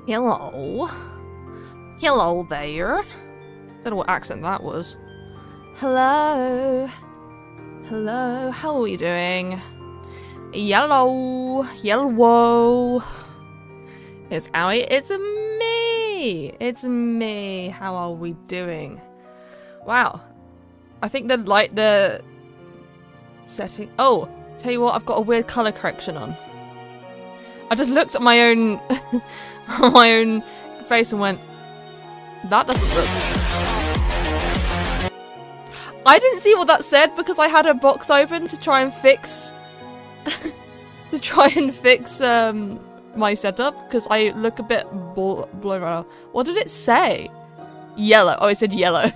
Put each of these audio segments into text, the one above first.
Hello. Hello there. Don't know what accent that was. Hello. Hello. How are we doing? Yellow. Yellow. It's Aoi. It's me. It's me. How are we doing? Wow. I think the setting. Oh, tell you what, I've got a weird color correction on. I just looked at my own my own face and went, that doesn't look. I didn't see what that said because I had a box open to try and fix my setup because I look a bit blurry right now. What did it say? Yellow. Oh, it said yellow.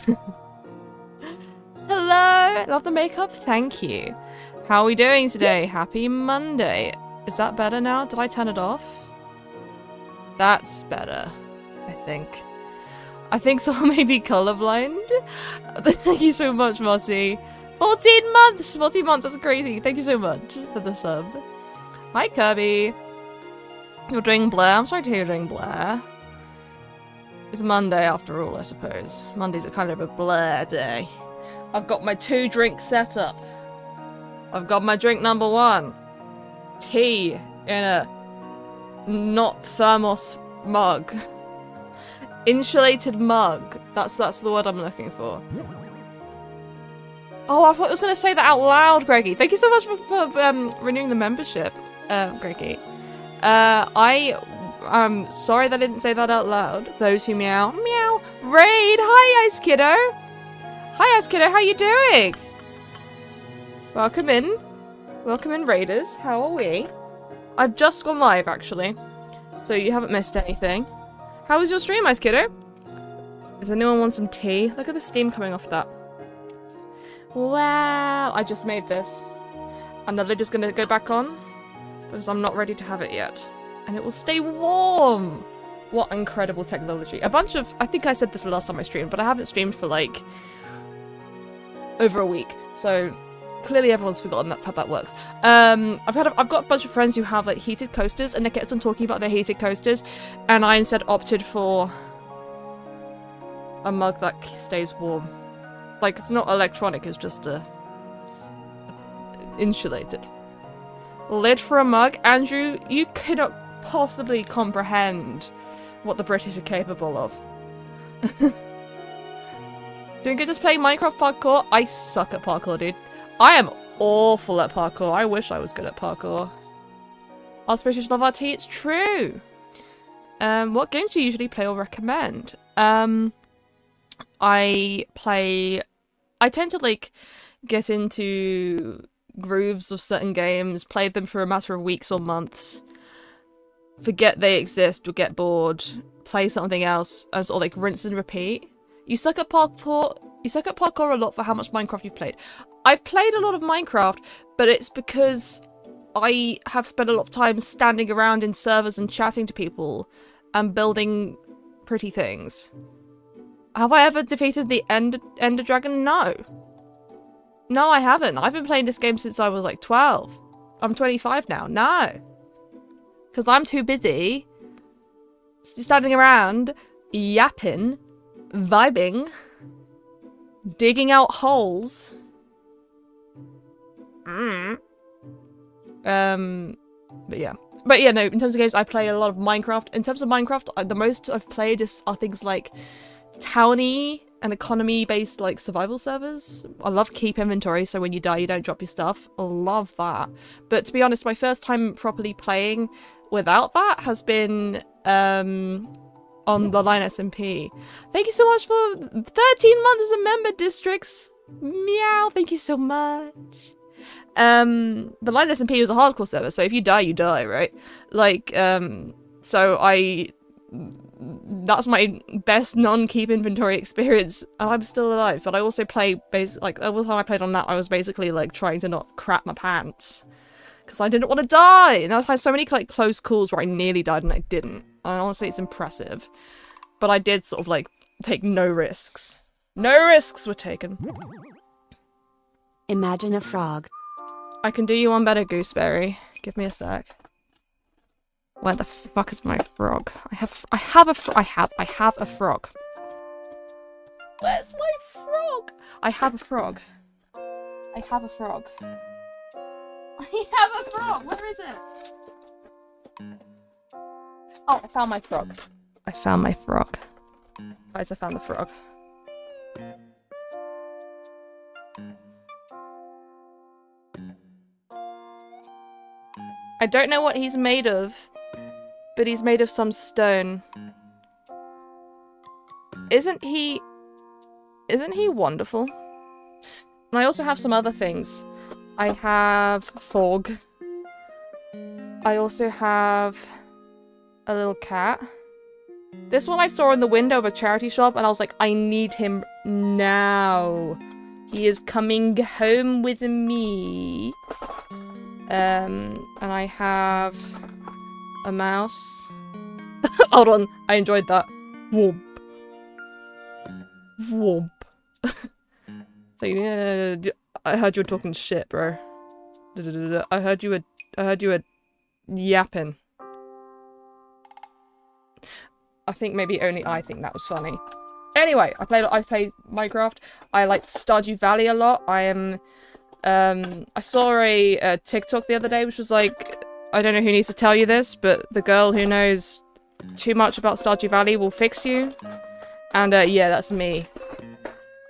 Hello. Love the makeup. Thank you. How are we doing today? Happy Monday. Is that better now? Did I turn it off? That's better, I think. I think someone may be colorblind. Thank you so much, Mossy. 14 months! 14 months, that's crazy. Thank you so much for the sub. Hi, Kirby. You're doing Blair. I'm sorry to hear you're doing Blair. It's Monday after all, I suppose. Mondays are kind of a Blair day. I've got my 2 drinks set up. I've got my drink number 1. Tea in a not thermos mug. Insulated mug. That's the word I'm looking for. Oh, I thought I was going to say that out loud, Greggy. Thank you so much for renewing the membership, Greggy. I'm sorry that I didn't say that out loud. Those who meow. Meow. Raid. Hi, Ice Kiddo. Hi, Ice Kiddo. How you doing? Welcome in. Welcome in, Raiders. How are we? I've just gone live, actually. So you haven't missed anything. How was your stream, Ice Kiddo? Does anyone want some tea? Look at the steam coming off that. Wow. I just made this. And the lid is going to go back on. Because I'm not ready to have it yet. And it will stay warm. What incredible technology. I think I said this the last time I streamed, but I haven't streamed for like over a week. So clearly everyone's forgotten that's how that works. I've got a bunch of friends who have like heated coasters and they kept on talking about their heated coasters and I instead opted for a mug that stays warm. Like it's not electronic, it's just insulated. Lid for a mug? Andrew, you cannot possibly comprehend what the British are capable of. Doing good just playing Minecraft parkour? I suck at parkour, dude. I am awful at parkour. I wish I was good at parkour. Our species love our tea. It's true. What games do you usually play or recommend? I tend to like get into grooves of certain games, play them for a matter of weeks or months, forget they exist or get bored, play something else, and sort of like rinse and repeat. You suck at parkour. You suck at parkour a lot for how much Minecraft you've played. I've played a lot of Minecraft, but it's because I have spent a lot of time standing around in servers and chatting to people and building pretty things. Have I ever defeated the Ender Dragon? No. No, I haven't. I've been playing this game since I was like 12. I'm 25 now. No. Because I'm too busy standing around, yapping, vibing, digging out holes. But yeah, no, in terms of games, I play a lot of Minecraft. In terms of Minecraft, the most I've played are things like towny and economy-based like survival servers. I love keep inventory, so when you die, you don't drop your stuff. I love that. But to be honest, my first time properly playing without that has been on the line SMP. Thank you so much for 13 months as a member, Districts. Meow, thank you so much. The line SMP was a hardcore server, so if you die, right? Like, so that's my best non-keep inventory experience, and I'm still alive, but I also play, like, all the time I played on that, I was basically, like, trying to not crap my pants. Because I didn't want to die! And I've had so many, like, close calls where I nearly died and I didn't. And honestly, it's impressive. But I did sort of, like, take no risks. No risks were taken. Imagine a frog. I can do you one better, Gooseberry. Give me a sec. Where the fuck is my frog? I have a frog. Where's my frog? I have a frog. I have a frog. I have a frog. Where is it? Oh, I found my frog. I found my frog. Guys, I found the frog. I don't know what he's made of, but he's made of some stone. Isn't he wonderful? And I also have some other things. I have fog. I also have a little cat. This one I saw in the window of a charity shop and I was like, I need him now. He is coming home with me. And I have a mouse. Hold on, I enjoyed that. Whoomp. Whoomp. So yeah, I heard you were talking shit, bro. I heard you were yapping. I think maybe only I think that was funny. Anyway, I play Minecraft. I like Stardew Valley a lot. I saw a TikTok the other day which was like, I don't know who needs to tell you this, but the girl who knows too much about Stardew Valley will fix you. And yeah, that's me.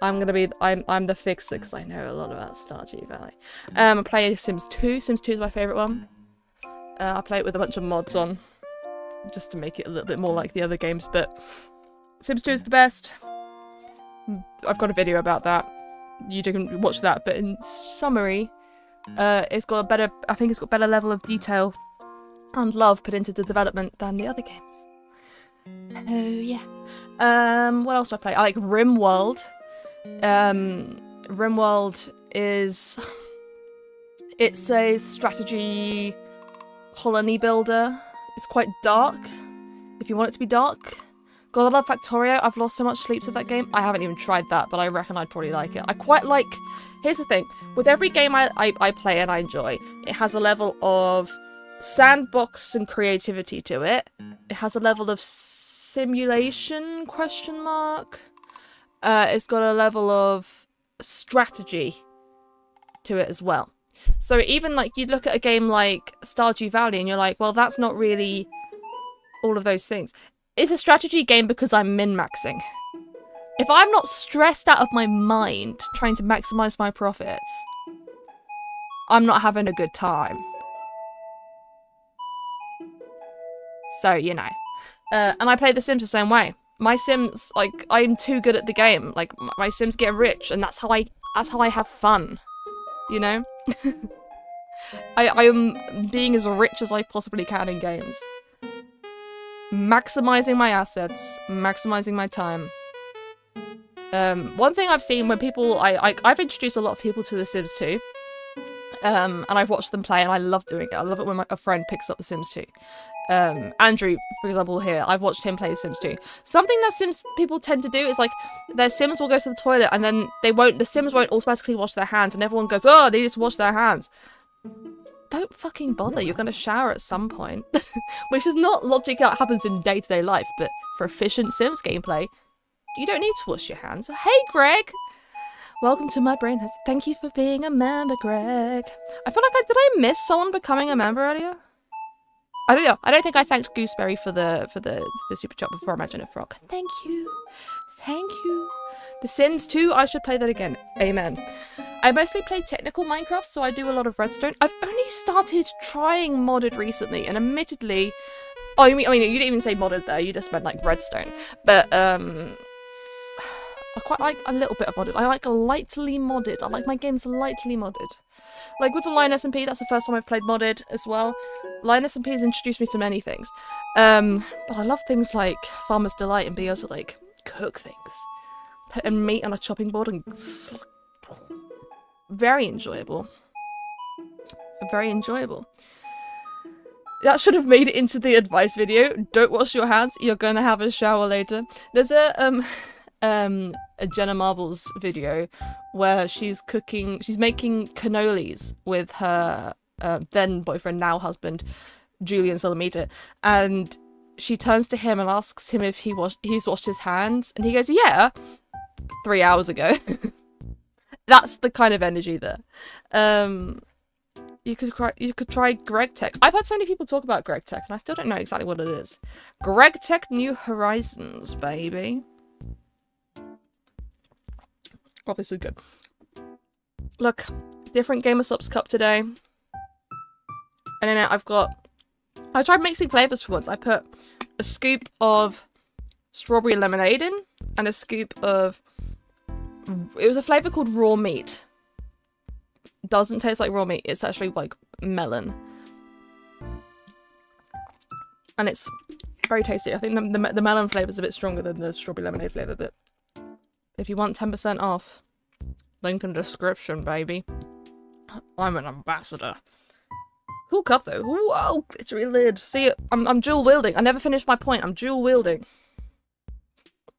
I'm the fixer because I know a lot about Stardew Valley. I play Sims 2. Sims 2 is my favourite one. I play it with a bunch of mods on, just to make it a little bit more like the other games, but Sims 2 is the best. I've got a video about that. You can watch that, but in summary, it's got a better, I think it's got better level of detail and love put into the development than the other games. So yeah. What else do I play? I like RimWorld. RimWorld it's a strategy colony builder. It's quite dark, if you want it to be dark. God, I love Factorio. I've lost so much sleep to that game. I haven't even tried that, but I reckon I'd probably like it. I quite like... Here's the thing. With every game I play and I enjoy, it has a level of sandbox and creativity to it. It has a level of simulation, question mark. It's got a level of strategy to it as well. So even like you look at a game like Stardew Valley and you're like, well, that's not really all of those things. It's a strategy game because I'm min-maxing. If I'm not stressed out of my mind trying to maximize my profits, I'm not having a good time. So, you know. And I play The Sims the same way. My Sims, like, I'm too good at the game. Like, my Sims get rich, and that's how I have fun. You know? I am being as rich as I possibly can in games. Maximizing my assets, maximizing my time. One thing I've seen when people, I've introduced a lot of people to The Sims 2. And I've watched them play and I love doing it. I love it when a friend picks up The Sims 2. Andrew, for example, here, I've watched him play The Sims 2. Something that Sims people tend to do is like, their Sims will go to the toilet and then the Sims won't automatically wash their hands and everyone goes, oh, they need to wash their hands. Don't fucking bother, you're gonna shower at some point. Which is not logic that happens in day-to-day life, but for efficient Sims gameplay, you don't need to wash your hands. Hey, Greg! Welcome to my brain. Thank you for being a member, Greg. I feel like did I miss someone becoming a member earlier? I don't know. I don't think I thanked Gooseberry for the super chat before I mentioned a frog. Thank you. Thank you. The Sims 2, I should play that again. Amen. I mostly play technical Minecraft, so I do a lot of redstone. I've only started trying modded recently, and admittedly, oh, I mean, you didn't even say modded there. You just meant like redstone. But I quite like a little bit of modded. I like lightly modded. I like my games lightly modded. Like with the Line SMP, that's the first time I've played modded as well. Line SMP has introduced me to many things. But I love things like Farmer's Delight and being able to like cook things. Putting meat on a chopping board and very enjoyable. Very enjoyable. That should have made it into the advice video. Don't wash your hands, you're gonna have a shower later. There's a Jenna Marbles video where she's making cannolis with her then boyfriend, now husband, Julian Solomita, and she turns to him and asks him if he's washed his hands, and he goes, yeah, 3 hours ago. That's the kind of energy there. You could try Greg Tech. I've heard so many people talk about Greg Tech, and I still don't know exactly what it is. Greg Tech New Horizons, baby. Oh, this is good. Look, different Gamer Subs cup today. And in it, I tried mixing flavors for once. I put a scoop of strawberry lemonade in, and a scoop of... It was a flavor called raw meat. Doesn't taste like raw meat. It's actually like melon. And it's very tasty. I think the melon flavor is a bit stronger than the strawberry lemonade flavor, but if you want 10% off, link in description, baby. I'm an ambassador. Cool cup though. Whoa, glittery lid. See, I'm dual wielding. I never finished my point. I'm dual wielding.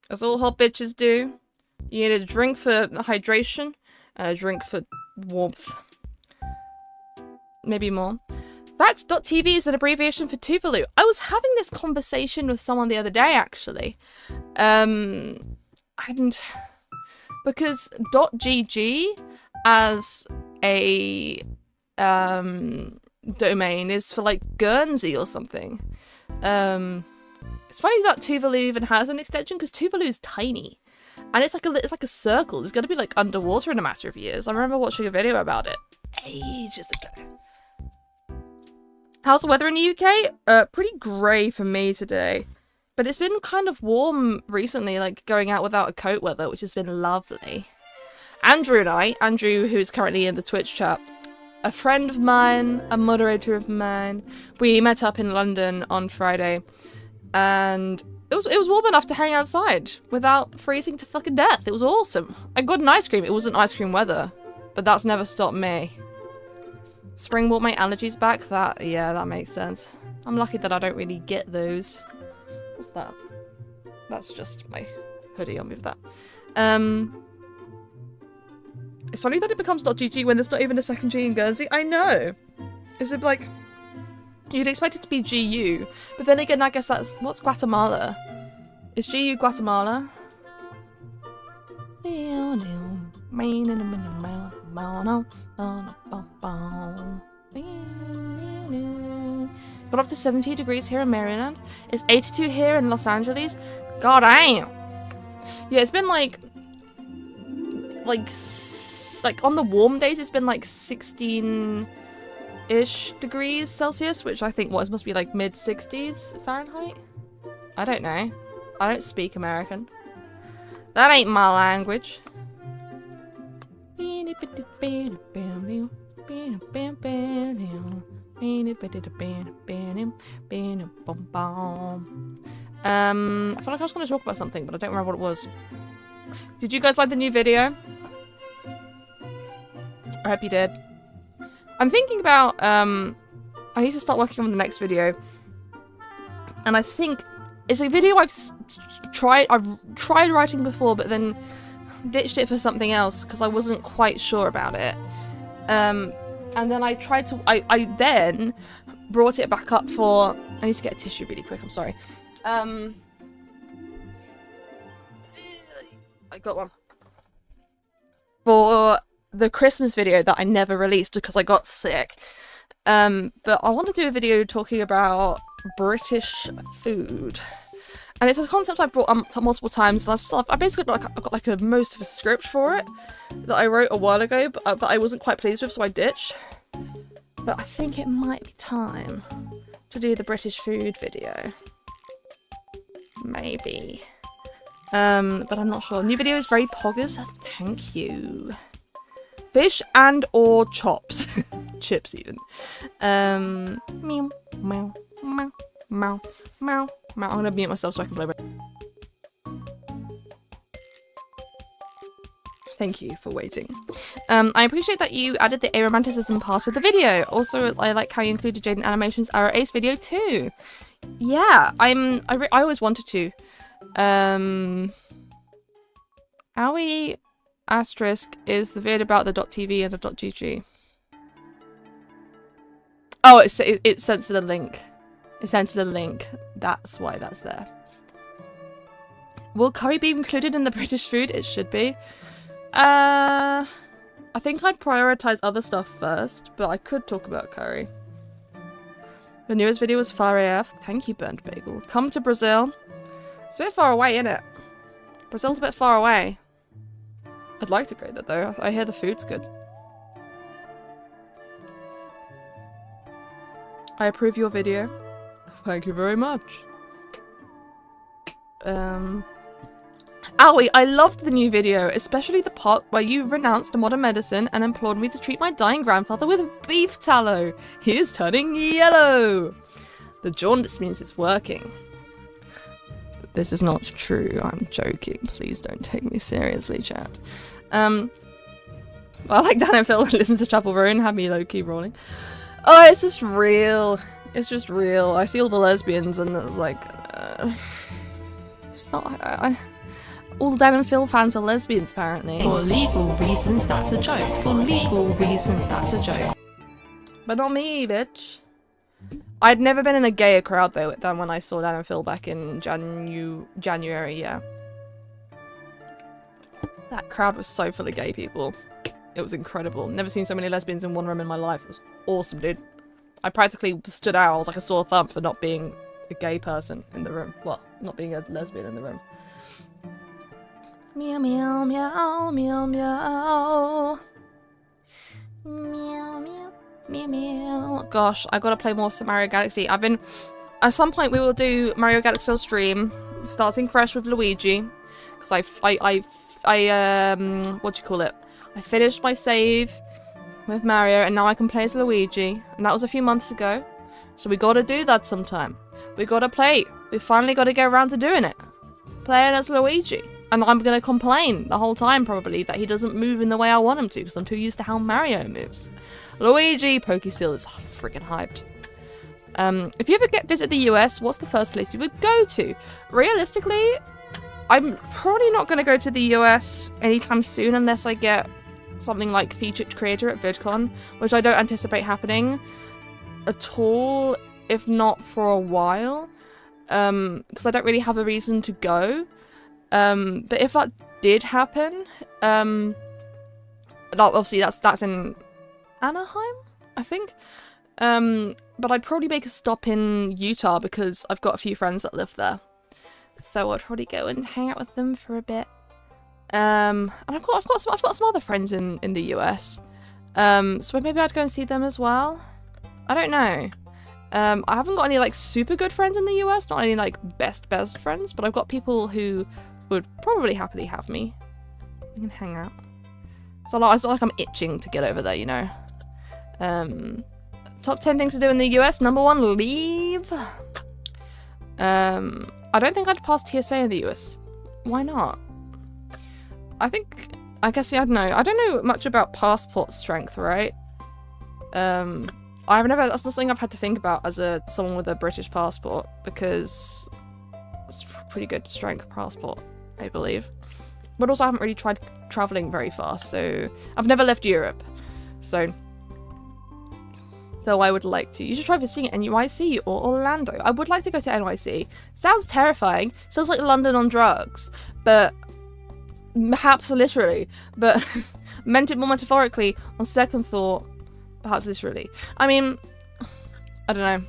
That's all hot bitches do. You need a drink for hydration and a drink for warmth. Maybe more. Facts.tv is an abbreviation for Tuvalu. I was having this conversation with someone the other day, actually. And because .gg as a domain is for like Guernsey or something. It's funny that Tuvalu even has an extension because Tuvalu is tiny. And it's like a circle. It's gonna be like underwater in a matter of years. I remember watching a video about it ages ago. How's the weather in the UK? Pretty grey for me today. But it's been kind of warm recently, like going out without a coat weather, which has been lovely. Andrew and I, Andrew, who's currently in the Twitch chat, a friend of mine, a moderator of mine, we met up in London on Friday, and it was warm enough to hang outside without freezing to fucking death. It was awesome. I got an ice cream. It wasn't ice cream weather, but that's never stopped me. Spring brought my allergies back. Yeah, that makes sense. I'm lucky that I don't really get those. What's that? That's just my hoodie. I'll move that. It's funny that it becomes .gg when there's not even a second G in Guernsey. I know. Is it like... You'd expect it to be GU, but then again, I guess that's... What's Guatemala? Is GU Guatemala? Got up to 70 degrees here in Maryland. It's 82 here in Los Angeles. God damn. Yeah, it's been like on the warm days, it's been like 16-ish degrees Celsius, which I think must be like mid-60s Fahrenheit. I don't know. I don't speak American. That ain't my language. I feel like I was going to talk about something, but I don't remember what it was. Did you guys like the new video? I hope you did. I'm thinking about, I need to start working on the next video. And I think it's a video I've tried writing before, but then ditched it for something else because I wasn't quite sure about it. And then I then brought it back up for, I need to get a tissue really quick, I'm sorry. I got one. For the Christmas video that I never released because I got sick. But I want to do a video talking about British food. And it's a concept I've brought up multiple times. And I basically got like most of a script for it that I wrote a while ago, but I wasn't quite pleased with, so I ditched. But I think it might be time to do the British food video. Maybe. But I'm not sure. New video is very poggers. Thank you. Fish and or chops. Chips even. Meow, meow, meow, meow, meow, meow. I'm gonna mute myself so I can play. Thank you for waiting. I appreciate that you added the aromanticism part of the video. Also, I like how you included Jaden Animation's Arrow Ace video too. Yeah, I always wanted to. Ayyy asterisk is the vid about the .tv and the .gg. Oh, it censored a link. It's sent to the link. That's why that's there. Will curry be included in the British food? It should be. I think I'd prioritize other stuff first, but I could talk about curry. The newest video was far AF. Thank you, Burnt Bagel. Come to Brazil. It's a bit far away, isn't it? Brazil's a bit far away. I'd like to go there, though. I hear the food's good. I approve your video. Thank you very much. Aoi, I loved the new video, especially the part where you renounced modern medicine and implored me to treat my dying grandfather with beef tallow. He is turning yellow. The jaundice means it's working. But this is not true. I'm joking. Please don't take me seriously, chat. I like Dan and Phil listen to Chapel Row and have me low-key rolling. Oh, it's just real. It's just real. I see all the lesbians and it's like, it's not. All Dan and Phil fans are lesbians, apparently. For legal reasons, that's a joke. For legal reasons, that's a joke. But not me, bitch. I'd never been in a gayer crowd though than when I saw Dan and Phil back in January. Yeah. That crowd was so full of gay people. It was incredible. Never seen so many lesbians in one room in my life. It was awesome, dude. I practically stood out. I was like a sore thumb for not being a gay person in the room. Well, not being a lesbian in the room. Meow, meow, meow, meow, meow. Meow, meow, meow, meow. Gosh, I gotta play more Mario Galaxy. At some point we will do Mario Galaxy on stream, starting fresh with Luigi. Because what do you call it? I finished my save with Mario and now I can play as Luigi. And that was a few months ago. So we gotta do that sometime. We gotta play. We finally gotta get around to doing it. Playing as Luigi. And I'm gonna complain the whole time probably that he doesn't move in the way I want him to because I'm too used to how Mario moves. Luigi Pokesteel is freaking hyped. If you ever visit the US, what's the first place you would go to? Realistically, I'm probably not going to go to the US anytime soon unless I get something like featured creator at VidCon, which I don't anticipate happening at all, if not for a while, because I don't really have a reason to go. But if that did happen, obviously that's in Anaheim, I think. But I'd probably make a stop in Utah because I've got a few friends that live there. So I'd probably go and hang out with them for a bit. And I've got some other friends in the US. So maybe I'd go and see them as well. I don't know. I haven't got any like super good friends in the US, not any like best friends, but I've got people who would probably happily have me. We can hang out. It's not like I'm itching to get over there, you know. Top 10 things to do in the US. Number 1, leave. I don't think I'd pass TSA in the US. Why not? I guess, yeah, I don't know. I don't know much about passport strength, right? That's not something I've had to think about as someone with a British passport, because it's a pretty good strength passport, I believe. But also I haven't really tried traveling very far, so I've never left Europe. So, though I would like to. You should try visiting NYC or Orlando. I would like to go to NYC. Sounds terrifying. Sounds like London on drugs. But perhaps literally. But meant it more metaphorically. On second thought, perhaps literally. I mean, I don't know.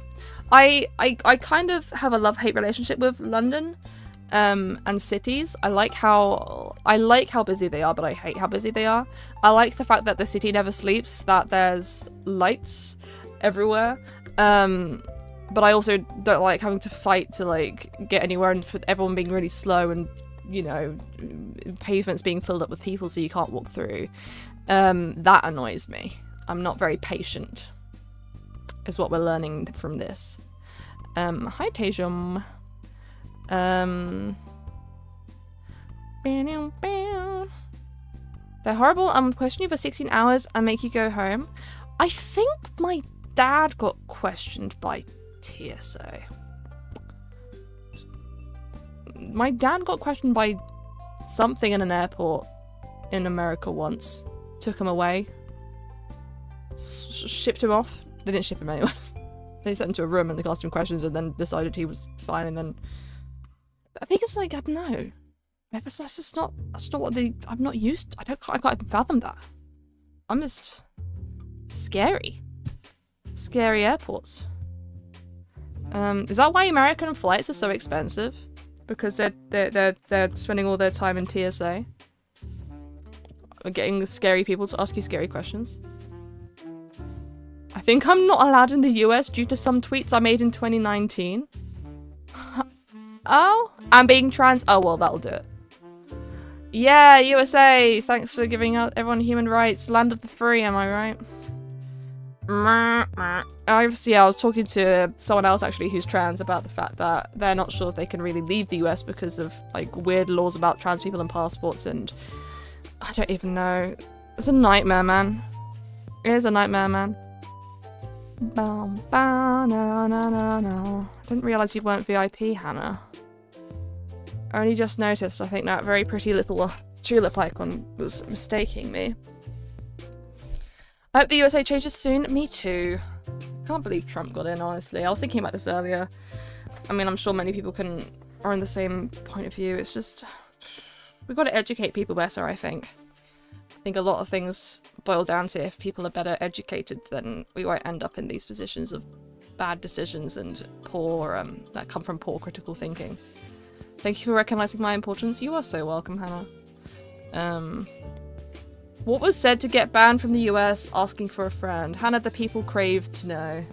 I kind of have a love-hate relationship with London and cities. I like how busy they are, but I hate how busy they are. I like the fact that the city never sleeps, that there's lights everywhere, but I also don't like having to fight to like get anywhere, and for everyone being really slow, and you know, pavements being filled up with people so you can't walk through. That annoys me. I'm not very patient, is what we're learning from this. Hi Tajum. They're horrible and question you for 16 hours and make you go home. I think my dad got questioned by TSA. My dad got questioned by something in an airport in America once. Took him away. Shipped him off. They didn't ship him anyway. They sent him to a room and they asked him questions and then decided he was fine. And then I think it's like, I don't know. That's just not. That's not what they. I'm not used. I can't fathom that. I'm just scary. Scary airports. Is that why American flights are so expensive? Because they're spending all their time in TSA, getting scary people to ask you scary questions. I think I'm not allowed in the US due to some tweets I made in 2019. Oh, I'm being trans. Oh well, that'll do it. Yeah, USA. Thanks for giving out everyone human rights. Land of the free. Am I right? I was talking to someone else actually who's trans about the fact that they're not sure if they can really leave the US because of like weird laws about trans people and passports, and I don't even know. It's a nightmare, man. It is a nightmare, man. No. I didn't realise you weren't VIP, Hannah. I only just noticed. I think that very pretty little tulip icon was mistaking me. I hope the USA changes soon. Me too. Can't believe Trump got in, honestly. I was thinking about this earlier. I mean, I'm sure many people are in the same point of view. It's just, we've got to educate people better, I think. I think a lot of things boil down to if people are better educated, then we won't end up in these positions of bad decisions and poor, that come from poor critical thinking. Thank you for recognizing my importance. You are so welcome, Hannah. What was said to get banned from the US? Asking for a friend. Hannah, the people crave to know.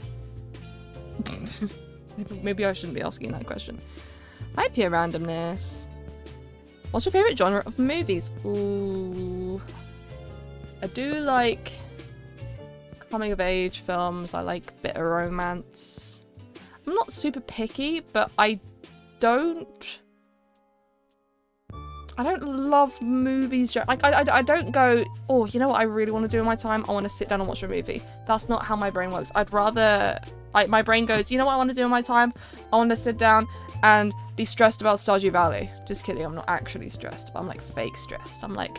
Maybe I shouldn't be asking that question. Hi, pure randomness. What's your favorite genre of movies? Ooh. I do like coming of age films. I like a bit of romance. I'm not super picky, but I don't love movies. Like, I don't go, oh, you know what I really want to do in my time? I want to sit down and watch a movie. That's not how my brain works. I'd rather, my brain goes, you know what I want to do in my time? I want to sit down and be stressed about Stardew Valley. Just kidding, I'm not actually stressed, but I'm like fake stressed. I'm like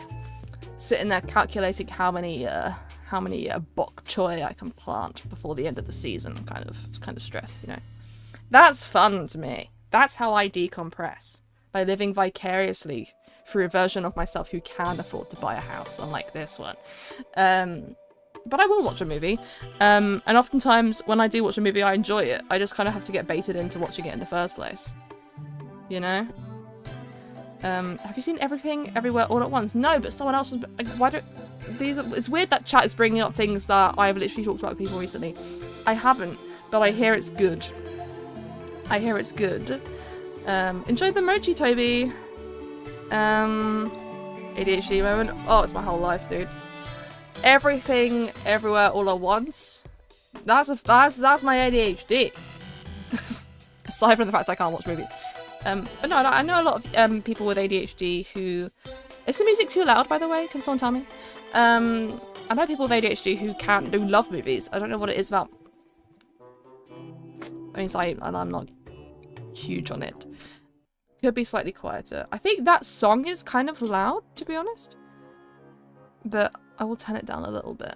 sitting there calculating how many bok choy I can plant before the end of the season. I'm kind of stressed, you know. That's fun to me. That's how I decompress, by living vicariously through a version of myself who can afford to buy a house, unlike this one. But I will watch a movie, and oftentimes when I do watch a movie, I enjoy it. I just kind of have to get baited into watching it in the first place, you know? Have you seen Everything Everywhere All at Once? No, but someone else was like, why don't these? It's weird that chat is bringing up things that I've literally talked about with people recently. I haven't, but I hear it's good. I hear it's good. Enjoy the mochi, Toby. ADHD moment. Oh, it's my whole life, dude. Everything, everywhere, all at once. That's my ADHD. Aside from the fact I can't watch movies. But no, I know a lot of people with ADHD who. Is the music too loud, by the way? Can someone tell me? I know people with ADHD who love movies. I don't know what it is about. I mean, I'm not huge on it. Could be slightly quieter. I think that song is kind of loud, to be honest. But I will turn it down a little bit.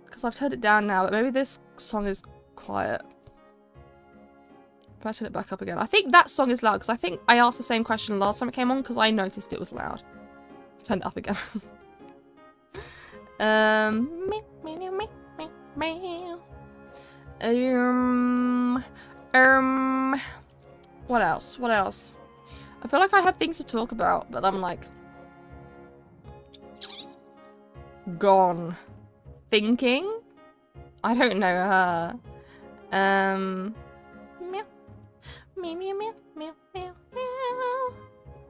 Because I've turned it down now, but maybe this song is quiet. If I turn it back up again. I think that song is loud, because I think I asked the same question last time it came on, because I noticed it was loud. Turn it up again. What else? What else? I feel like I have things to talk about, but I'm like gone. Thinking? I don't know her. Meow. Meow, meow, meow, meow, meow,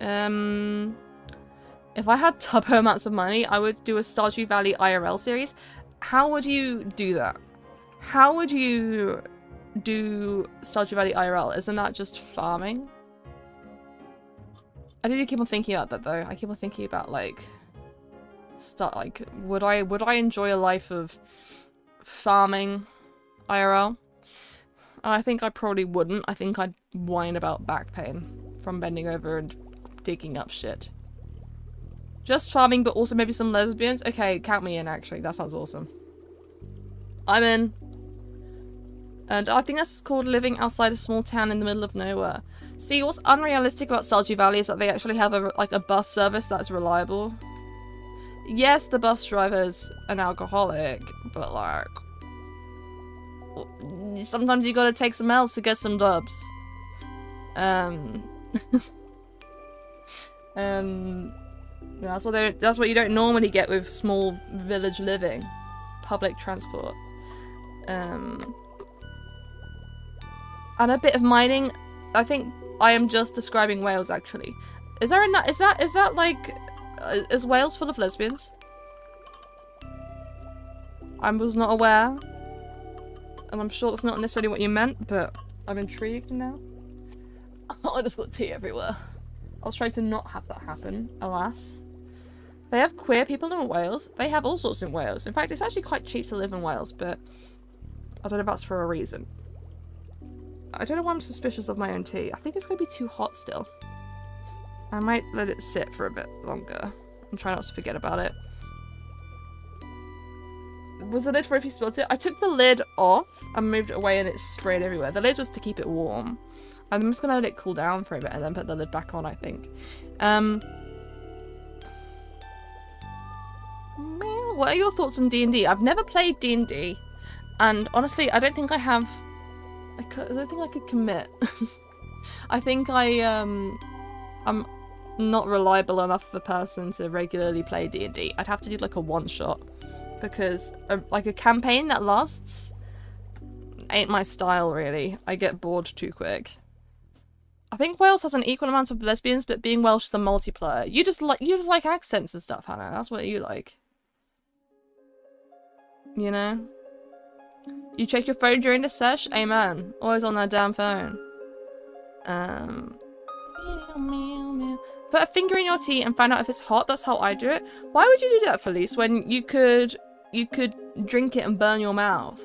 meow. If I had turbo amounts of money, I would do a Stardew Valley IRL series. How would you do that? How would you do Stardew Valley IRL? Isn't that just farming? I do keep on thinking about that though. I keep on thinking about like, would I enjoy a life of farming IRL? And I think I probably wouldn't. I think I'd whine about back pain from bending over and digging up shit. Just farming, but also maybe some lesbians. Okay, count me in, actually. That sounds awesome. I'm in. And I think that's called living outside a small town in the middle of nowhere. See, what's unrealistic about Stardew Valley is that they actually have a bus service that's reliable. Yes, the bus driver's an alcoholic, but like... sometimes you gotta take some L's to get some dubs. That's what you don't normally get with small village living. Public transport. And a bit of mining. I think I am just describing Wales, actually. Is that like... is Wales full of lesbians? I was not aware. And I'm sure that's not necessarily what you meant, but I'm intrigued now. I just got tea everywhere. I was trying to not have that happen, alas. They have queer people in Wales. They have all sorts in Wales. In fact, it's actually quite cheap to live in Wales, but I don't know if that's for a reason. I don't know why I'm suspicious of my own tea. I think it's going to be too hot still. I might let it sit for a bit longer and try not to forget about it. Was the lid for if you spilled it? I took the lid off and moved it away and it sprayed everywhere. The lid was to keep it warm. I'm just going to let it cool down for a bit and then put the lid back on, I think. What are your thoughts on D&D? I've never played D&D. And honestly, I don't think I have... I don't think I could commit. I think I'm not reliable enough of a person to regularly play D&D. I'd have to do like a one-shot. Because like a campaign that lasts ain't my style, really. I get bored too quick. I think Wales has an equal amount of lesbians, but being Welsh is a multiplayer. You just like accents and stuff, Hannah. That's what you like. You know? You check your phone during the sesh? Amen. Always on that damn phone. Put a finger in your tea and find out if it's hot. That's how I do it. Why would you do that, Felice, when you could drink it and burn your mouth?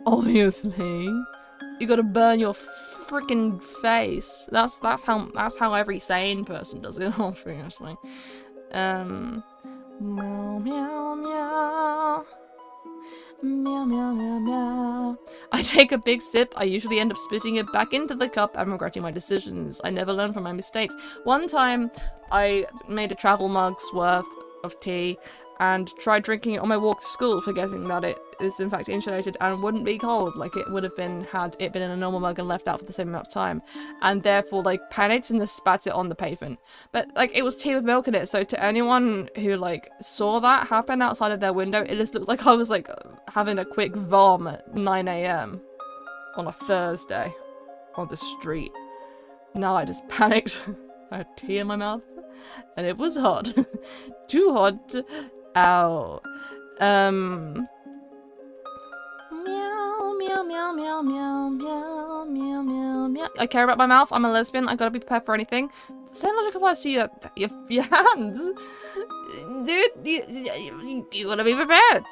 Obviously. You gotta burn your freaking face. That's how every sane person does it, obviously. Meow meow meow. Meow meow meow meow. I take a big sip. I usually end up spitting it back into the cup and regretting my decisions. I never learn from my mistakes. One time I made a travel mug's worth of tea and tried drinking it on my walk to school, forgetting that it is in fact insulated and wouldn't be cold like it would have been had it been in a normal mug and left out for the same amount of time, and therefore like panicked and just spat it on the pavement. But like it was tea with milk in it, so to anyone who like saw that happen outside of their window, it just looked like I was like having a quick vom at 9 AM on a Thursday on the street. No, I just panicked. I had tea in my mouth and it was hot. Too hot. Ow. Meow, meow, meow, meow, meow, meow, meow, meow, meow. I care about my mouth. I'm a lesbian. I gotta be prepared for anything. Same logic applies to your hands. Dude, you gotta be prepared.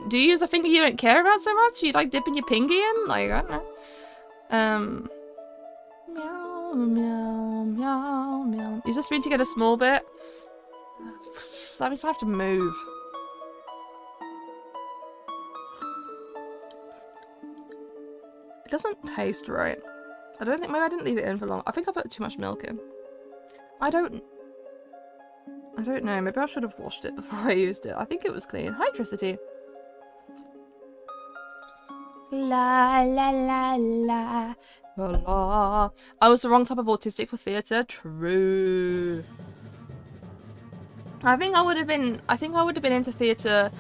Do you use a finger you don't care about so much? You like dipping your pinky in? Like, I don't know. Meow, meow, meow, meow. Use a spoon to get a small bit. That means I have to move. It doesn't taste right. I don't think, maybe I didn't leave it in for long. I think I put too much milk in. I don't know, maybe I should have washed it before I used it. I think it was clean. Hi, Tricity. La la la la la la. I was the wrong type of autistic for theatre. True. I think I would have been into theatre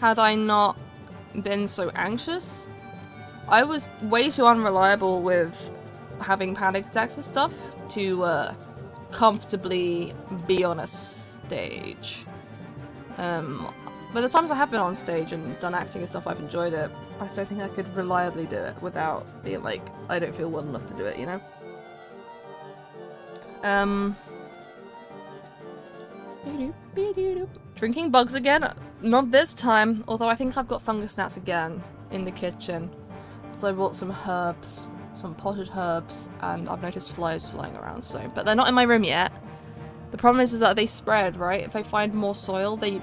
had I not been so anxious. I was way too unreliable with having panic attacks and stuff to comfortably be on a stage. But the times I have been on stage and done acting and stuff, I've enjoyed it. I just don't think I could reliably do it without being like, I don't feel well enough to do it, you know? Drinking bugs again? Not this time, although I think I've got fungus gnats again in the kitchen. So I bought some herbs, some potted herbs, and I've noticed flies flying around, so. But they're not in my room yet. The problem is that they spread, right? If they find more soil, they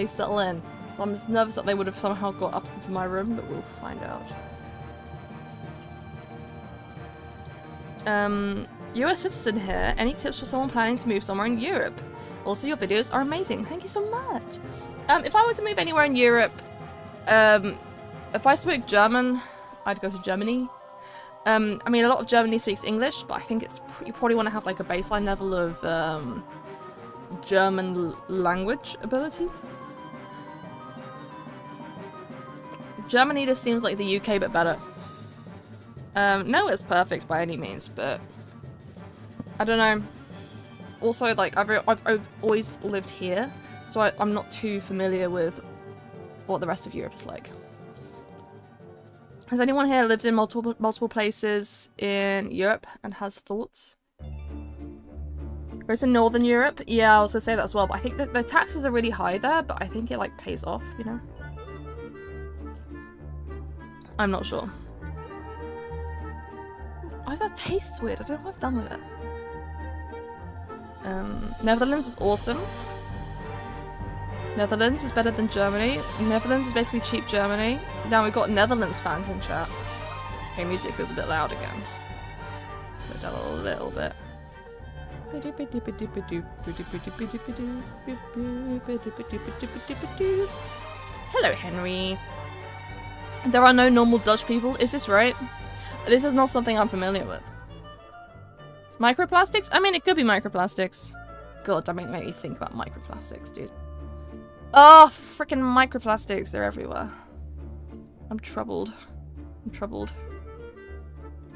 settle in. So I'm just nervous that they would have somehow got up into my room, but we'll find out. US citizen here. Any tips for someone planning to move somewhere in Europe? Also, your videos are amazing. Thank you so much. If I were to move anywhere in Europe, if I spoke German, I'd go to Germany. I mean, a lot of Germany speaks English, but I think you probably want to have like a baseline level of German language ability. Germany just seems like the UK, but better. No, it's perfect by any means, but I don't know. Also, like I've always lived here, so I'm not too familiar with what the rest of Europe is like. Has anyone here lived in multiple places in Europe and has thoughts? Go to Northern Europe? Yeah, I was gonna say that as well, but I think that the taxes are really high there, but I think it like pays off, you know? I'm not sure. Oh, that tastes weird. I don't know what I've done with it. Netherlands is awesome. Netherlands is better than Germany. Netherlands is basically cheap Germany. Now we've got Netherlands fans in chat. Okay, music feels a bit loud again. Put it down a little bit. Hello, Henry. There are no normal Dutch people. Is this right? This is not something I'm familiar with. Microplastics? I mean, it could be microplastics. God, that made me think about microplastics, dude. Oh, freaking microplastics. They're everywhere. I'm troubled. I'm troubled.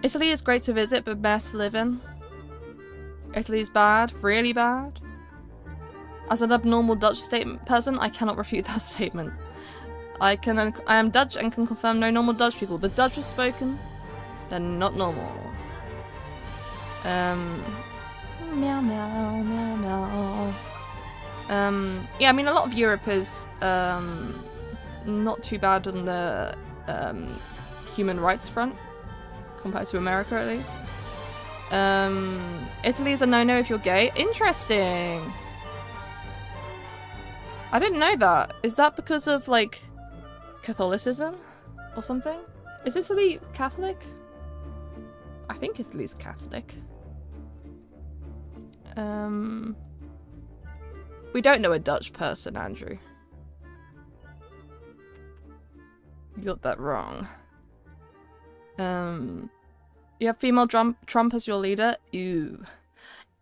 Italy is great to visit, but best to live in. Italy is bad. Really bad. As an abnormal Dutch person, I cannot refute that statement. I am Dutch and can confirm no normal Dutch people. The Dutch is spoken. They're not normal. Meow meow meow meow. Yeah, I mean a lot of Europe is not too bad on the human rights front compared to America at least. Italy is a no-no if you're gay. Interesting. I didn't know that. Is that because of like Catholicism or something? Is Italy Catholic? I think Italy's Catholic. We don't know a Dutch person, Andrew. You got that wrong. You have female Trump as your leader? Ew.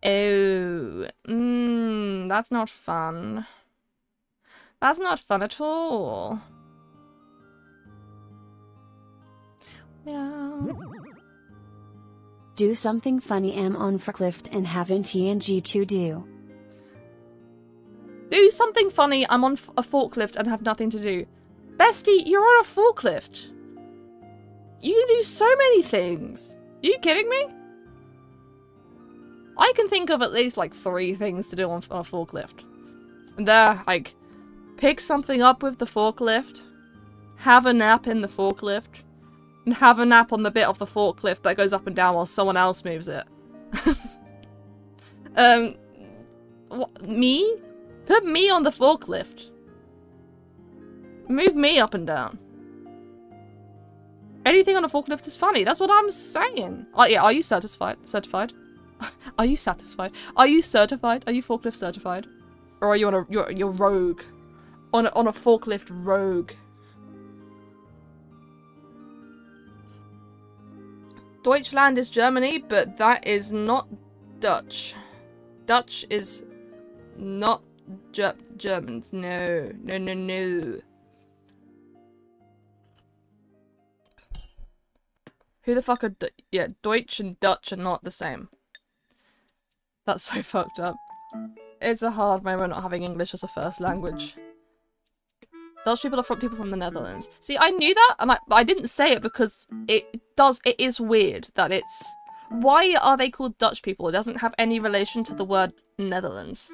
Oh. That's not fun. That's not fun at all. Meow. Do something funny. I'm on forklift and haven't TNG to do. Do something funny. I'm on a forklift and have nothing to do. Bestie, you're on a forklift. You can do so many things. Are you kidding me? I can think of at least like 3 things to do on a forklift. And they're like, pick something up with the forklift, have a nap in the forklift, and have a nap on the bit of the forklift that goes up and down while someone else moves it. Me? Put me on the forklift. Move me up and down. Anything on a forklift is funny. That's what I'm saying. Oh, yeah, are you satisfied? Certified? Are you satisfied? Are you certified? Are you forklift certified? Or are you on you're rogue? On a forklift rogue. Deutschland is Germany, but that is not Dutch. Dutch is not Germans. No. No, no, no. Who the fuck are... Yeah, Deutsch and Dutch are not the same. That's so fucked up. It's a hard moment not having English as a first language. Dutch people are people from the Netherlands. See, I knew that, and I didn't say it because it is weird that it's... Why are they called Dutch people? It doesn't have any relation to the word Netherlands.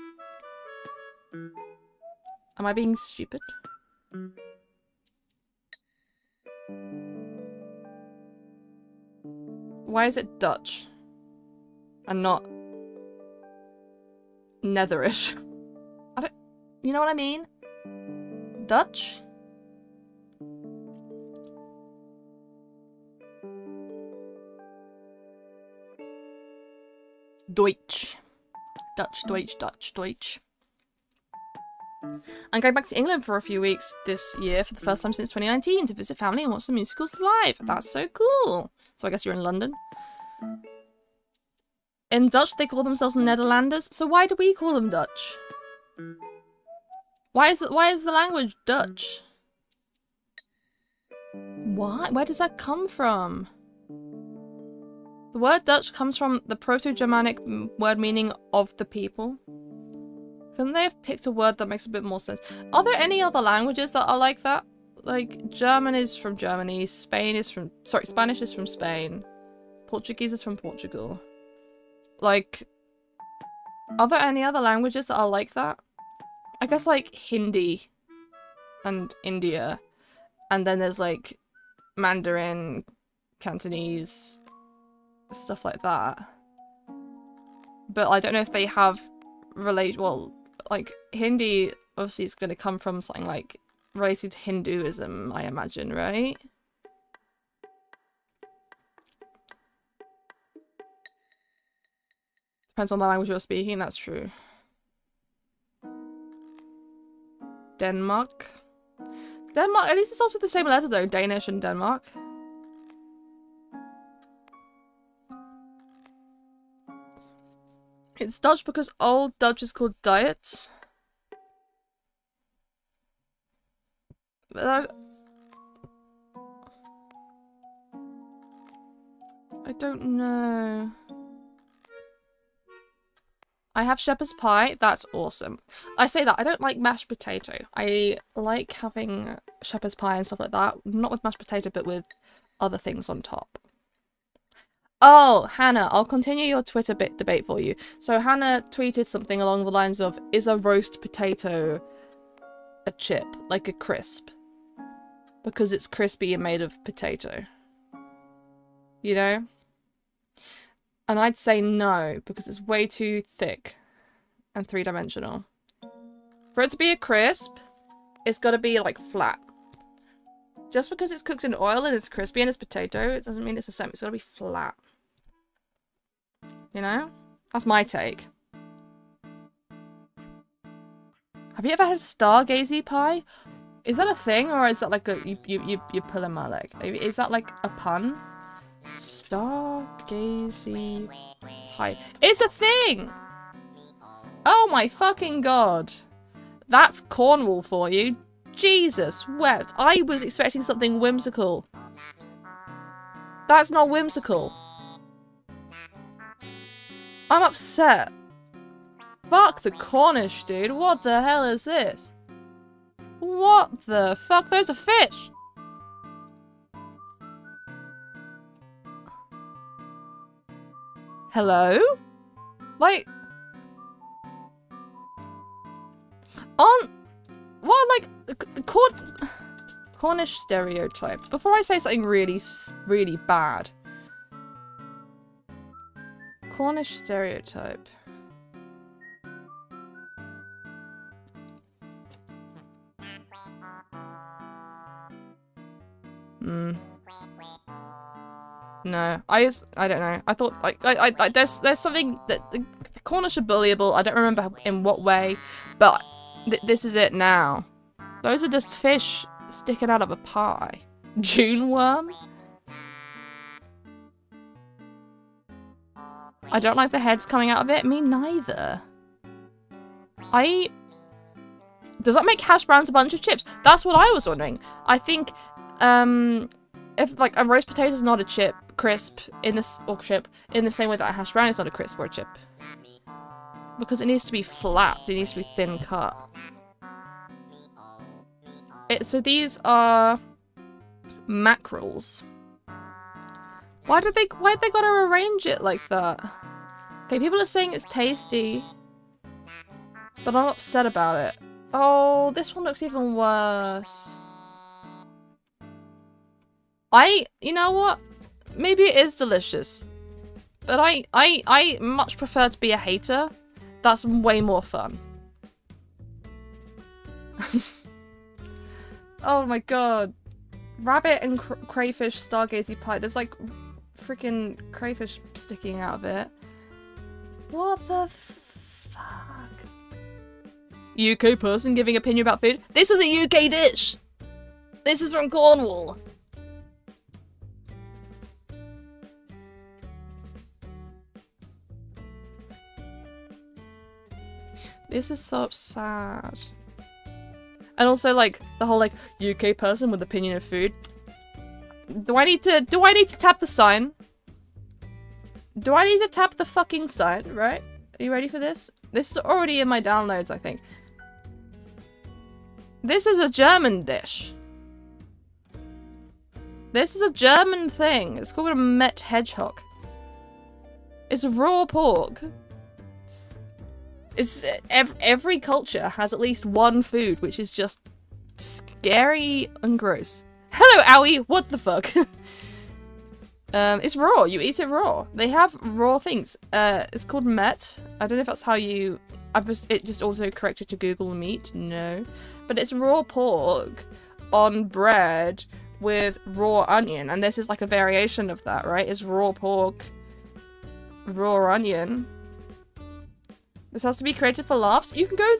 Am I being stupid? Why is it Dutch? And not Netherish. I don't... You know what I mean? Dutch? Deutsch. Dutch, Deutsch, Dutch, Deutsch. I'm going back to England for a few weeks this year for the first time since 2019 to visit family and watch the musicals live. That's so cool. So I guess you're in London. In Dutch, they call themselves Nederlanders. So why do we call them Dutch? Why is the language Dutch? Why? Where does that come from? The word Dutch comes from the Proto-Germanic word meaning of the people. Couldn't they have picked a word that makes a bit more sense? Are there any other languages that are like that? Like, German is from Germany, Spanish is from Spain, Portuguese is from Portugal. Like, are there any other languages that are like that? I guess, like, Hindi and India. And then there's, like, Mandarin, Cantonese, stuff like that. But I don't know if they have well, like, Hindi obviously is going to come from something like related to Hinduism, I imagine, right? Depends on the language you're speaking, that's true. Denmark. Denmark, at least it starts with the same letter though, Danish and Denmark. It's Dutch because Old Dutch is called Diet. But I don't know. I have shepherd's pie. That's awesome. I say that. I don't like mashed potato. I like having shepherd's pie and stuff like that. Not with mashed potato, but with other things on top. Oh, Hannah, I'll continue your Twitter debate for you. So Hannah tweeted something along the lines of, is a roast potato a chip, like a crisp? Because it's crispy and made of potato. You know? And I'd say no, because it's way too thick and three-dimensional. For it to be a crisp, it's got to be, like, flat. Just because it's cooked in oil and it's crispy and it's potato, it doesn't mean it's the same. It's got to be flat. You know? That's my take. Have you ever had stargazy pie? Is that a thing, or is that like a you pull in my leg? Is that like a pun? Stargazy pie. It's a thing! Oh my fucking god. That's Cornwall for you. Jesus wept. I was expecting something whimsical. That's not whimsical. I'm upset. Fuck the Cornish, dude. What the hell is this? What the fuck? There's a fish! Hello? Like... What, like... Cornish stereotypes. Before I say something really, really bad. Cornish stereotype. No, I don't know. I thought like there's something that the Cornish are bullyable. I don't remember in what way, but this is it now. Those are just fish sticking out of a pie. June worm? I don't like the heads coming out of it. Me neither. Does that make hash browns a bunch of chips? That's what I was wondering. I think, if like a roast potato is not a chip, crisp in the same way that a hash brown is not a crisp or a chip, because it needs to be flat. It needs to be thin cut. So these are mackerels. Why they gotta arrange it like that? Okay, people are saying it's tasty, but I'm upset about it. Oh, this one looks even worse. You know what? Maybe it is delicious, but I much prefer to be a hater That's way more fun. Oh my god. Rabbit and crayfish stargazy pie. There's like freaking crayfish sticking out of it. What the fuck? UK person giving opinion about food? This is a UK dish! This is from Cornwall! This is so sad. And also, like, the whole, like, UK person with opinion of food. Do I need to tap the sign? Do I need to tap the fucking sign, right? Are you ready for this? This is already in my downloads, I think. This is a German dish. This is a German thing. It's called a Met Hedgehog. It's raw pork. It's every culture has at least one food which is just scary and gross. Hello, Owie. What the fuck? It's raw. You eat it raw. They have raw things. It's called Met. I don't know if that's how you. It just also corrected to Google meat. No, but it's raw pork on bread with raw onion, and this is like a variation of that, right? It's raw pork, raw onion. This has to be created for laughs. You can go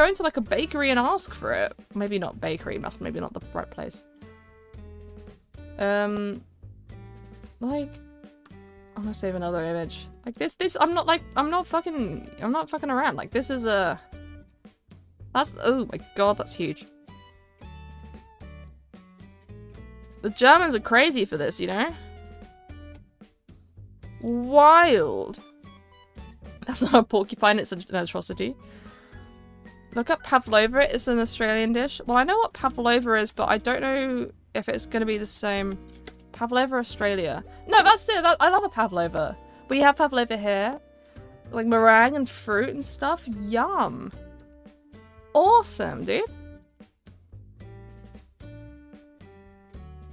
into like a bakery and ask for it. Maybe not bakery. That's maybe not the right place. Like, I'm gonna save another image. Like this. I'm not fucking around. Like this is a. That's oh my god. That's huge. The Germans are crazy for this, you know. Wild. That's not a porcupine, it's an atrocity. Look up pavlova, it's an Australian dish. Well, I know what pavlova is, but I don't know if it's going to be the same. Pavlova, Australia. No, that's it. I love a pavlova. We have pavlova here. Like meringue and fruit and stuff. Yum. Awesome, dude.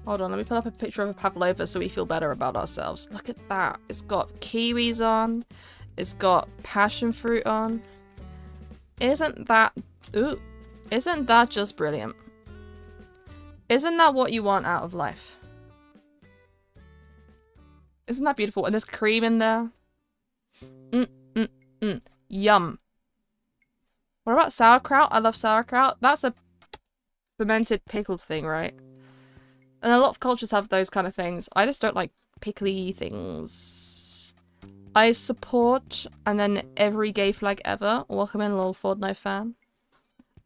Hold on, let me pull up a picture of a pavlova so we feel better about ourselves. Look at that. It's got kiwis on. It's got passion fruit on. Isn't that just brilliant? Isn't that what you want out of life? Isn't that beautiful? And there's cream in there. Yum. What about sauerkraut? I love sauerkraut. That's a fermented pickled thing, right? And a lot of cultures have those kind of things. I just don't like pickly things. I support, and then every gay flag ever. Welcome in, lol Fortnite fan.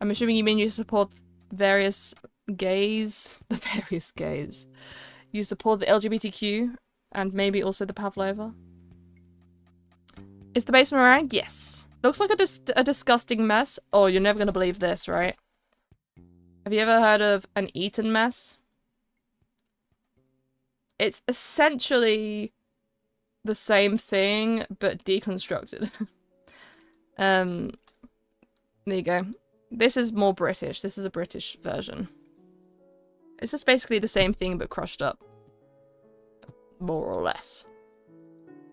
I'm assuming you mean you support various gays. The various gays. You support the LGBTQ, and maybe also the pavlova. Is the base meringue? Yes. Looks like a disgusting mess. Oh, you're never gonna believe this, right? Have you ever heard of an Eton mess? It's essentially the same thing, but deconstructed. There you go. This is more British. This is a British version. It's just basically the same thing, but crushed up. More or less.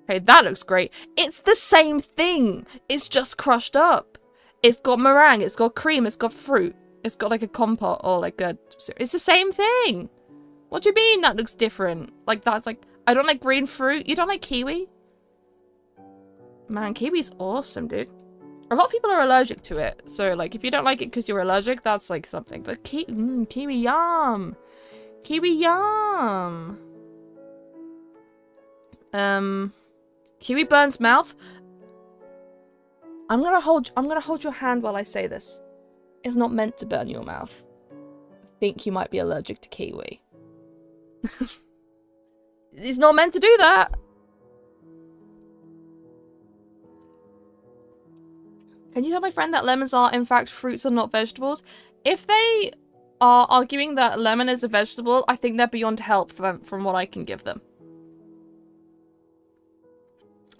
Okay, that looks great. It's the same thing. It's just crushed up. It's got meringue. It's got cream. It's got fruit. It's got like a compote or like a... It's the same thing. What do you mean that looks different? Like, that's like... I don't like green fruit. You don't like kiwi? Man, kiwi's awesome, dude. A lot of people are allergic to it. So, like, if you don't like it because you're allergic, that's, like, something. But kiwi yum. Kiwi yum. Kiwi burns mouth. I'm gonna hold your hand while I say this. It's not meant to burn your mouth. I think you might be allergic to kiwi. It's not meant to do that. Can you tell my friend that lemons are, in fact, fruits and not vegetables? If they are arguing that lemon is a vegetable, I think they're beyond help from what I can give them.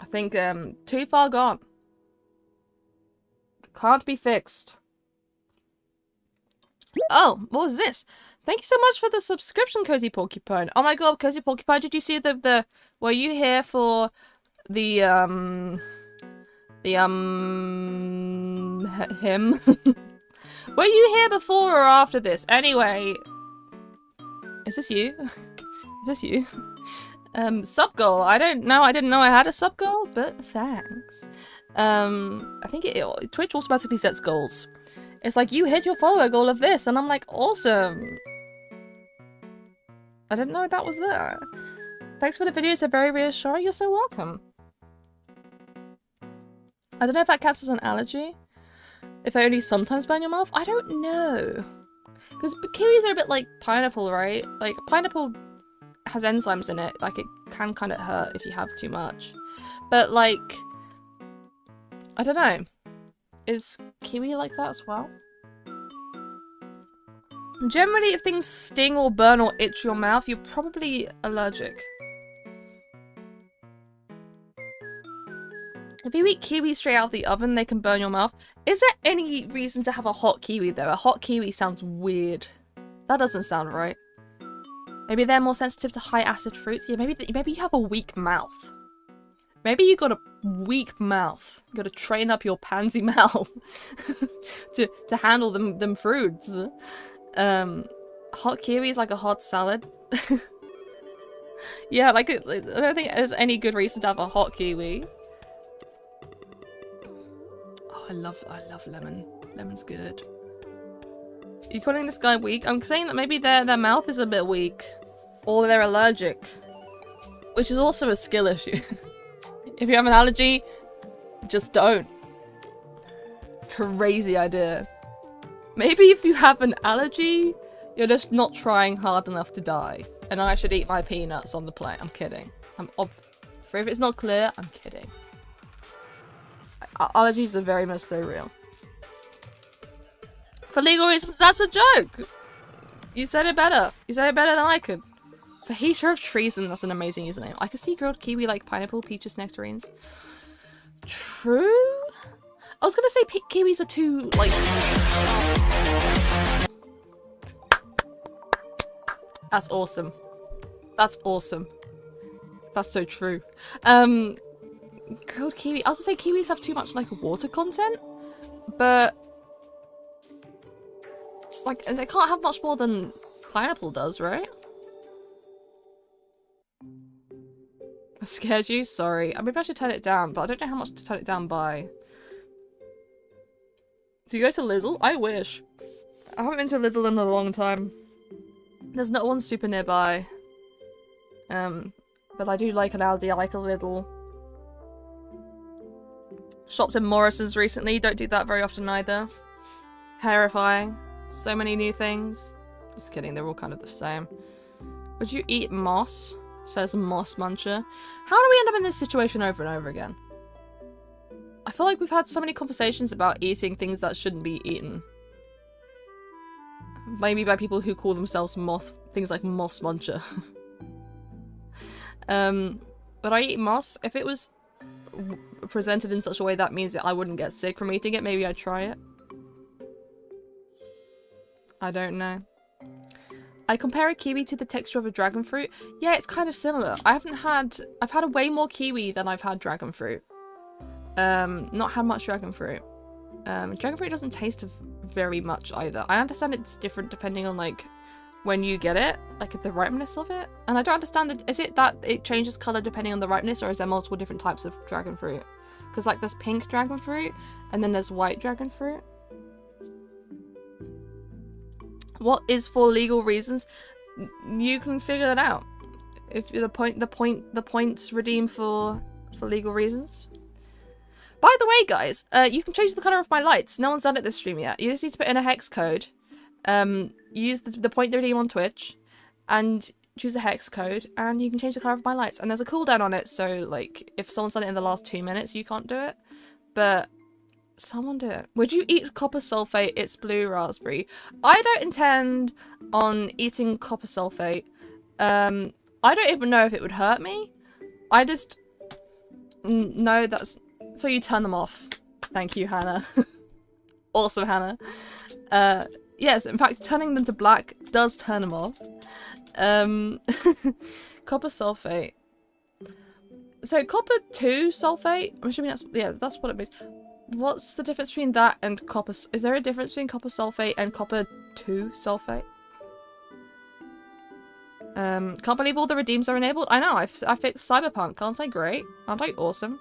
I think, too far gone. Can't be fixed. Oh, what was this? Thank you so much for the subscription, Cozy Porcupine. Oh my god, Cozy Porcupine, did you see were you here for the The, him. Were you here before or after this? Anyway. Is this you? Is this you? Sub goal. I don't know. I didn't know I had a sub goal, but thanks. I think Twitch automatically sets goals. It's like, you hit your follower goal of this, and I'm like, awesome. I didn't know that was there. Thanks for the videos, they're very reassuring. You're so welcome. I don't know if that counts as an allergy. If they only sometimes burn your mouth? I don't know. Because kiwis are a bit like pineapple, right? Like, pineapple has enzymes in it. Like, it can kind of hurt if you have too much. But, like, I don't know. Is kiwi like that as well? Generally, if things sting or burn or itch your mouth, you're probably allergic. If you eat kiwi straight out of the oven, they can burn your mouth. Is there any reason to have a hot kiwi though? A hot kiwi sounds weird. That doesn't sound right. Maybe they're more sensitive to high acid fruits. Yeah, maybe you have a weak mouth. Maybe you got a weak mouth. You gotta train up your pansy mouth to handle them fruits. Hot kiwi is like a hot salad. Yeah, like I don't think there's any good reason to have a hot kiwi. Oh, I love lemon. Lemon's good. You calling this guy weak? I'm saying that maybe their mouth is a bit weak, or they're allergic, which is also a skill issue. If you have an allergy, just don't. Crazy idea. Maybe if you have an allergy, you're just not trying hard enough to die. And I should eat my peanuts on the plane. I'm kidding. For if it's not clear, I'm kidding. Allergies are very much so real. For legal reasons, that's a joke! You said it better. You said it better than I could. For Heater of Treason, that's an amazing username. I could see grilled kiwi like pineapple, peaches, nectarines. True? I was gonna say kiwis are too, like... That's awesome. That's awesome. That's so true. Grilled kiwi. I was gonna say kiwis have too much, like, water content, but... It's like, they can't have much more than pineapple does, right? I scared you? Sorry. Maybe I should turn it down, but I don't know how much to turn it down by. Do you go to Lidl? I wish. I haven't been to Lidl in a long time. There's not one super nearby. But I do like an Aldi, I like a Lidl. Shopped in Morrison's recently, don't do that very often either. Terrifying. So many new things. Just kidding, they're all kind of the same. Would you eat moss? Says Moss Muncher. How do we end up in this situation over and over again? I feel like we've had so many conversations about eating things that shouldn't be eaten. Maybe by people who call themselves things like Moss Muncher. But I eat moss. If it was presented in such a way that means that I wouldn't get sick from eating it, maybe I'd try it. I don't know. I compare a kiwi to the texture of a dragon fruit. Yeah, it's kind of similar. I've had a way more kiwi than I've had dragon fruit. Not had much dragon fruit. Dragon fruit doesn't taste very much either. I understand it's different depending on like when you get it, like the ripeness of it. And I don't understand that, is it that it changes color depending on the ripeness, or is there multiple different types of dragon fruit? Because like there's pink dragon fruit and then there's white dragon fruit. What is for legal reasons? You can figure that out. If the points redeem for legal reasons. By the way, guys, you can change the color of my lights. No one's done it this stream yet. You just need to put in a hex code. Use the point redeem on Twitch, and choose a hex code, and you can change the color of my lights. And there's a cooldown on it, so like if someone's done it in the last 2 minutes, you can't do it. But someone do it. Would you eat copper sulfate? It's blue raspberry. I don't intend on eating copper sulfate. I don't even know if it would hurt me. I just know that's... So you turn them off. Thank you, Hannah. Awesome, Hannah. Yes, in fact, turning them to black does turn them off. Copper sulfate. So copper 2 sulfate. I'm assuming that's what it means. What's the difference between that and copper? Is there a difference between copper sulfate and copper 2 sulfate? Can't believe all the redeems are enabled. I know, I fixed Cyberpunk. Aren't I great? Aren't I awesome?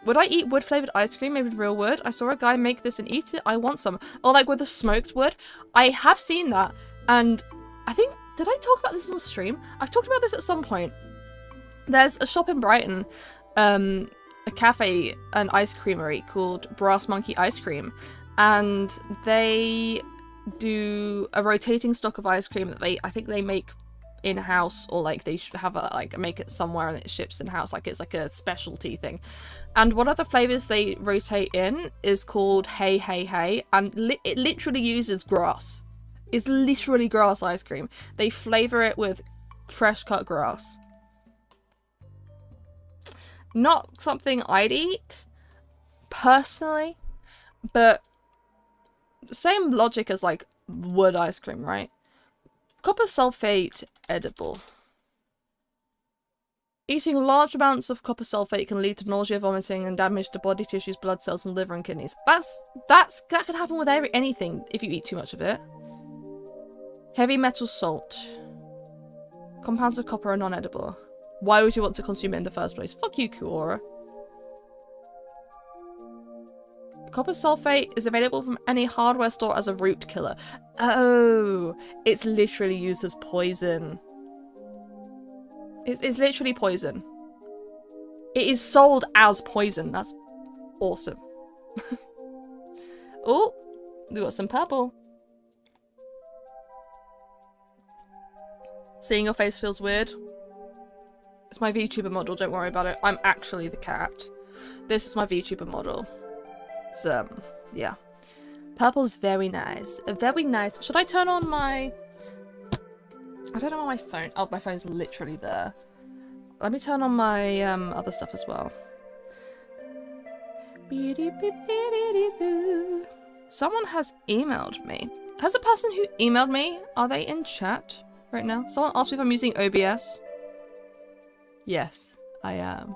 Would I eat wood-flavored ice cream made with real wood? I saw a guy make this and eat it. I want some. Or like with the smoked wood. I have seen that. And I think, did I talk about this on stream? I've talked about this at some point. There's a shop in Brighton, a cafe, an ice creamery called Brass Monkey Ice Cream. And they do a rotating stock of ice cream that I think they make in-house, or like they should have make it somewhere and it ships in-house, like it's like a specialty thing. And one of the flavors they rotate in is called Hey Hey Hey, and it literally uses grass. It's literally grass ice cream. They flavor it with fresh cut grass. Not something I'd eat personally, but same logic as like wood ice cream, right? Copper sulfate edible. Eating large amounts of copper sulfate can lead to nausea, vomiting, and damage to body tissues, blood cells, and liver and kidneys. That could happen with anything if you eat too much of it. Heavy metal salt. Compounds of copper are non-edible. Why would you want to consume it in the first place? Fuck you, Kuora. Copper sulfate is available from any hardware store as a root killer. Oh, it's literally used as poison. It's literally poison. It is sold as poison. That's awesome. Oh, we got some purple. Seeing your face feels weird. It's my VTuber model, don't worry about it. I'm actually the cat. This is my VTuber model. So, yeah. Purple's very nice. Very nice. Should I turn on my... I don't know on my phone. Oh, my phone's literally there. Let me turn on my other stuff as well. Someone has emailed me. Has the person who emailed me, are they in chat right now? Someone asked me if I'm using OBS. Yes, I am.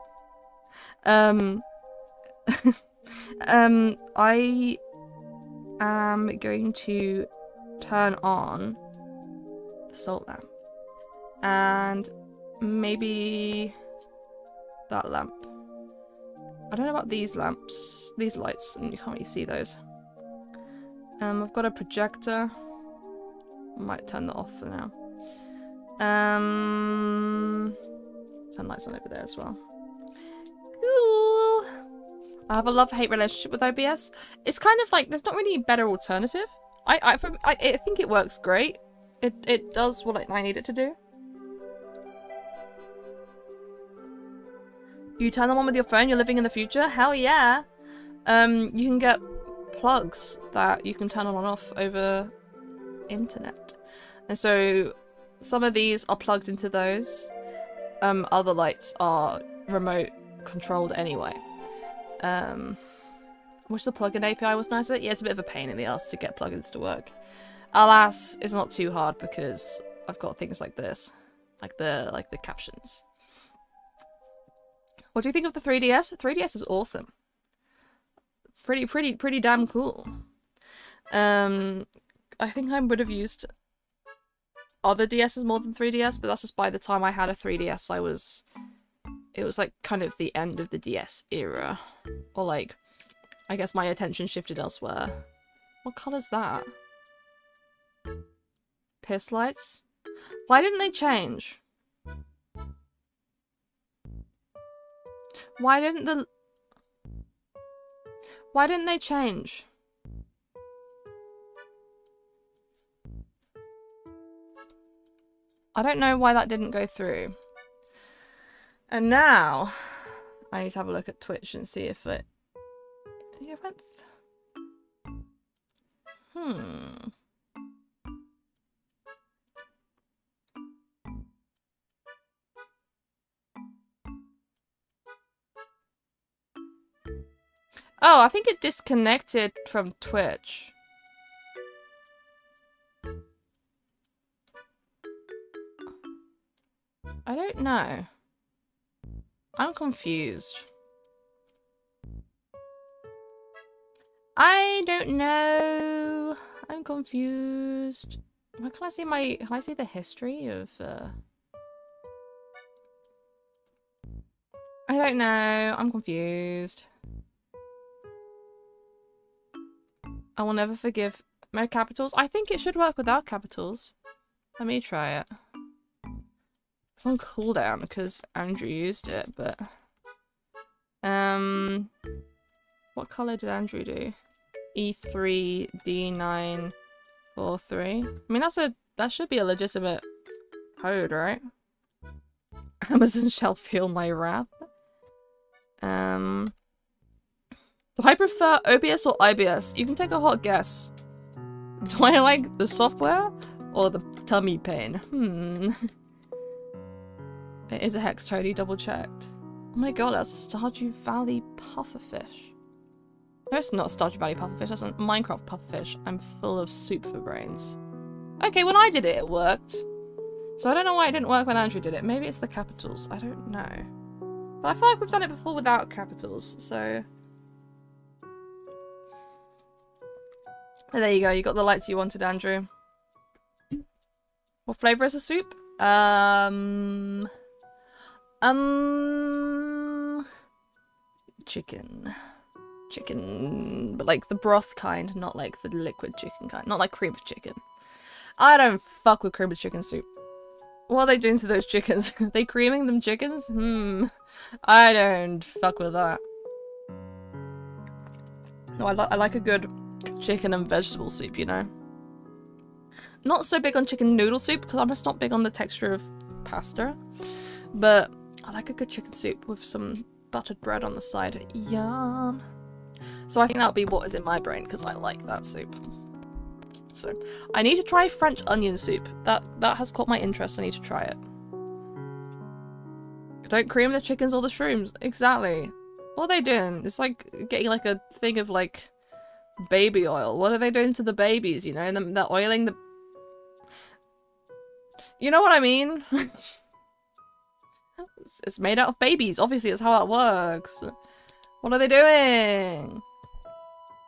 I am going to turn on the salt lamp. And maybe that lamp. I don't know about these lamps, these lights, and you can't really see those. I've got a projector. I might turn that off for now. Turn lights on over there as well. Cool. I have a love-hate relationship with OBS. It's kind of like, there's not really a better alternative. I think it works great. It does what I need it to do. You turn them on with your phone, you're living in the future? Hell yeah! You can get plugs that you can turn on and off over internet. And so some of these are plugged into those. Other lights are remote controlled anyway. Wish the plugin API was nicer. Yeah, it's a bit of a pain in the ass to get plugins to work. Alas, it's not too hard because I've got things like this, like the captions. What do you think of the 3DS? 3DS is awesome. Pretty damn cool. I think I would have used other DSs more than 3DS, but that's just by the time I had a 3DS, it was like kind of the end of the DS era. Or like, I guess my attention shifted elsewhere. What colour's that? Piss lights? Why didn't they change? Why didn't they change? I don't know why that didn't go through. And now I need to have a look at Twitch and see if it... I think it went... Oh, I think it disconnected from Twitch. I don't know. I'm confused. I don't know. I'm confused. Where can I see my... Can I see the history of... I don't know. I'm confused. I will never forgive... No capitals? I think it should work without capitals. Let me try it. It's on cooldown because Andrew used it, but... What colour did Andrew do? E3, D9, 4-3. I mean, that should be a legitimate code, right? Amazon shall feel my wrath. Do I prefer OBS or IBS? You can take a hot guess. Do I like the software or the tummy pain? It is a hex, totally double checked. Oh my god, that's a Stardew Valley pufferfish. No, it's not Stardew Valley pufferfish, that's a Minecraft pufferfish. I'm full of soup for brains. Okay, when I did it, it worked. So I don't know why it didn't work when Andrew did it. Maybe it's the capitals, I don't know. But I feel like we've done it before without capitals, so... There you go, you got the lights you wanted, Andrew. What flavour is the soup? Chicken, but like the broth kind, not like the liquid chicken kind, not like cream of chicken. I don't fuck with cream of chicken soup. What are they doing to those chickens? Are they creaming them chickens? I don't fuck with that. No, I like a good chicken and vegetable soup, you know? Not so big on chicken noodle soup, because I'm just not big on the texture of pasta. But I like a good chicken soup with some buttered bread on the side. Yum. So I think that'll be what is in my brain, because I like that soup. So I need to try French onion soup. That has caught my interest. I need to try it. Don't cream the chickens or the shrooms. Exactly. What are they doing? It's like getting like a thing of like baby oil. What are they doing to the babies, you know? And they're oiling the... You know what I mean? It's made out of babies. Obviously, it's how that works. What are they doing?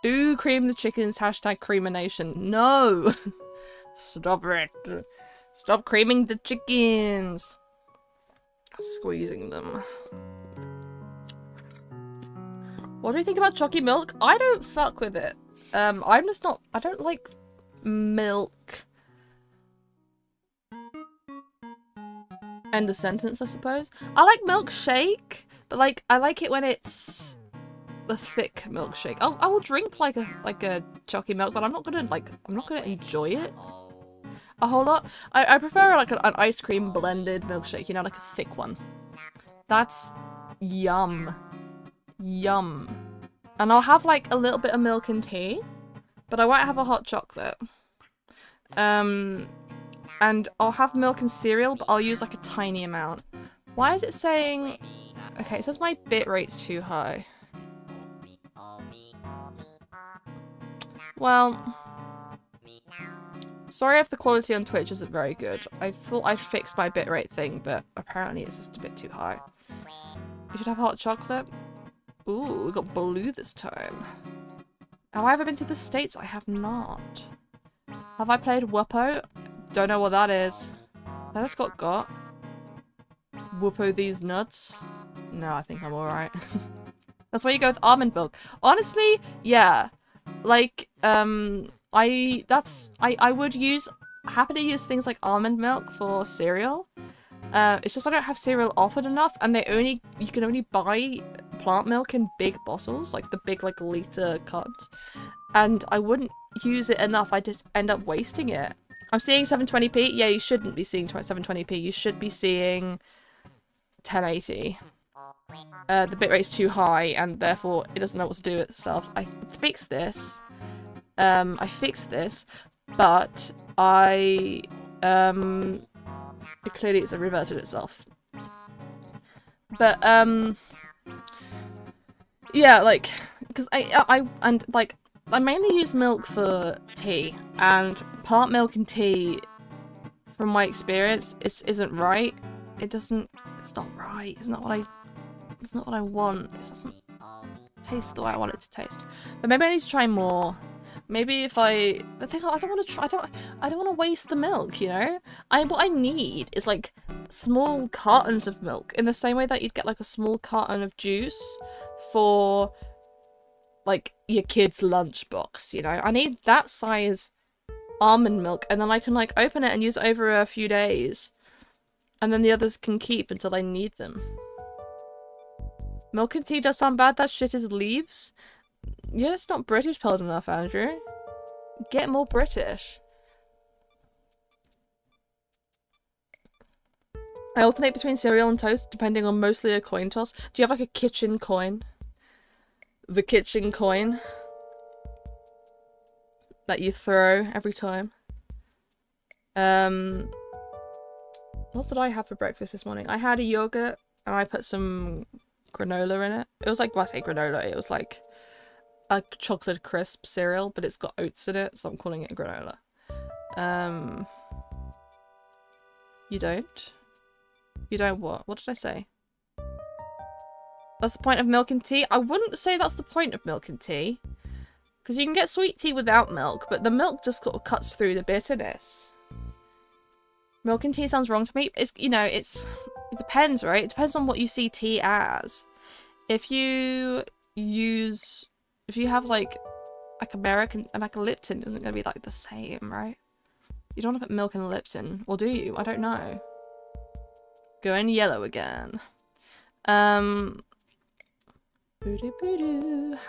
Do cream the chickens. Hashtag creamination. No! Stop it. Stop creaming the chickens. Squeezing them. What do you think about chalky milk? I don't fuck with it. I'm just not... I don't like milk. End the sentence, I suppose. I like milkshake, but like I like it when it's a thick milkshake. I will drink like a chalky milk, but I'm not gonna enjoy it a whole lot. I prefer like an ice cream blended milkshake, you know, like a thick one. That's yum. Yum. And I'll have like a little bit of milk and tea, but I won't have a hot chocolate. And I'll have milk and cereal, but I'll use like a tiny amount. Why is it saying... Okay, it says my bitrate's too high. Well... Sorry if the quality on Twitch isn't very good. I thought I fixed my bitrate thing, but apparently it's just a bit too high. You should have hot chocolate. Ooh, we got blue this time. Have I ever been to the States? I have not. Have I played Wuppo? Don't know what that is. That just got. Whoopo these nuts. No, I think I'm alright. That's why you go with almond milk. Honestly, yeah. Like, I would happily use things like almond milk for cereal. It's just I don't have cereal often enough, and you can only buy plant milk in big bottles, like the big like liter cartons. And I wouldn't use it enough, I just end up wasting it. I'm seeing 720p. Yeah, you shouldn't be seeing 720p. You should be seeing 1080. The bitrate's too high, and therefore it doesn't know what to do with itself. I fixed this. But clearly it's reverted itself. But yeah, like, because I mainly use milk for tea, and plant milk and tea, from my experience, isn't right. it doesn't, it's not right. It's not what I want. It doesn't taste the way I want it to taste. But maybe I need to try more. Maybe if I don't want to try, I don't want to waste the milk, you know? What I need is like small cartons of milk in the same way that you'd get like a small carton of juice for like your kid's lunchbox, you know? I need that size almond milk, and then I can like open it and use it over a few days, and then the others can keep until I need them. Milk and tea does sound bad. That shit is leaves. Yeah, it's not British pilled enough, Andrew. Get more British. I alternate between cereal and toast depending on mostly a coin toss. Do you have like a kitchen coin? The kitchen coin that you throw every time. What did I have for breakfast this morning? I had a yogurt and I put some granola in it. It was like, well, I say granola, it was like a chocolate crisp cereal, but it's got oats in it, so I'm calling it granola. You don't? You don't what? What did I say? That's the point of milk and tea? I wouldn't say that's the point of milk and tea. Because you can get sweet tea without milk, but the milk just sort of cuts through the bitterness. Milk and tea sounds wrong to me. It's, you know, it depends, right? It depends on what you see tea as. If you have like American, like a Lipton isn't going to be like the same, right? You don't want to put milk in a Lipton, or do you? I don't know. Going yellow again. How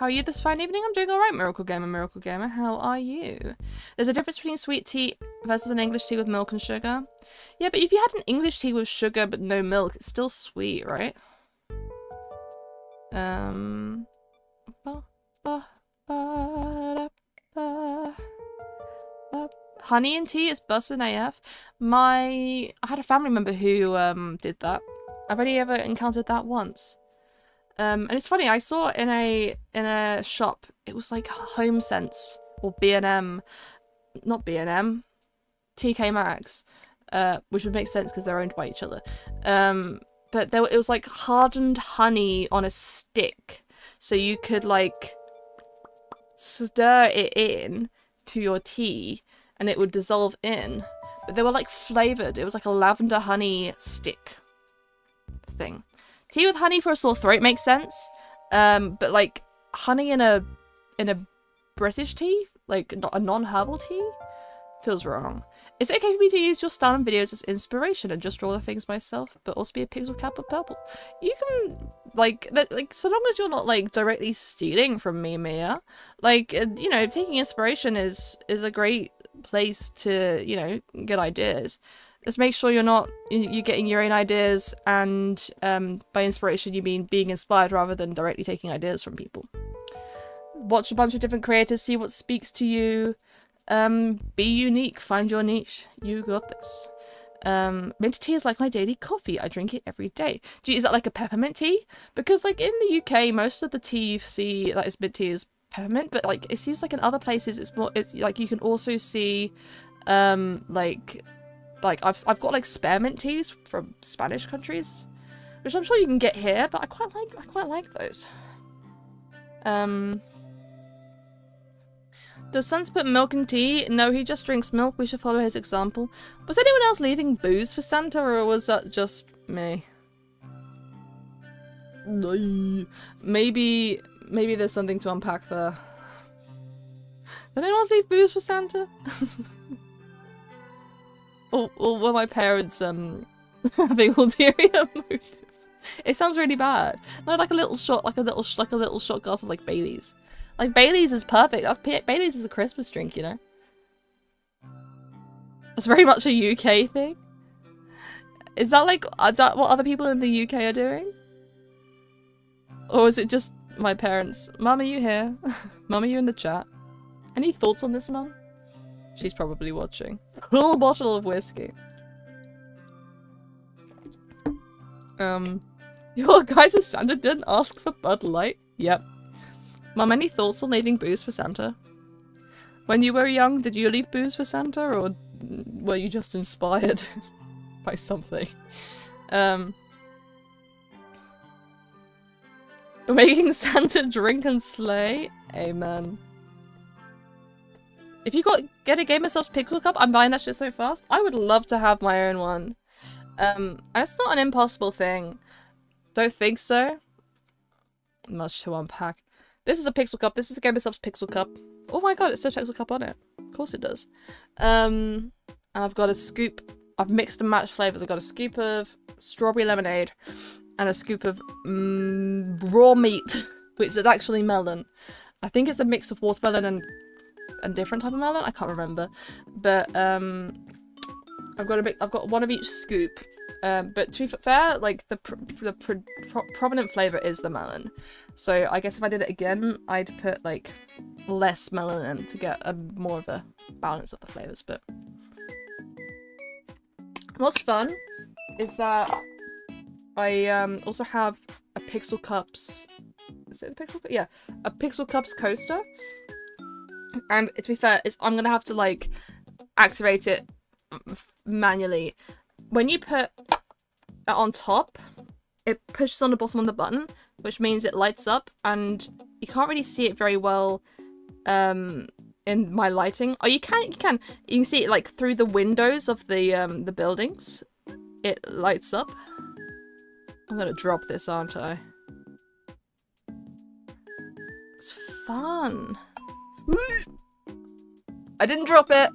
are you this fine evening? I'm doing alright, Miracle Gamer, Miracle Gamer. How are you? There's a difference between sweet tea versus an English tea with milk and sugar. Yeah, but if you had an English tea with sugar but no milk, it's still sweet, right? Honey and tea is bussin' AF. I had a family member who did that. I've only ever encountered that once. And it's funny, I saw in a shop, it was like Home Sense or B&M, not B&M, TK Maxx, which would make sense because they're owned by each other. But it was like hardened honey on a stick, so you could like stir it in to your tea and it would dissolve in. But they were like flavored. It was like a lavender honey stick thing. Tea with honey for a sore throat makes sense, but like honey in a British tea, like a non-herbal tea, feels wrong. Is it okay for me to use your style and videos as inspiration and just draw the things myself, but also be a pixel cap of purple? You can like so long as you're not like directly stealing from me, Mia. Like you know, taking inspiration is a great place to, you know, get ideas. Just make sure you're getting your own ideas, and by inspiration you mean being inspired rather than directly taking ideas from people. Watch a bunch of different creators, see what speaks to you. Be unique, find your niche. You got this. Mint tea is like my daily coffee. I drink it every day. Is that like a peppermint tea? Because like in the UK, most of the tea you see that is mint tea is peppermint, but like it seems like in other places it's like you can also see like I've got like spearmint teas from Spanish countries, which I'm sure you can get here, but I quite like those. Does Sans put milk in tea? No, he just drinks milk. We should follow his example. Was anyone else leaving booze for Santa, or was that just me? Maybe there's something to unpack there. Did anyone else leave booze for Santa? Or were my parents having ulterior motives? It sounds really bad. No, like a little shot, like a little shot glass of like Baileys. Like Baileys is perfect. Baileys is a Christmas drink, you know. It's very much a UK thing. Is that what other people in the UK are doing? Or is it just my parents? Mum, are you here? Mum, are you in the chat? Any thoughts on this, Mum? She's probably watching. Full bottle of whiskey. Your guys' Santa didn't ask for Bud Light? Yep. Mum, any thoughts on leaving booze for Santa? When you were young, did you leave booze for Santa, or were you just inspired by something? We're making Santa drink and slay. Amen. If you get a Gamer Subs Pixel Cup, I'm buying that shit so fast. I would love to have my own one. And it's not an impossible thing. Don't think so. Much to unpack. This is a Pixel Cup. This is a Gamer Subs Pixel Cup. Oh my god, it says Pixel Cup on it. Of course it does. And I've got a scoop. I've mixed and matched flavors. I've got a scoop of strawberry lemonade and a scoop of raw meat, which is actually melon. I think it's a mix of watermelon and different type of melon. I can't remember, but I've got one of each scoop. But to be fair, like the prominent flavor is the melon. So I guess if I did it again, I'd put like less melon in to get more of a balance of the flavors. But what's fun is that I also have a Pixel Cups. Is it the Pixel? Yeah, a Pixel Cups coaster. And to be fair, I'm gonna have to like activate it manually. When you put it on top, it pushes on the bottom of the button, which means it lights up, and you can't really see it very well in my lighting. Oh, you can see it like through the windows of the buildings. It lights up. I'm gonna drop this, aren't I? It's fun. I didn't drop it.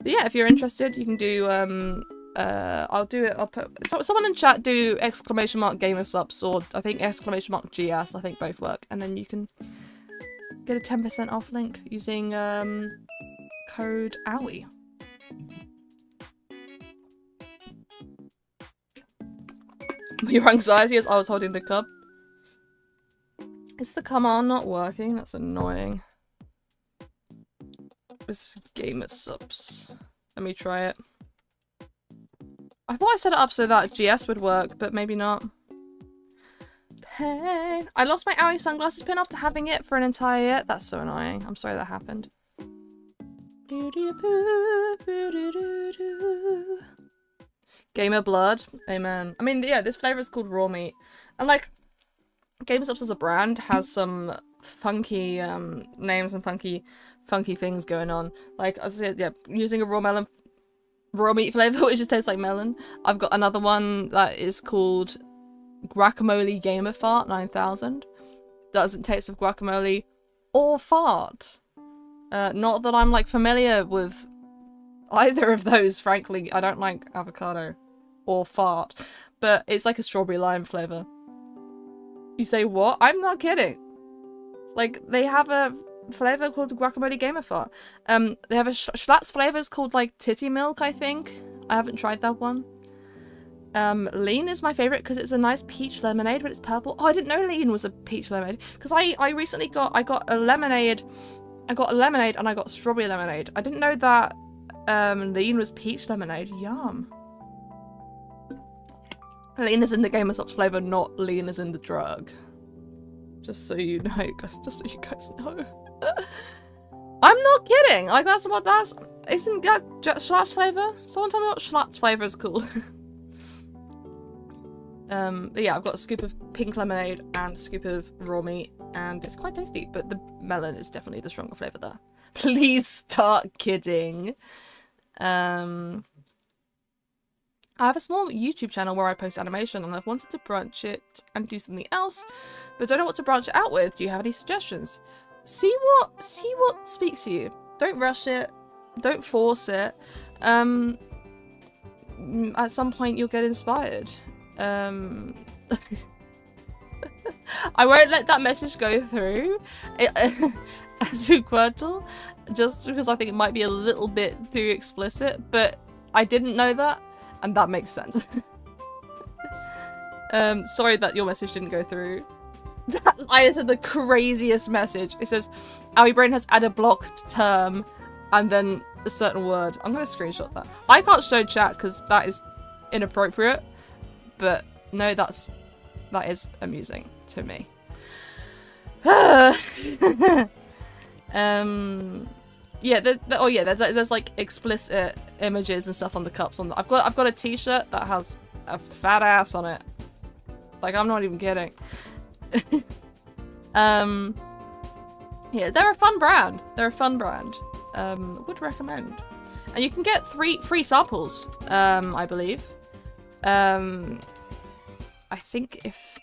But yeah, if you're interested, you can do I'll do it. I'll put someone in chat do !Gamer Subs, or I think !GS. I think both work, and then you can get a 10% off link using code ayyy. Your anxiety as I was holding the cup. Is the command not working? That's annoying. This Gamer Subs. Let me try it. I thought I set it up so that GS would work, but maybe not. Pain. I lost my ayyy sunglasses pin after having it for an entire year. That's so annoying. I'm sorry that happened. Gamer Blood. Amen. I mean, yeah, this flavor is called raw meat. And like, Gamer Subs as a brand has some funky names and funky things going on. Like, as I said, yeah, using a raw meat flavor, which just tastes like melon. I've got another one that is called Guacamole Gamer Fart 9000. Doesn't taste of guacamole or fart. Not that I'm like familiar with either of those, frankly. I don't like avocado or fart, but it's like a strawberry lime flavor. You say what? I'm not kidding. Like, they have a flavor called Guacamole Gamer Fart. They have a Schlatt's flavors called like Titty Milk, I think. I haven't tried that one. Lean is my favorite because it's a nice peach lemonade, but it's purple. Oh, I didn't know Lean was a peach lemonade because I recently got a lemonade. I got a lemonade and I got strawberry lemonade. I didn't know that Lean was peach lemonade. Yum. Lean is in the Gamer Subs flavor, not Lean is in the drug. Just so you know, guys. Just so you guys know. I'm not kidding. Like, isn't that Schlatt's flavor? Someone tell me what Schlatt's flavor is called. But yeah, I've got a scoop of pink lemonade and a scoop of raw meat, and it's quite tasty, but the melon is definitely the stronger flavor there. Please start kidding. I have a small YouTube channel where I post animation, and I've wanted to branch it and do something else, but don't know what to branch it out with. Do you have any suggestions? See what speaks to you. Don't rush it. Don't force it. At some point you'll get inspired. I won't let that message go through as a Quirtle, just because I think it might be a little bit too explicit, but I didn't know that, and that makes sense. Sorry that your message didn't go through. I said the craziest message. It says, "Our brain has added blocked term," and then a certain word. I'm gonna screenshot that. I can't show chat because that is inappropriate, but no, that is amusing to me. Yeah, oh yeah, there's like explicit images and stuff on the cups. I've got a T-shirt that has a fat ass on it. Like, I'm not even kidding. Yeah, they're a fun brand. Would recommend. And you can get free samples, I believe. I think if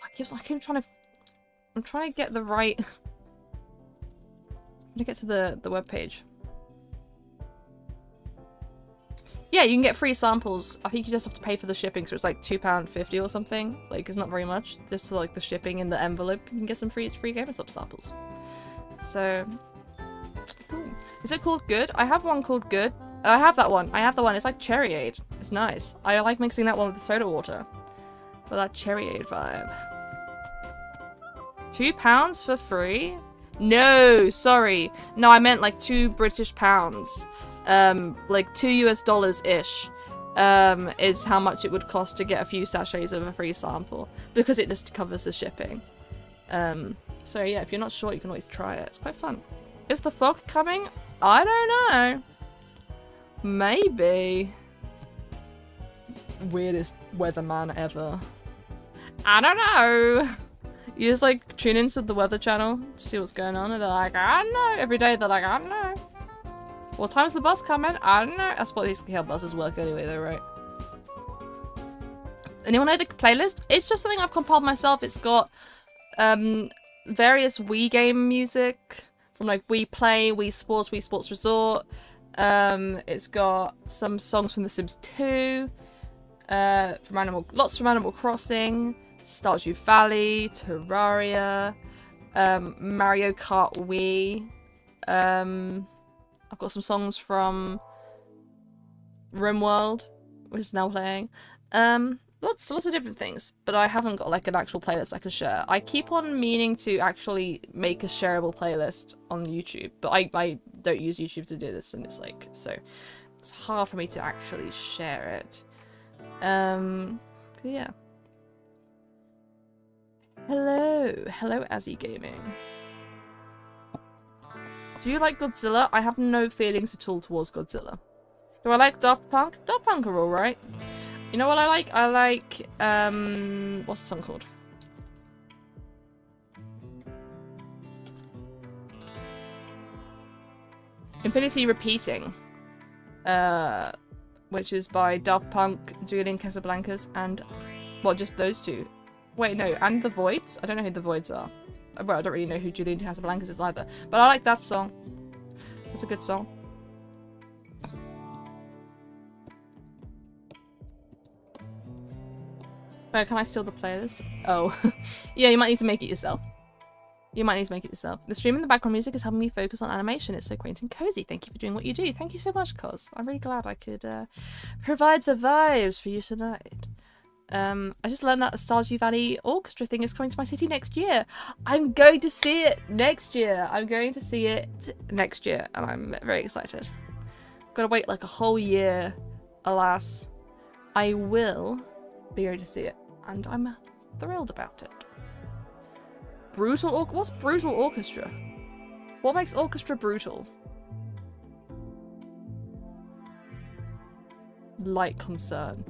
I keep trying to, I'm trying to get the right. I'm gonna get to the webpage. Yeah, you can get free samples. I think you just have to pay for the shipping, so it's like £2.50 or something. Like, it's not very much. Just for, like, the shipping in the envelope, you can get some free GamerStop samples. So, ooh. Is it called Good? I have one called Good. I have that one. It's like Cherryade. It's nice. I like mixing that one with the soda water. For that Cherryade vibe. £2 for free? No, sorry. No, I meant like £2 British. Like $2 US-ish, is how much it would cost to get a few sachets of a free sample, because it just covers the shipping. So yeah, if you're not sure, you can always try it. It's quite fun. Is the fog coming? I don't know. Maybe. Weirdest weatherman ever. I don't know. You just like tune into the weather channel to see what's going on, and they're like, I don't know. Every day they're like, I don't know. What time's the bus coming? I don't know. That's what these buses work anyway, though, right? Anyone know the playlist? It's just something I've compiled myself. It's got various Wii game music from like Wii Play, Wii Sports Resort. It's got some songs from The Sims 2, lots from Animal Crossing, Stardew Valley, Terraria, Mario Kart Wii. I've got some songs from RimWorld, which is now playing. Lots of different things, but I haven't got like an actual playlist I can share. I keep on meaning to actually make a shareable playlist on YouTube, but I don't use YouTube to do this, and it's like, so it's hard for me to actually share it. Yeah. Hello Azzy Gaming. Do you like Godzilla? I have no feelings at all towards Godzilla. Do I like Daft Punk? Daft Punk are alright. You know what I like? I like, what's the song called? Infinity Repeating. Which is by Daft Punk, Julian Casablancas, and, well, just those two. Wait, no, and The Voids? I don't know who The Voids are. Well, I don't really know who Julian Casablancas is either. But I like that song. It's a good song. Oh, can I steal the playlist? Oh. Yeah, you might need to make it yourself. The stream in the background music is helping me focus on animation. It's so quaint and cozy. Thank you for doing what you do. Thank you so much, Cos. I'm really glad I could provide the vibes for you tonight. I just learned that the Stardew Valley Orchestra thing is coming to my city next year. I'm going to see it next year. And I'm very excited. Gotta wait like a whole year. Alas, I will be able to see it, and I'm thrilled about it. What's brutal orchestra? What makes orchestra brutal? Lightly concern.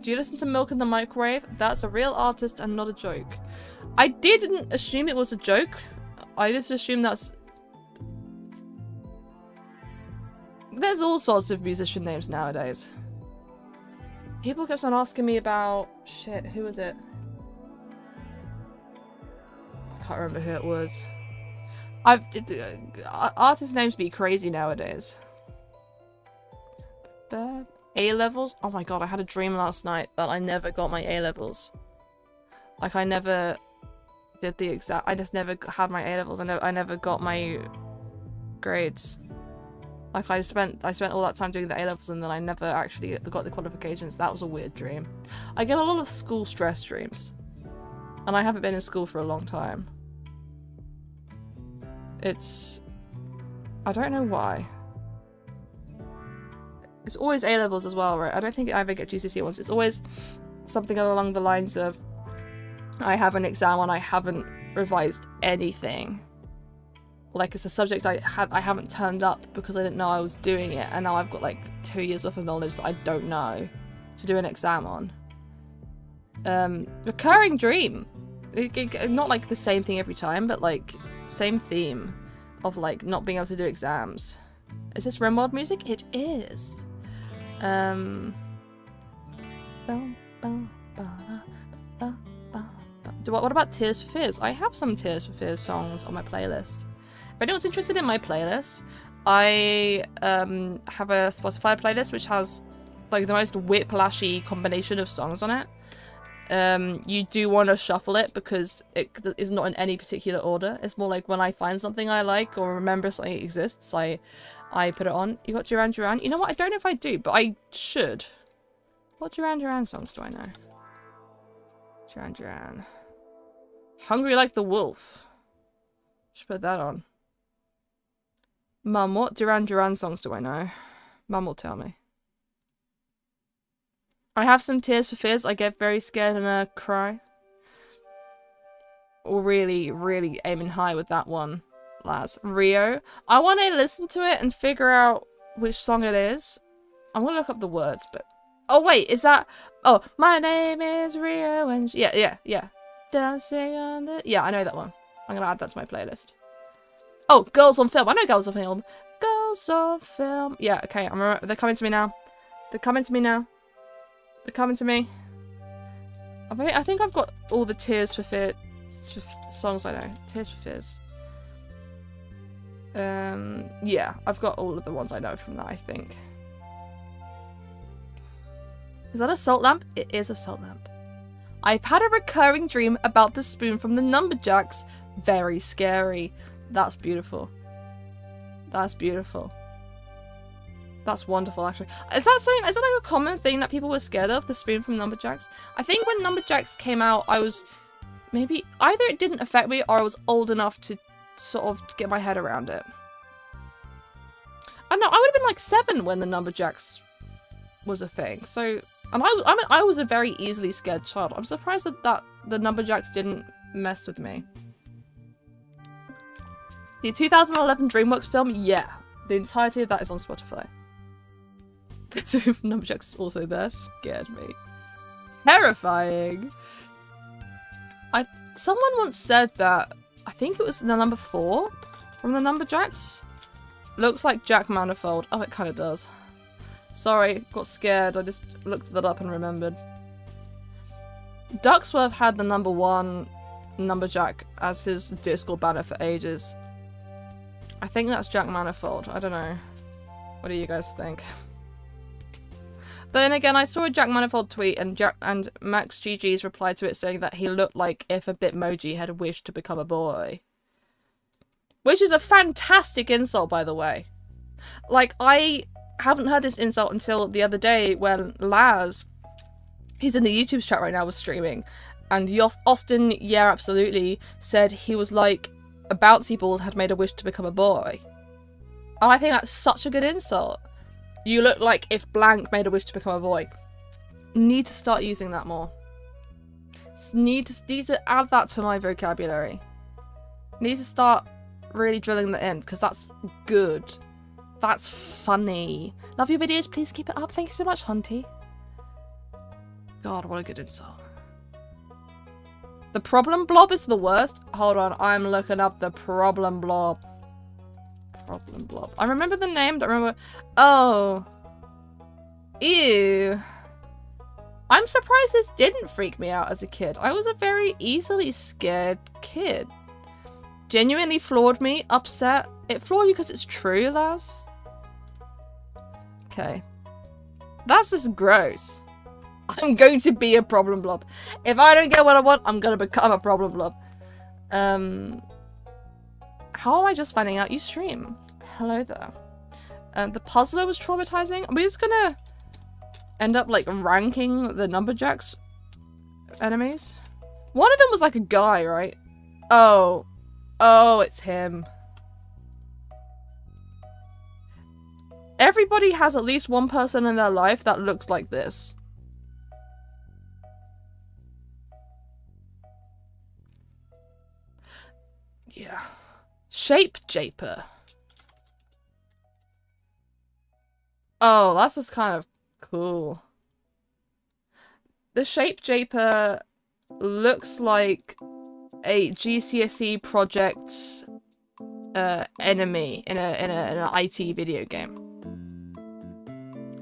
Do you listen to Milk in the Microwave? That's a real artist and not a joke. I didn't assume it was a joke. I just assumed that's... There's all sorts of musician names nowadays. People kept on asking me about... Shit, who was it? I can't remember who it was. Artist names be crazy nowadays. A-levels? Oh my god, I had a dream last night that I never got my A-levels. Like, I never did the exact... I just never had my A-levels. I never got my grades. Like, I spent all that time doing the A-levels, and then I never actually got the qualifications. That was a weird dream. I get a lot of school stress dreams. And I haven't been in school for a long time. It's... I don't know why. It's always A-levels as well, right? I don't think I ever get GCSE ones. It's always something along the lines of I have an exam and I haven't revised anything. Like, it's a subject I haven't turned up because I didn't know I was doing it, and now I've got like 2 years worth of knowledge that I don't know to do an exam on. Recurring dream. Not like the same thing every time, but like same theme of like not being able to do exams. Is this RimWorld music? It is. What about Tears for Fears? I have some Tears for Fears songs on my playlist. If anyone's interested in my playlist, I have a Spotify playlist which has like the most whiplashy combination of songs on it. You do want to shuffle it because it is not in any particular order. It's more like when I find something I like or remember something exists, I put it on. You got Duran Duran? You know what? I don't know if I do, but I should. What Duran Duran songs do I know? Duran Duran. Hungry Like the Wolf. Should put that on. Mum, what Duran Duran songs do I know? Mum will tell me. I have some Tears for Fears. I get very scared and cry. Really, really aiming high with that one, Laz. Rio. I want to listen to it and figure out which song it is. I'm going to look up the words, but... Oh, wait, is that... Oh, my name is Rio and... Yeah. Dancing on the... Yeah, I know that one. I'm going to add that to my playlist. Oh, Girls on Film. I know Girls on Film. Girls on Film. Yeah, okay. They're coming to me now. They're coming to me now. They're coming to me. I think I've got all the Tears for Fears songs I know. Tears for Fears. Yeah, I've got all of the ones I know from that, I think. Is that a salt lamp? It is a salt lamp. I've had a recurring dream about the spoon from the Numberjacks. Very scary. That's beautiful. That's beautiful. That's wonderful, actually. Is that like a common thing that people were scared of? The spoon from Numberjacks? I think when Numberjacks came out, I was maybe either it didn't affect me or I was old enough to sort of get my head around it. I don't know, I would have been like 7 when the Numberjacks was a thing. So, and I was a very easily scared child. I'm surprised that the Numberjacks didn't mess with me. The 2011 DreamWorks film, yeah. The entirety of that is on Spotify. The two Numberjacks also there. Scared me. Terrifying. Someone once said that, I think it was the number 4 from the Numberjacks. Looks like Jack Manifold. Oh, it kind of does. Sorry, got scared. I just looked that up and remembered. Ducksworth had the number 1 Numberjack as his Discord banner for ages. I think that's Jack Manifold. I don't know. What do you guys think? Then again, I saw a Jack Manifold tweet and Max GG's replied to it saying that he looked like if a Bitmoji had wished to become a boy. Which is a fantastic insult, by the way. Like, I haven't heard this insult until the other day when Laz, who's in the YouTube chat right now, was streaming. And Austin, yeah, absolutely, said he was like a bouncy ball had made a wish to become a boy. And I think that's such a good insult. You look like if blank made a wish to become a boy. Need to start using that more. Need to add that to my vocabulary. Need to start really drilling that in, because that's good. That's funny. Love your videos, please keep it up. Thank you so much, Hunty. God, what a good insult. The problem blob is the worst. Hold on, I'm looking up the problem blob. Problem blob. I remember the name, don't remember. Oh. Ew. I'm surprised this didn't freak me out as a kid. I was a very easily scared kid. Genuinely floored me, upset. It floored you because it's true, Laz. Okay. That's just gross. I'm going to be a problem blob. If I don't get what I want, I'm going to become a problem blob. How am I just finding out you stream? Hello there. The puzzler was traumatizing. Are we just gonna end up like ranking the Numberjacks enemies? One of them was like a guy, right? Oh. Oh, it's him. Everybody has at least one person in their life that looks like this. Shape Japer. Oh, that's just kind of cool. The Shape Japer looks like a GCSE project enemy in an IT video game.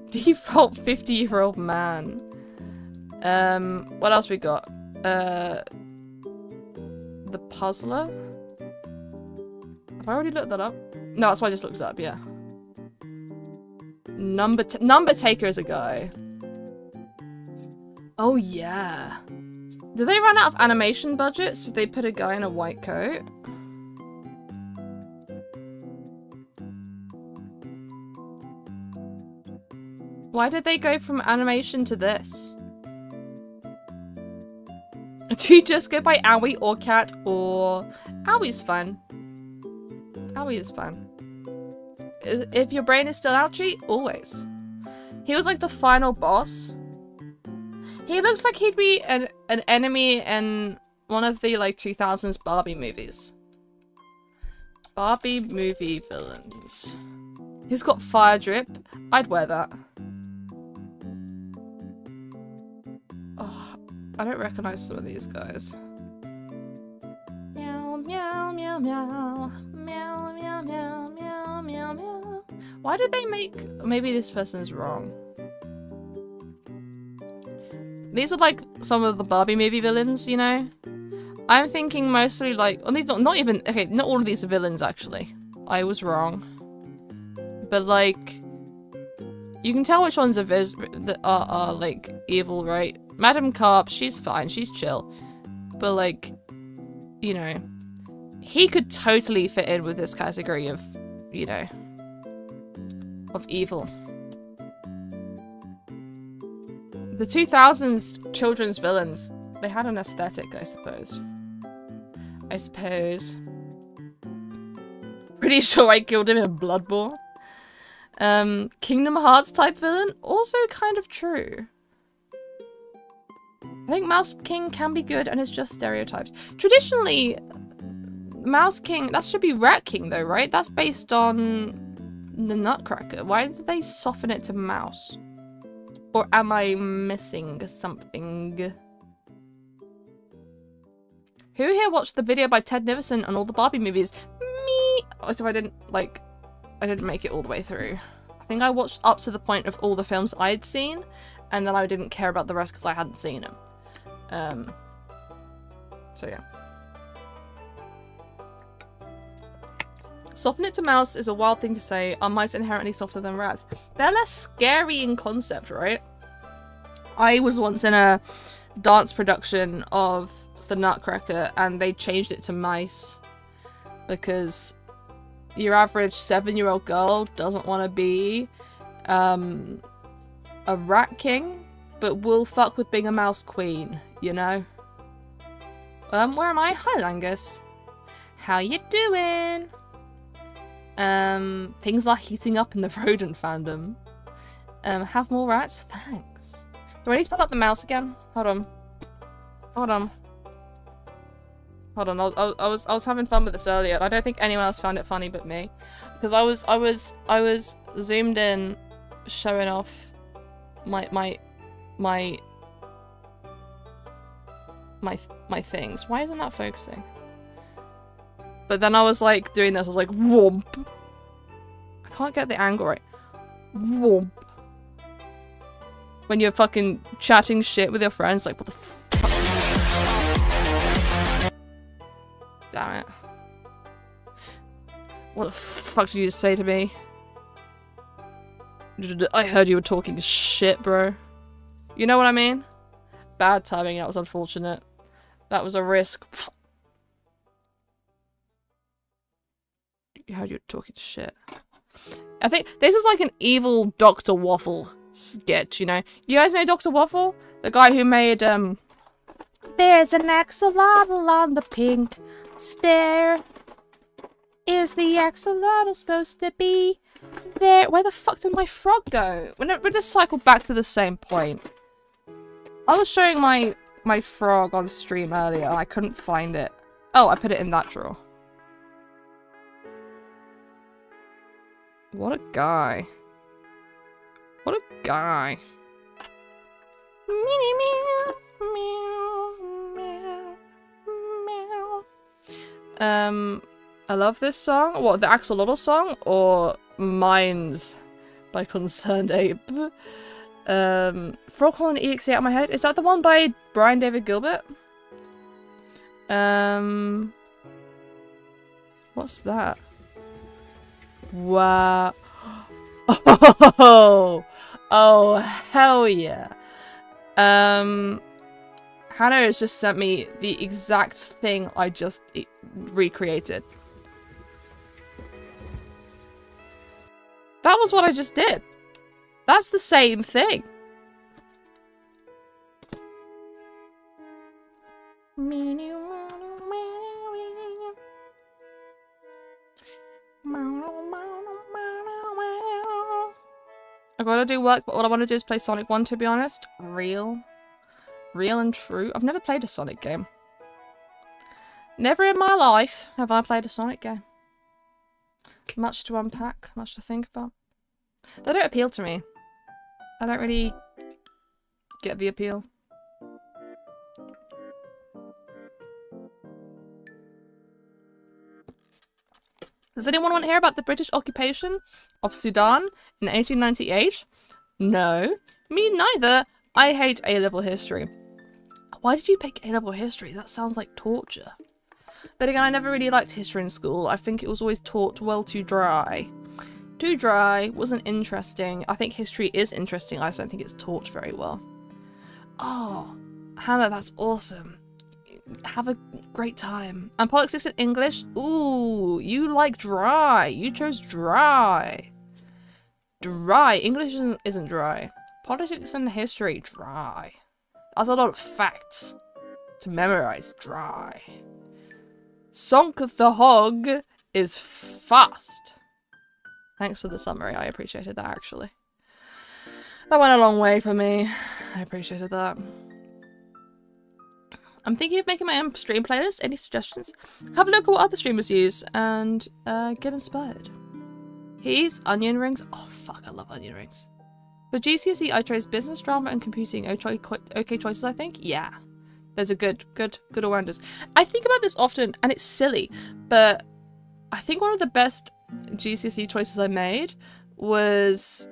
Default 50-year-old man. What else we got? The Puzzler? Have I already looked that up? No, that's why I just looked it up, yeah. Number Taker is a guy. Oh, yeah. Did they run out of animation budgets? Did they put a guy in a white coat? Why did they go from animation to this? Do you just go by Aoi or Cat or... Aoi's fun. Aoi is fun. If your brain is still ouchy, always. He was like the final boss. He looks like he'd be an enemy in one of the like 2000s Barbie movies. Barbie movie villains. He's got fire drip. I'd wear that. Oh, I don't recognize some of these guys. Meow, meow, meow, meow. Meow, meow, meow, meow, meow, meow. Why did they make... Maybe this person is wrong. These are like some of the Barbie movie villains, you know? I'm thinking mostly like... Well, these not even... Okay, not all of these are villains, actually. I was wrong. But like... You can tell which ones are like evil, right? Madame Carp, she's fine, she's chill. But like... You know... He could totally fit in with this category of, you know... Of evil. The 2000s children's villains, they had an aesthetic, I suppose. Pretty sure I killed him in Bloodborne. Kingdom Hearts type villain, also kind of true. I think Mouse King can be good and is just stereotyped. Traditionally, Mouse King, that should be Rat King though, right? That's based on the Nutcracker. Why did they soften it to Mouse? Or am I missing something? Who here watched the video by Ted Nivison on all the Barbie movies? Me! Oh, so I didn't make it all the way through. I think I watched up to the point of all the films I'd seen, and then I didn't care about the rest because I hadn't seen them. So yeah. Soften it to mouse is a wild thing to say. Are mice inherently softer than rats? They're less scary in concept, right? I was once in a dance production of the Nutcracker and they changed it to mice because your average 7-year-old girl doesn't want to be a rat king, but will fuck with being a mouse queen, you know? Where am I? Hi, Langus. How you doing? Things are heating up in the rodent fandom. Have more rats? Thanks. Do I need to put up the mouse again? Hold on. Hold on. Hold on. I was having fun with this earlier. I don't think anyone else found it funny but me, because I was zoomed in, showing off my things. Why isn't that focusing? But then I was like doing this, I was like, whomp. I can't get the angle right. Whomp. When you're fucking chatting shit with your friends, like, what the fuck? Damn it. What the fuck did you just say to me? I heard you were talking shit, bro. You know what I mean? Bad timing, that was unfortunate. That was a risk. You heard you were talking shit. I think this is like an evil Dr. Waffle sketch, you know? You guys know Dr. Waffle? The guy who made, There's an axolotl on the pink stair. Is the axolotl supposed to be there? Where the fuck did my frog go? We're just cycled back to the same point. I was showing my frog on stream earlier and I couldn't find it. Oh, I put it in that drawer. What a guy. What a guy. I love this song. What, the Axolotl song or Mines by Concerned Ape? Frog Horn EXE out of my head. Is that the one by Brian David Gilbert? What's that? Wow. Oh, hell yeah. Hannah has just sent me the exact thing I just recreated. That was what I just did. That's the same thing. I gotta do work, but all I want to do is play Sonic 1, to be honest. Real and true. I've never played a Sonic game. Never in my life have I played a Sonic game. Much to unpack, much to think about. They don't appeal to me. I don't really get the appeal. Does anyone want to hear about the British occupation of Sudan in 1898? No, me neither. I hate A-level history. Why did you pick A-level history? That sounds like torture. But again, I never really liked history in school. I think it was always taught well too dry. Too dry, wasn't interesting. I think history is interesting. I just don't think it's taught very well. Oh, Hannah, that's awesome. Have a great time. And politics in English? Ooh, you like dry. You chose dry. Dry. English isn't dry. Politics and history, dry. That's a lot of facts to memorize. Dry. Sonk the Hog is fast. Thanks for the summary. I appreciated that, actually. That went a long way for me. I appreciated that. I'm thinking of making my own stream playlist. Any suggestions? Have a look at what other streamers use and get inspired. Here's onion rings. Oh, fuck, I love onion rings. For GCSE, I chose business, drama, and computing. Okay choices, I think. Yeah. There's a good all-rounders. I think about this often, and it's silly, but I think one of the best GCSE choices I made was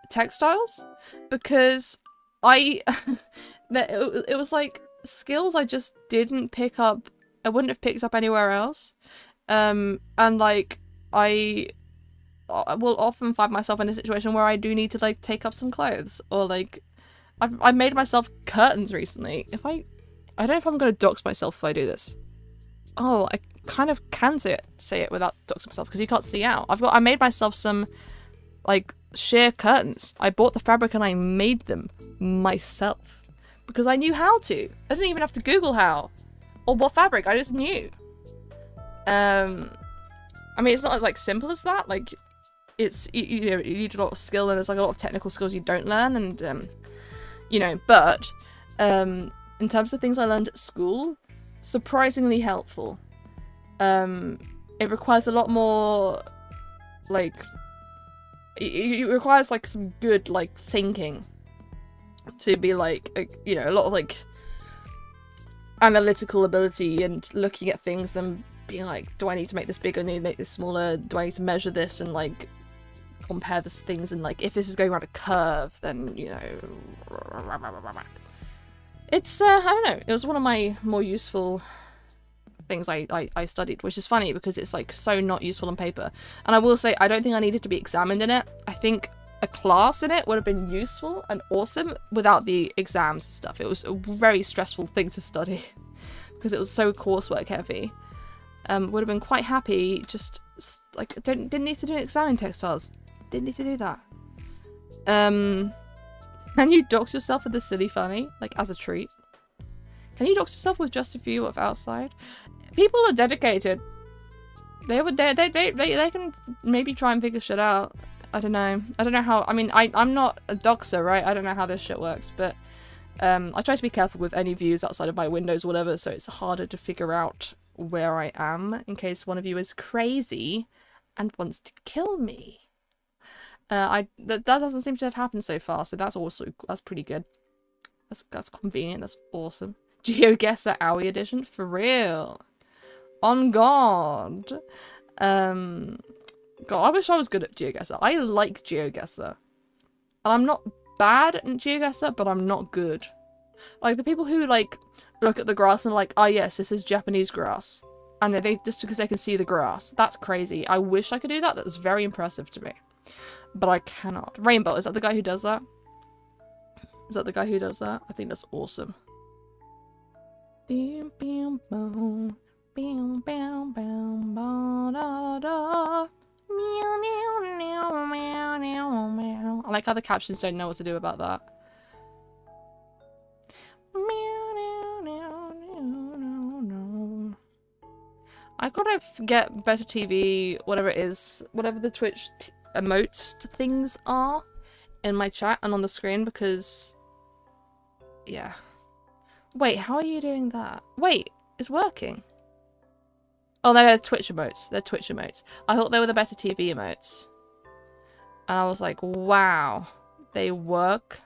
textiles, because it was like skills I just didn't pick up. I wouldn't have picked up anywhere else. And like I will often find myself in a situation where I do need to like take up some clothes, or like I made myself curtains recently. I don't know if I'm gonna dox myself if I do this. Oh, I kind of can say it without doxing myself because you can't see out. I made myself some like sheer curtains. I bought the fabric and I made them myself because I knew how to. I didn't even have to Google how or what fabric. I just knew. I mean, it's not as like simple as that. Like, it's you know, you need a lot of skill, and there's like a lot of technical skills you don't learn, and you know. But in terms of things I learned at school, surprisingly helpful. It requires a lot more, like, it requires like some good like thinking to be like, you know, a lot of like analytical ability and looking at things, then being like, do I need to make this bigger? Do I need to make this smaller? Do I need to measure this and like compare these things? And like, if this is going around a curve, then you know, it's I don't know. It was one of my more useful things I studied, which is funny because it's like so not useful on paper. And I will say, I don't think I needed to be examined in it. I think a class in it would have been useful and awesome without the exams and stuff. It was a very stressful thing to study because it was so coursework heavy. Would have been quite happy just like didn't need to do an exam in textiles. Didn't need to do that. Can you dox yourself with the silly funny, like as a treat? Can you dox yourself with just a view of outside? People are dedicated. They can maybe try and figure shit out. I don't know how. I mean, I'm not a doxer, right? I don't know how this shit works, but I try to be careful with any views outside of my windows, or whatever. So it's harder to figure out where I am in case one of you is crazy and wants to kill me. That doesn't seem to have happened so far, so that's pretty good. That's convenient. That's awesome. GeoGuessr Aoi edition for real. On God. God, I wish I was good at GeoGuessr. I like GeoGuessr, and I'm not bad at GeoGuessr, but I'm not good. Like the people who like look at the grass and are like, oh yes, this is Japanese grass, and they just because they can see the grass. That's crazy. I wish I could do that. That's very impressive to me. But I cannot. Rainbow, is that the guy who does that? Is that the guy who does that? I think that's awesome. I like how the captions don't know what to do about that. I gotta get better TV, whatever it is, whatever the Twitch emotes things are in my chat and on the screen, because yeah. Wait, how are you doing that? Wait, it's working. Oh, they're Twitch emotes. They're Twitch emotes. I thought they were the better TV emotes. And I was like, wow, they work.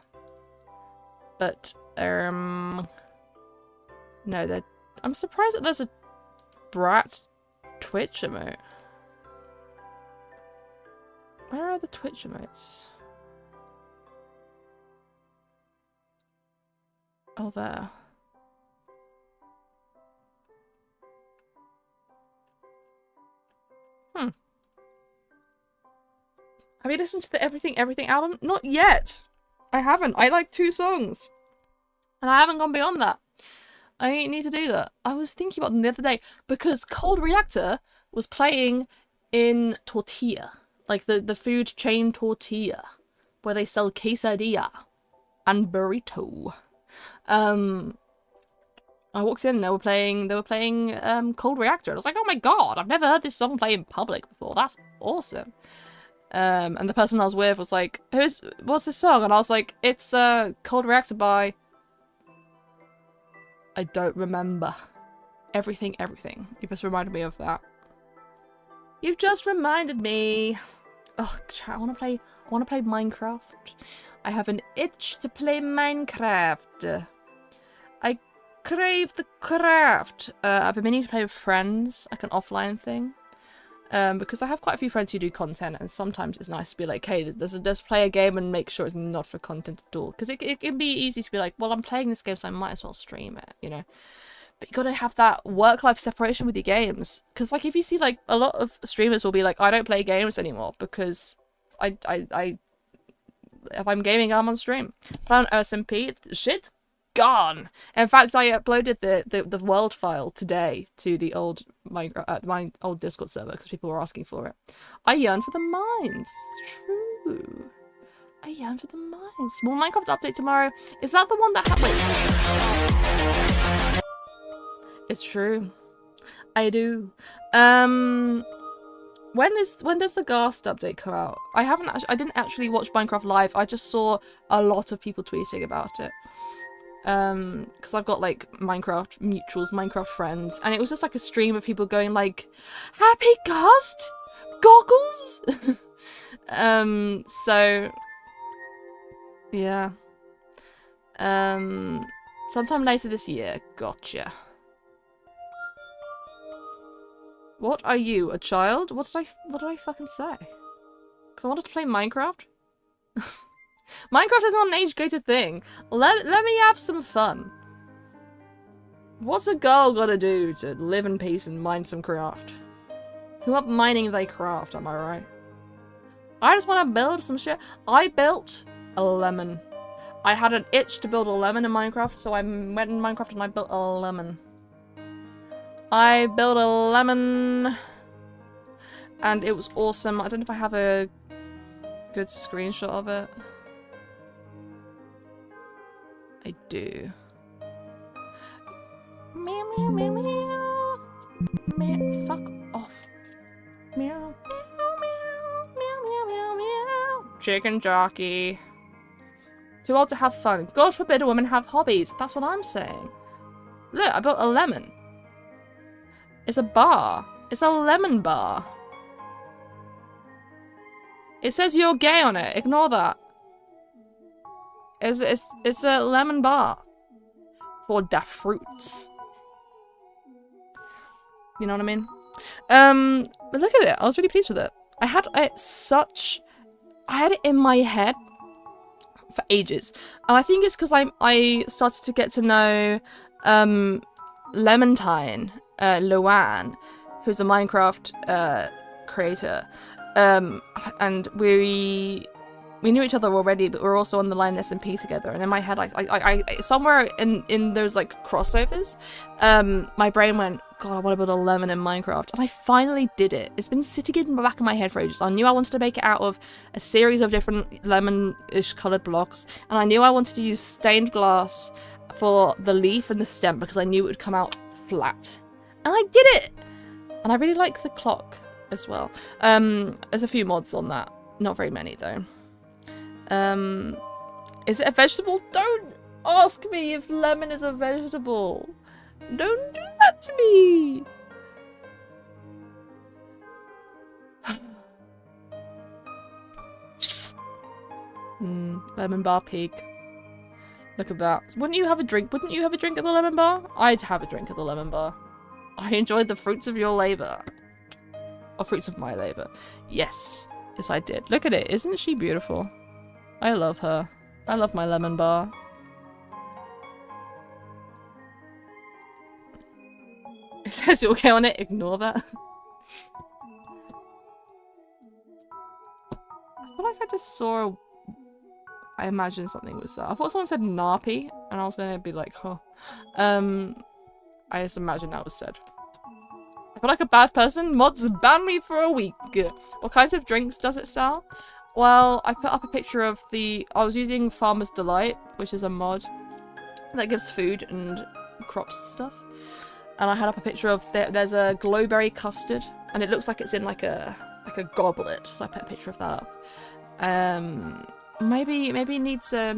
But no, I'm surprised that there's a Brat Twitch emote. Where are the Twitch emotes? Oh, there. Have you listened to the Everything Everything album? Not yet. I haven't. I like 2 songs. And I haven't gone beyond that. I need to do that. I was thinking about them the other day because Cold Reactor was playing in Tortilla. Like the food chain Tortilla. Where they sell quesadilla and burrito. I walked in and they were playing Cold Reactor. I was like, oh my god, I've never heard this song play in public before. That's awesome. And the person I was with was like, what's this song? And I was like, it's Cold Reactor by... I don't remember. Everything, Everything. You just reminded me of that. You've just reminded me. Oh, chat, I want to play Minecraft. I have an itch to play Minecraft. I crave the craft. I've been meaning to play with friends, like an offline thing. Because I have quite a few friends who do content, and sometimes it's nice to be like, hey, let's play a game and make sure it's not for content at all. Because it can be easy to be like, well, I'm playing this game, so I might as well stream it, you know? But you gotta have that work-life separation with your games. Because, like, if you see, like, a lot of streamers will be like, I don't play games anymore because if I'm gaming, I'm on stream. But on OSMP, shit's gone. In fact, I uploaded the world file today to the old my old Discord server because people were asking for it. I yearn for the mines. True. I yearn for the mines. Small Minecraft update tomorrow. Is that the one that happened? It's true. I do. When does the Ghast update come out? I didn't actually watch Minecraft live. I just saw a lot of people tweeting about it. Because I've got like Minecraft mutuals, Minecraft friends, and it was just like a stream of people going like, "Happy Ghast goggles." So yeah. Sometime later this year. Gotcha. What are you, a child? What did I fucking say? Because I wanted to play Minecraft. Minecraft is not an age-gated thing. Let me have some fun. What's a girl gotta do to live in peace and mine some craft? Who up mining they craft, am I right? I just want to build some shit. I built a lemon. I had an itch to build a lemon in Minecraft, so I went in Minecraft and I built a lemon. I built a lemon. And it was awesome. I don't know if I have a good screenshot of it. I do. Meow, meow, meow, meow. Meow. Fuck off. Meow. Meow, meow, meow, meow, meow, meow. Chicken jockey. Too old to have fun. God forbid a woman have hobbies. That's what I'm saying. Look, I built a lemon. It's a bar. It's a lemon bar. It says you're gay on it. Ignore that. It's a lemon bar for the fruits. You know what I mean? But look at it. I was really pleased with it. I had it in my head for ages, and I think it's because I started to get to know Lemontine, Luan, who's a Minecraft creator, and we knew each other already, but we're also on the line SMP together. And in my head, I somewhere in those like crossovers, my brain went, God, I want to build a lemon in Minecraft, and I finally did it. It's been sitting in the back of my head for ages. I knew I wanted to make it out of a series of different lemon-ish coloured blocks, and I knew I wanted to use stained glass for the leaf and the stem because I knew it would come out flat, and I did it. And I really like the clock as well. There's a few mods on that, not very many though. Is it a vegetable? Don't ask me if lemon is a vegetable. Don't do that to me. Lemon bar peak. Look at that. Wouldn't you have a drink? Wouldn't you have a drink at the lemon bar? I'd have a drink at the lemon bar. I enjoyed the fruits of your labor. Or fruits of my labor. Yes. Yes, I did. Look at it. Isn't she beautiful? I love her. I love my lemon bar. It says you're okay on it. Ignore that. I feel like I just saw I imagined something was there. I thought someone said Narpy, and I was gonna be like, huh. I just imagined that was said. I feel like a bad person. Mods ban me for a week. What kinds of drinks does it sell? Well, I put up a picture of I was using Farmer's Delight, which is a mod that gives food and crops and stuff. And I had up a picture of, there's a glowberry custard, and it looks like it's in like a goblet, so I put a picture of that up. Maybe it needs a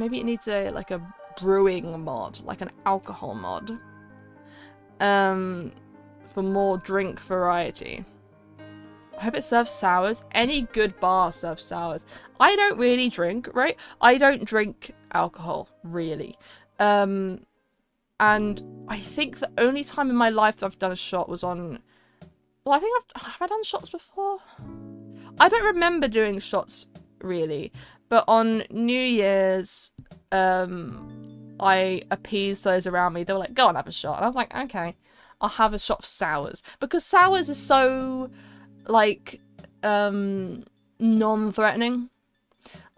like a brewing mod, like an alcohol mod. For more drink variety. I hope it serves sours. Any good bar serves sours. I don't really drink, right? I don't drink alcohol, really. And I think the only time in my life that I've done a shot was on... Well, I think have I done shots before? I don't remember doing shots, really. But on New Year's, I appeased those around me. They were like, go on, have a shot. And I was like, okay, I'll have a shot of sours. Because sours is so, like, non-threatening.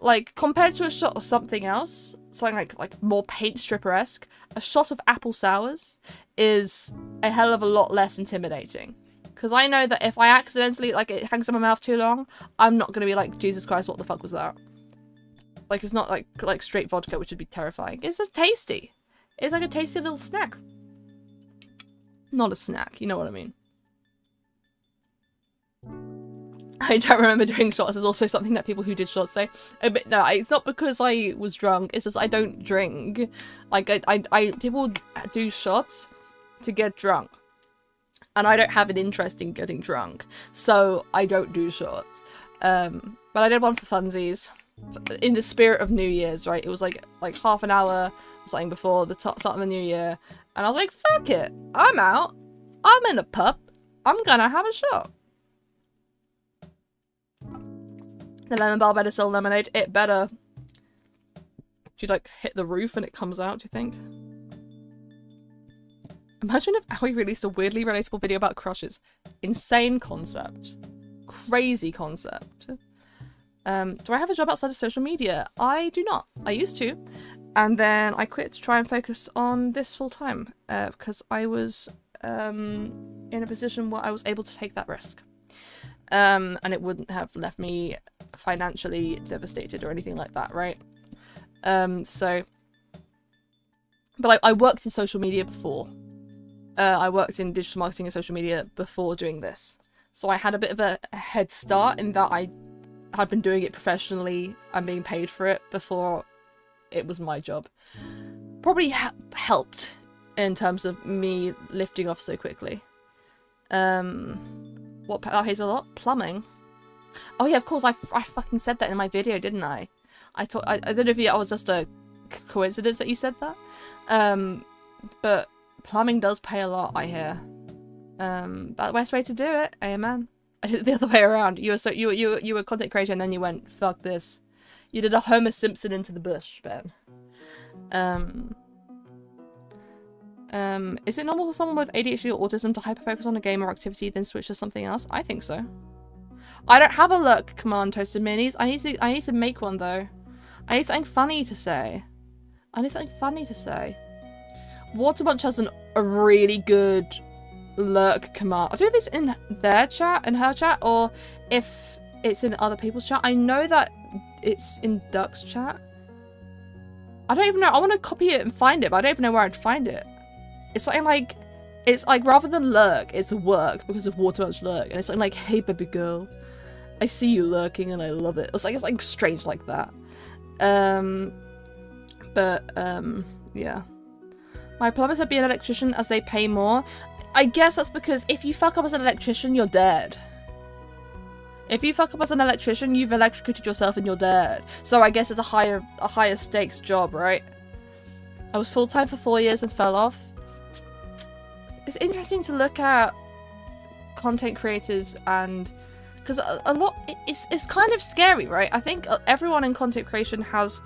Like, compared to a shot of something else, something like more paint stripper-esque, a shot of apple sours is a hell of a lot less intimidating. Because I know that if I accidentally, like, it hangs in my mouth too long, I'm not going to be like, Jesus Christ, what the fuck was that? Like, it's not like straight vodka, which would be terrifying. It's just tasty. It's like a tasty little snack. Not a snack, you know what I mean. I don't remember doing shots. Is also something that people who did shots say. But no, it's not because I was drunk. It's just I don't drink. Like I people do shots to get drunk, and I don't have an interest in getting drunk, so I don't do shots. But I did one for funsies, in the spirit of New Year's. Right, it was like half an hour or something before the start of the new year, and I was like, fuck it, I'm out. I'm in a pub. I'm gonna have a shot. The lemon bar better sell lemonade. It better. Do you like hit the roof and it comes out, do you think? Imagine if Aoi released a weirdly relatable video about crushes. Insane concept. Crazy concept. Do I have a job outside of social media? I do not. I used to. And then I quit to try and focus on this full time. Because I was in a position where I was able to take that risk. And it wouldn't have left me financially devastated or anything like that, right? But I worked in social media before. I worked in digital marketing and social media before doing this. So I had a bit of a head start in that I had been doing it professionally and being paid for it before it was my job. Probably helped in terms of me lifting off so quickly. What pays a lot? Plumbing. Oh yeah, of course, I fucking said that in my video, didn't I? I don't know if it was just a coincidence that you said that. But plumbing does pay a lot, I hear. That's the best way to do it, amen. I did it the other way around. You were a content creator and then you went, fuck this. You did a Homer Simpson into the bush, Ben. Is it normal for someone with ADHD or autism to hyperfocus on a game or activity, then switch to something else? I think so. I don't have a look command, Toasted Minis. I need to make one though. I need something funny to say. Watermunch has a really good lurk command. I don't know if it's in their chat, in her chat, or if it's in other people's chat. I know that it's in Duck's chat. I don't even know. I want to copy it and find it, but I don't even know where I'd find it. It's something like, it's like rather than lurk, it's work because of Watermunch lurk, and it's something like, hey baby girl, I see you lurking and I love it. It's like strange like that. Yeah. My plumbers would be an electrician as they pay more. I guess that's because if you fuck up as an electrician, you're dead. If you fuck up as an electrician, you've electrocuted yourself and you're dead. So I guess it's a higher stakes job, right? I was full-time for 4 years and fell off. It's interesting to look at content creators and... because a lot... It's kind of scary, right? I think everyone in content creation has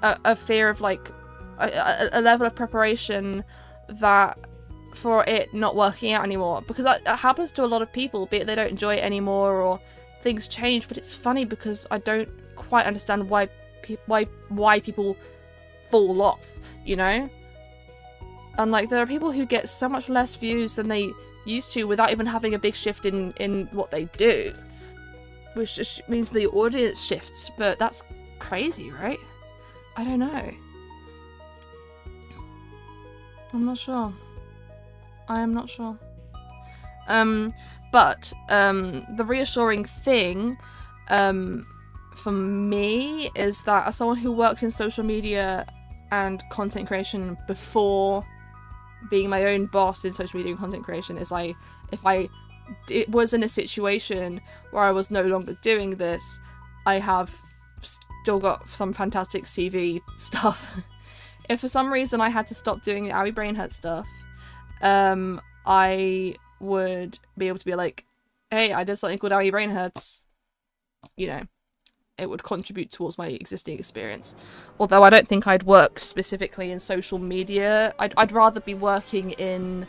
a fear of, like, a level of preparation that... for it not working out anymore. Because that happens to a lot of people, be it they don't enjoy it anymore or things change. But it's funny because I don't quite understand why people fall off, you know? And like there are people who get so much less views than they used to without even having a big shift in what they do, which just means the audience shifts. But that's crazy, right? I don't know. I'm not sure. I am not sure. But the reassuring thing for me is that as someone who works in social media and content creation before being my own boss in social media and content creation, is if I was in a situation where I was no longer doing this, I have still got some fantastic CV stuff. If for some reason I had to stop doing the Awi Brain Hurt stuff, I would be able to be like, hey, I did something called Awi Brain Hurts. You know, it would contribute towards my existing experience. Although I don't think I'd work specifically in social media. I'd rather be working in...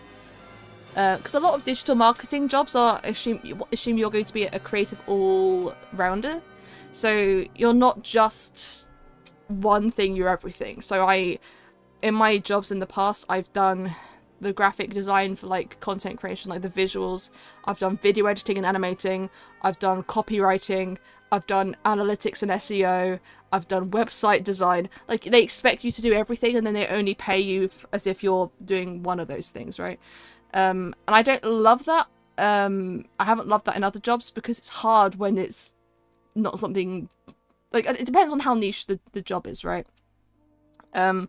because a lot of digital marketing jobs are assume you're going to be a creative all-rounder. So you're not just one thing, you're everything. So in my jobs in the past, I've done the graphic design for like content creation, like the visuals. I've done video editing and animating. I've done copywriting. I've done analytics and SEO. I've done website design. Like they expect you to do everything and then they only pay you as if you're doing one of those things, right? And I don't love that. I haven't loved that in other jobs because it's hard when it's not something... like, it depends on how niche the job is, right? The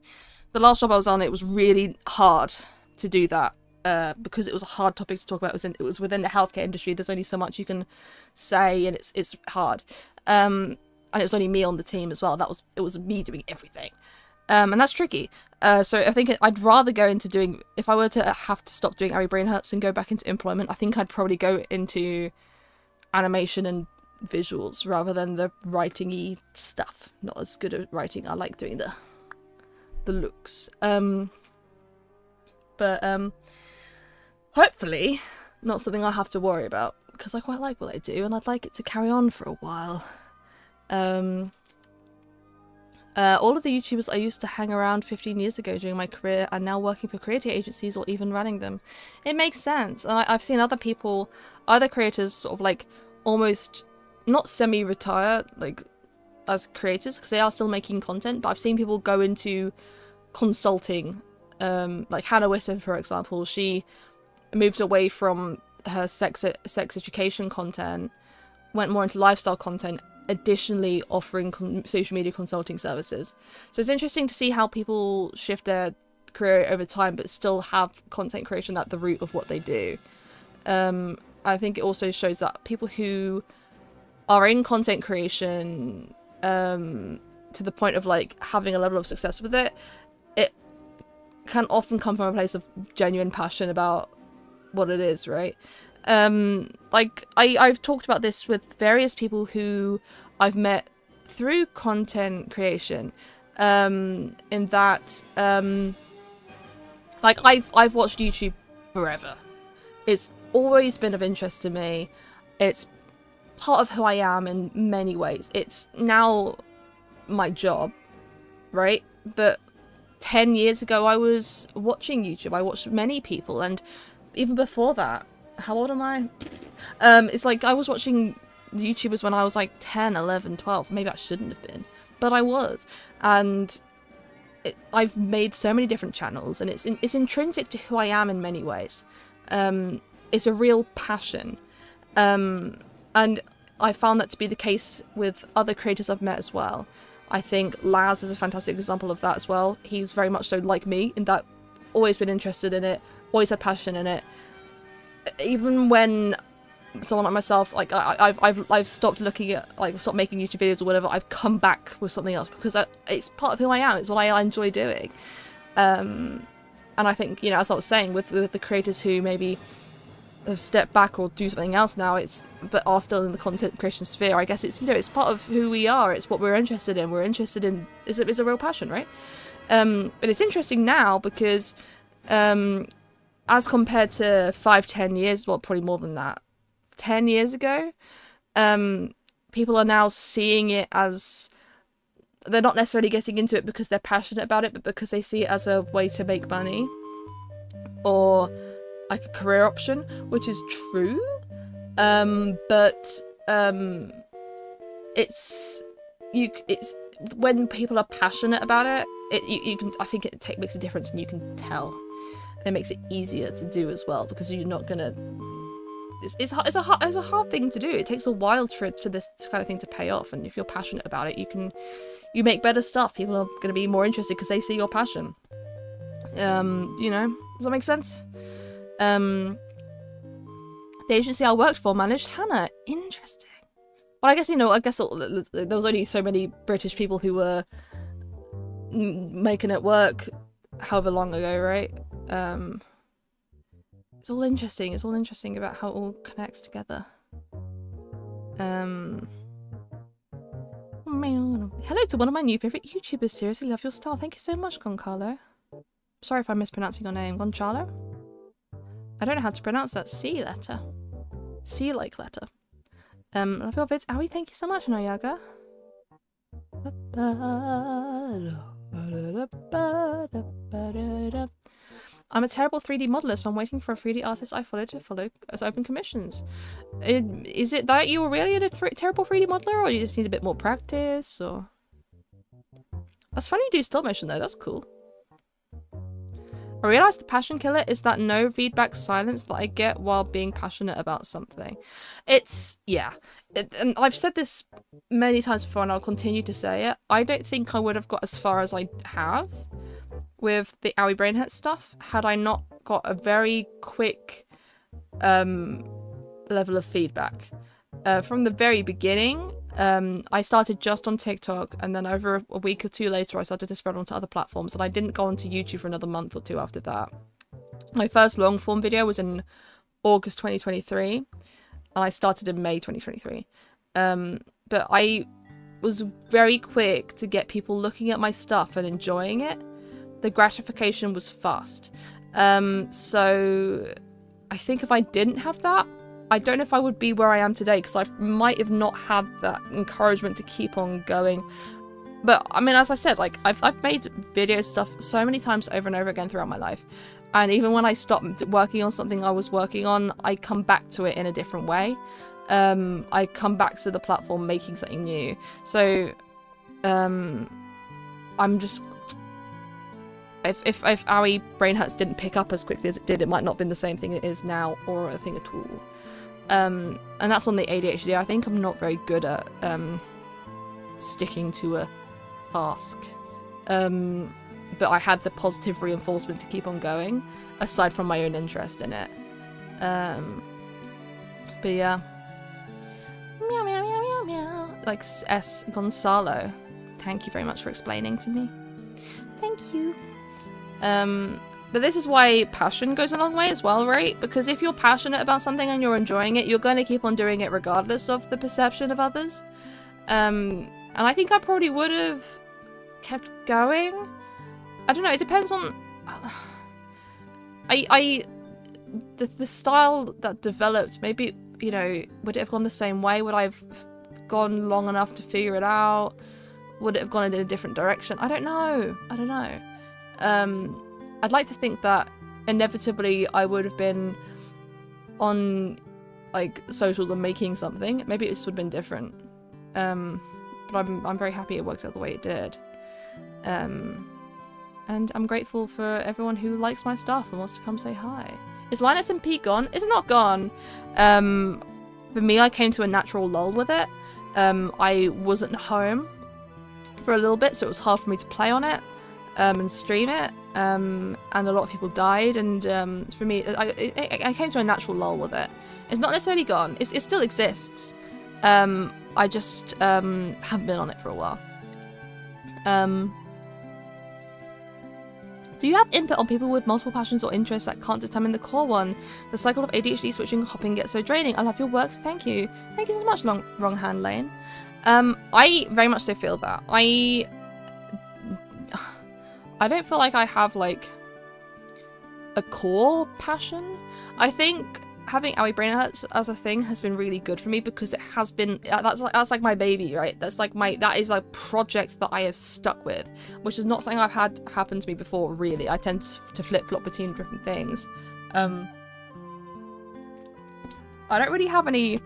last job I was on, it was really hard to do that because it was a hard topic to talk about. It was within the healthcare industry. There's only so much you can say, and it's hard. And it was only me on the team as well. It was me doing everything, and that's tricky. So I think I'd rather go into doing... if I were to have to stop doing Awi Brain Hurts and go back into employment, I think I'd probably go into animation and visuals rather than the writing-y stuff. Not as good at writing. I like doing the looks. But hopefully not something I have to worry about because I quite like what I do and I'd like it to carry on for a while. All of the YouTubers I used to hang around 15 years ago during my career are now working for creator agencies or even running them. It makes sense. And I've seen other people, other creators sort of like almost not semi-retire like as creators because they are still making content, but I've seen people go into consulting. Like Hannah Witten, for example, she moved away from her sex education content, went more into lifestyle content, additionally offering social media consulting services. So it's interesting to see how people shift their career over time but still have content creation at the root of what they do. I think it also shows that people who are in content creation to the point of like having a level of success with it, it can often come from a place of genuine passion about what it is, right? Like I've talked about this with various people who I've met through content creation, in that like I've watched YouTube forever. It's always been of interest to me. It's part of who I am in many ways. It's now my job, right? But 10 years ago I was watching YouTube. I watched many people, and even before that, how old am I? It's like I was watching YouTubers when I was like 10, 11, 12. Maybe I shouldn't have been, but I was. And I've made so many different channels, and it's intrinsic to who I am in many ways. It's a real passion. And I found that to be the case with other creators I've met as well. I think Laz is a fantastic example of that as well. He's very much so like me in that always been interested in it, always had passion in it. Even when someone like myself, like I've stopped looking at, like, stopped making YouTube videos or whatever, I've come back with something else because it's part of who I am. It's what I enjoy doing. And I think, you know, as I was saying, with the creators who maybe have stepped back or do something else now, but are still in the content creation sphere, I guess it's, you know, it's part of who we are. It's what we're interested in. We're interested in is a real passion, right? But it's interesting now because as compared to 5-10 years, well, probably more than that, 10 years ago, people are now seeing it as, they're not necessarily getting into it because they're passionate about it, but because they see it as a way to make money or like a career option, which is true. But it's when people are passionate about it, you can, I think it makes a difference, and you can tell, and it makes it easier to do as well, because you're not gonna, it's a hard thing to do. It takes a while for this kind of thing to pay off, and if you're passionate about it, you make better stuff. People are going to be more interested because they see your passion. You know, does that make sense? The agency I worked for managed Hannah. Interesting. But I guess, you know, there was only so many British people who were making it work however long ago, right? It's all interesting. It's all interesting about how it all connects together. Hello to one of my new favourite YouTubers. Seriously love your style. Thank you so much, Goncalo. Sorry if I'm mispronouncing your name. Gonchalo? I don't know how to pronounce that C letter. C-like letter. Love your vids. Aoi, thank you so much, Noyaga. I'm a terrible 3D modeler, so I'm waiting for a 3D artist I follow to follow as open commissions. Is it that you were really a terrible 3D modeler, or you just need a bit more practice, or... That's funny you do stop motion though, that's cool. I realised the passion killer is that no feedback silence that I get while being passionate about something. It's, yeah. And I've said this many times before, and I'll continue to say it. I don't think I would have got as far as I have with the ayyy brainhead stuff had I not got a very quick level of feedback. From the very beginning, I started just on TikTok, and then over a week or two later I started to spread onto other platforms, and I didn't go onto YouTube for another month or two after that. My first long form video was in August 2023, and I started in May 2023. But I was very quick to get people looking at my stuff and enjoying it. The gratification was fast. So I think if I didn't have that, I don't know if I would be where I am today, because I might have not had that encouragement to keep on going. But I mean, as I said, like I've made video stuff so many times over and over again throughout my life, and even when I stopped working on something I was working on, I come back to it in a different way. I come back to the platform making something new. So I'm just, if ayyy brainhuts didn't pick up as quickly as it did, it might not have been the same thing it is now, or a thing at all. And that's on the ADHD. I think I'm not very good at sticking to a task. But I had the positive reinforcement to keep on going, aside from my own interest in it. But yeah. Meow, meow, meow, meow, like S. Gonzalo. Thank you very much for explaining to me. Thank you. But this is why passion goes a long way as well, right? Because if you're passionate about something and you're enjoying it, you're going to keep on doing it regardless of the perception of others. And I think I probably would have kept going. I don't know, it depends on... The style that developed, maybe, you know, would it have gone the same way? Would I have gone long enough to figure it out? Would it have gone in a different direction? I don't know. I'd like to think that inevitably I would have been on like socials and making something. Maybe it just would have been different. But I'm very happy it worked out the way it did. And I'm grateful for everyone who likes my stuff and wants to come say hi. Is Linus and P gone? It's not gone. For me, I came to a natural lull with it. I wasn't home for a little bit, so it was hard for me to play on it and stream it. And a lot of people died, and for me, I came to a natural lull with it. It's not necessarily gone. It still exists. I just haven't been on it for a while. Do you have input on people with multiple passions or interests that can't determine the core one? The cycle of ADHD switching and hopping gets so draining. I love your work. Thank you. Thank you so much, Wrong Hand Lane. I very much so feel that. I don't feel like I have, like, a core passion. I think having Aoi Brain Hurts as a thing has been really good for me because it has been, that's like my baby, right? That is a project that I have stuck with, which is not something I've had happen to me before, really. I tend to flip-flop between different things. I don't really have any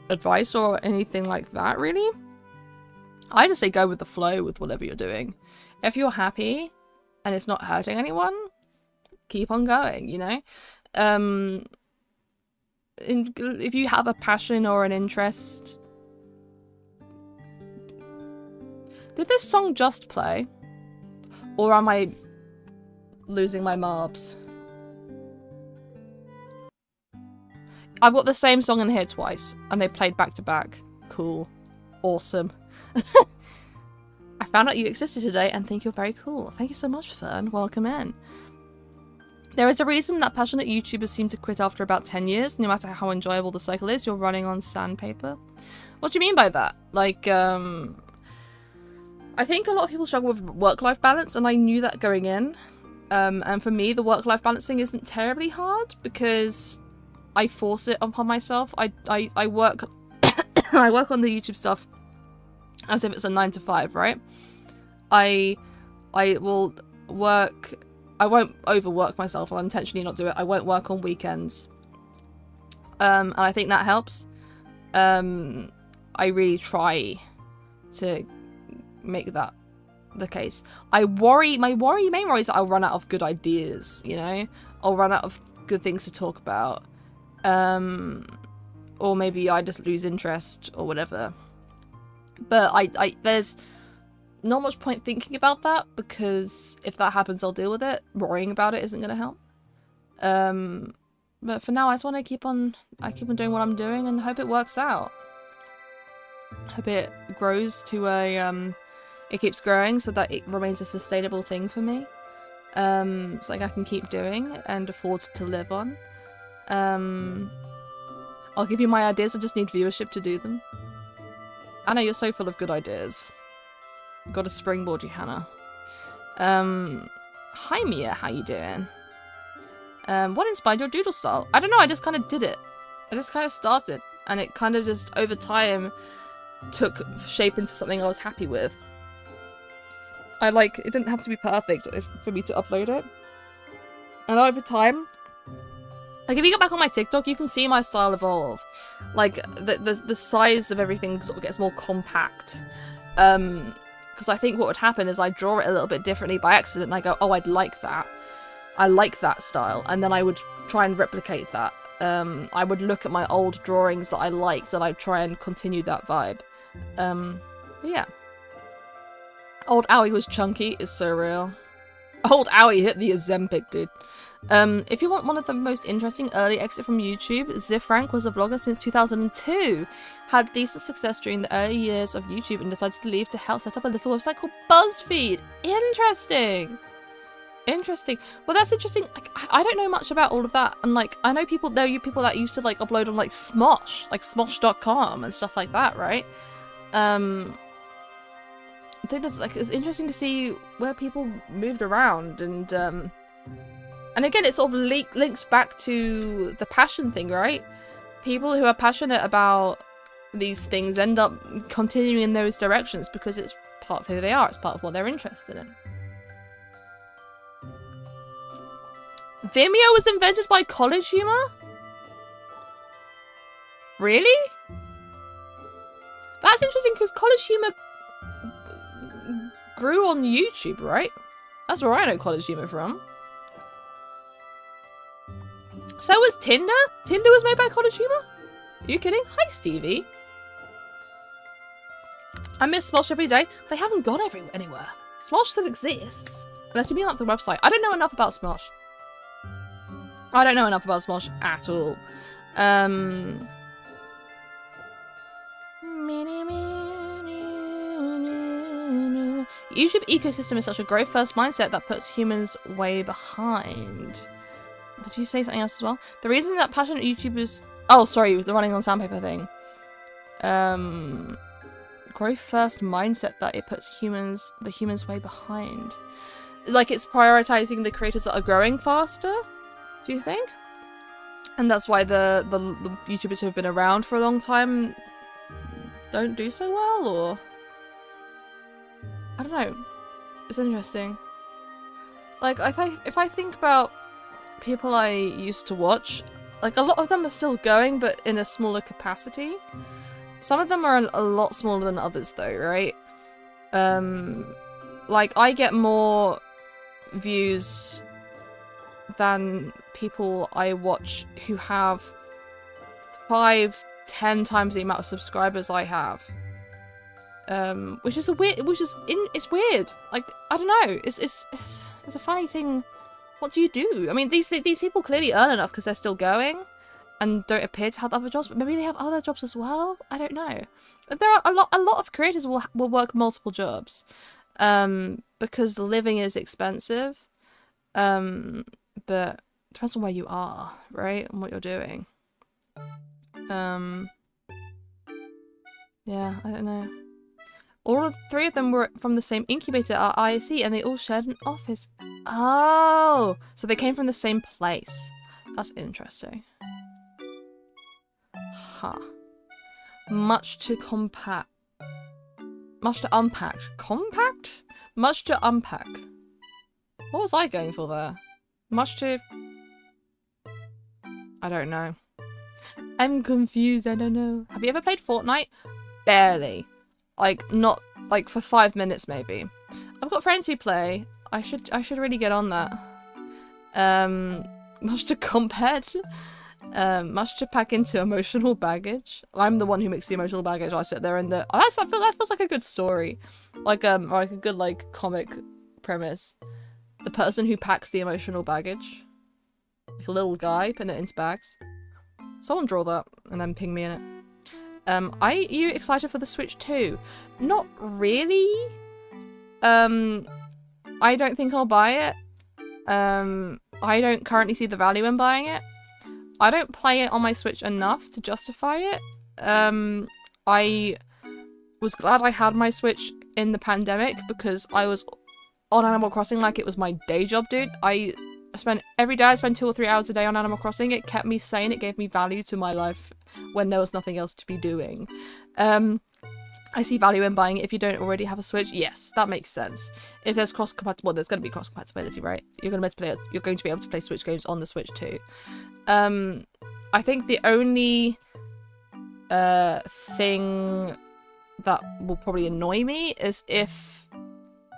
advice or anything like that, really. I just say go with the flow with whatever you're doing. If you're happy and it's not hurting anyone, keep on going, you know? If you have a passion or an interest... Did this song just play? Or am I losing my marbs? I've got the same song in here twice, and they played back to back. Cool. Awesome. I found out you existed today and think you're very cool. Thank you so much, Fern. Welcome in. There is a reason that passionate YouTubers seem to quit after about 10 years, no matter how enjoyable the cycle is. You're running on sandpaper. What do you mean by that? Like, I think a lot of people struggle with work-life balance, and I knew that going in. And for me, the work-life balancing isn't terribly hard because I force it upon myself. I work I work on the YouTube stuff as if it's a 9 to 5, right? I will work. I won't overwork myself. I'll intentionally not do it. I won't work on weekends. And I think that helps. I really try to make that the case. My main worry is that I'll run out of good ideas, you know? I'll run out of good things to talk about. Or maybe I just lose interest or whatever. But there's not much point thinking about that, because if that happens, I'll deal with it. Worrying about it isn't going to help. But for now, I just want to keep on doing what I'm doing and hope it works out. Hope it grows to a, it keeps growing so that it remains a sustainable thing for me. Something I can keep doing and afford to live on. I'll give you my ideas, I just need viewership to do them. Anna, you're so full of good ideas. Got a springboard you, Hannah. Hi Mia, how you doing? What inspired your doodle style? I don't know, I just kind of did it. I just kind of started, and it kind of just, over time, took shape into something I was happy with. It didn't have to be perfect for me to upload it. And over time, like if you go back on my TikTok, you can see my style evolve. Like the size of everything sort of gets more compact. Because I think what would happen is I draw it a little bit differently by accident and I go, oh, I'd like that. I like that style. And then I would try and replicate that. I would look at my old drawings that I liked and I'd try and continue that vibe. But yeah. Old Owie was chunky is so real. Old Owie hit the Ozempic, dude. If you want one of the most interesting early exit from YouTube, Zifrank was a vlogger since 2002. Had decent success during the early years of YouTube and decided to leave to help set up a little website called BuzzFeed. Interesting. Interesting. Well, that's interesting. Like, I don't know much about all of that, and like I know people. There are people that used to like upload on like Smosh, like Smosh.com and stuff like that, right? I think it's interesting to see where people moved around, and again, it sort of links back to the passion thing, right? People who are passionate about these things end up continuing in those directions because it's part of who they are. It's part of what they're interested in. Vimeo was invented by College Humor? Really? That's interesting because College Humor grew on YouTube, right? That's where I know College Humor from. So was Tinder? Tinder was made by College Humor? Are you kidding? Hi, Stevie. I miss Smosh every day. They haven't gone anywhere. Smosh still exists. Unless you mean like the website. I don't know enough about Smosh. I don't know enough about Smosh at all. YouTube ecosystem is such a growth first mindset that puts humans way behind. Did you say something else as well? The reason that passionate YouTubers... Oh, sorry, the running on sandpaper thing. Growth first mindset that it puts the humans way behind. Like it's prioritizing the creators that are growing faster? Do you think? And that's why the YouTubers who have been around for a long time don't do so well, or... I don't know. It's interesting. Like, if I think about people I used to watch, like, a lot of them are still going, but in a smaller capacity. Some of them are a lot smaller than others, though, right? Like, I get more views than people I watch who have 5-10 times the amount of subscribers I have, which is it's weird. Like, I don't know. It's a funny thing. What do you do? I mean, these people clearly earn enough because they're still going, and don't appear to have other jobs. But maybe they have other jobs as well. I don't know. There are a lot of creators will work multiple jobs, because living is expensive. But it depends on where you are, right? And what you're doing. Yeah, I don't know. All three of them were from the same incubator at ISC, and they all shared an office. Oh! So they came from the same place. That's interesting. Huh. Much to unpack. Compact? Much to unpack. What was I going for there? Much to... I don't know. I'm confused, I don't know. Have you ever played Fortnite? Barely. Like, not... like, for 5 minutes, maybe. I've got friends who play. I should really get on that. Much to compact. Much to pack into emotional baggage. I'm the one who makes the emotional baggage. I sit there and the... Oh, that feels like a good story. Like, or like a good, like, comic premise. The person who packs the emotional baggage. Like a little guy, putting it into bags. Someone draw that and then ping me in it. Are you excited for the Switch 2? Not really. I don't think I'll buy it. I don't currently see the value in buying it. I don't play it on my Switch enough to justify it. I was glad I had my Switch in the pandemic because I was on Animal Crossing like it was my day job, dude. Every day I spent 2 or 3 hours a day on Animal Crossing. It kept me sane. It gave me value to my life when there was nothing else to be doing. I see value in buying it if you don't already have a Switch. Yes, that makes sense. If there's well, there's going to be cross-compatibility, right? You're going to be able to play Switch games on the Switch too. I think the only thing that will probably annoy me is if,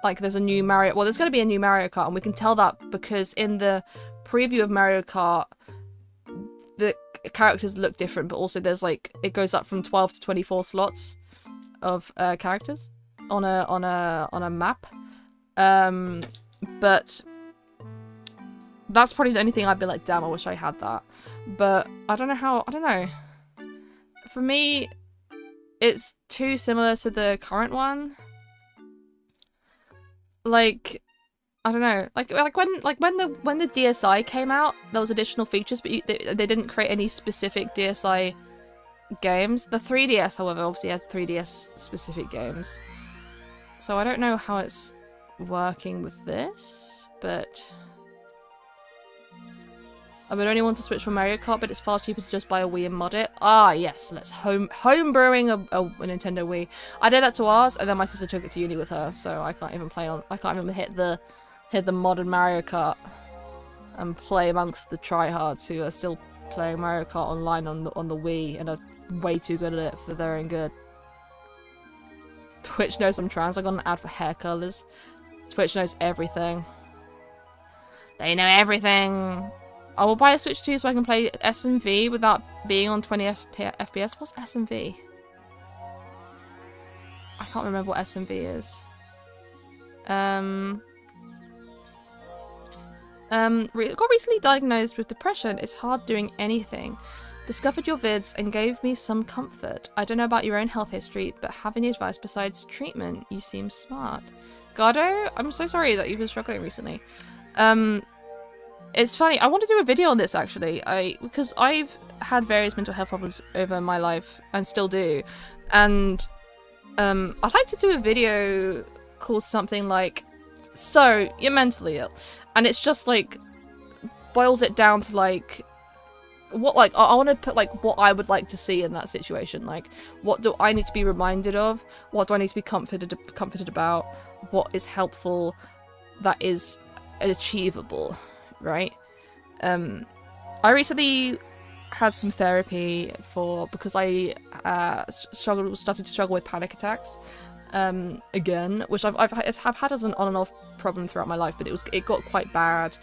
like, there's a new Mario... Well, there's going to be a new Mario Kart, and we can tell that because in the preview of Mario Kart, the characters look different, but also there's, like, it goes up from 12 to 24 slots of characters on a map. But That's probably the only thing I'd be like, damn, I wish I had that. But I don't know. For me, it's too similar to the current one. Like, I don't know. Like when the DSi came out, there was additional features, but they didn't create any specific DSi games. The 3DS, however, obviously has 3DS specific games. So I don't know how it's working with this, but I would only want to switch from Mario Kart, but it's far cheaper to just buy a Wii and mod it. Ah, yes, let's home brewing a Nintendo Wii. I did that to ours, and then my sister took it to uni with her, so I can't even hit the modern Mario Kart and play amongst the tryhards who are still playing Mario Kart online on the Wii and are way too good at it for their own good. Twitch knows I'm trans. I got an ad for hair colors. Twitch knows everything. They know everything. I will buy a Switch 2 so I can play SMV without being on 20 FPS. What's SMV? I can't remember what SMV is. Got recently diagnosed with depression. It's hard doing anything. Discovered your vids and gave me some comfort. I don't know about your own health history, but have any advice besides treatment? You seem smart. Gardo, I'm so sorry that you've been struggling recently. It's funny, I want to do a video on this actually, because I've had various mental health problems over my life, and still do, and I'd like to do a video called something like, so, you're mentally ill, and it's just like, boils it down to like, what, like, I want to put like what I would like to see in that situation, like, what do I need to be reminded of, what do I need to be comforted about, what is helpful, that is achievable. Right? I recently had some therapy because I started to struggle with panic attacks again, which I've had as an on and off problem throughout my life, but it got quite bad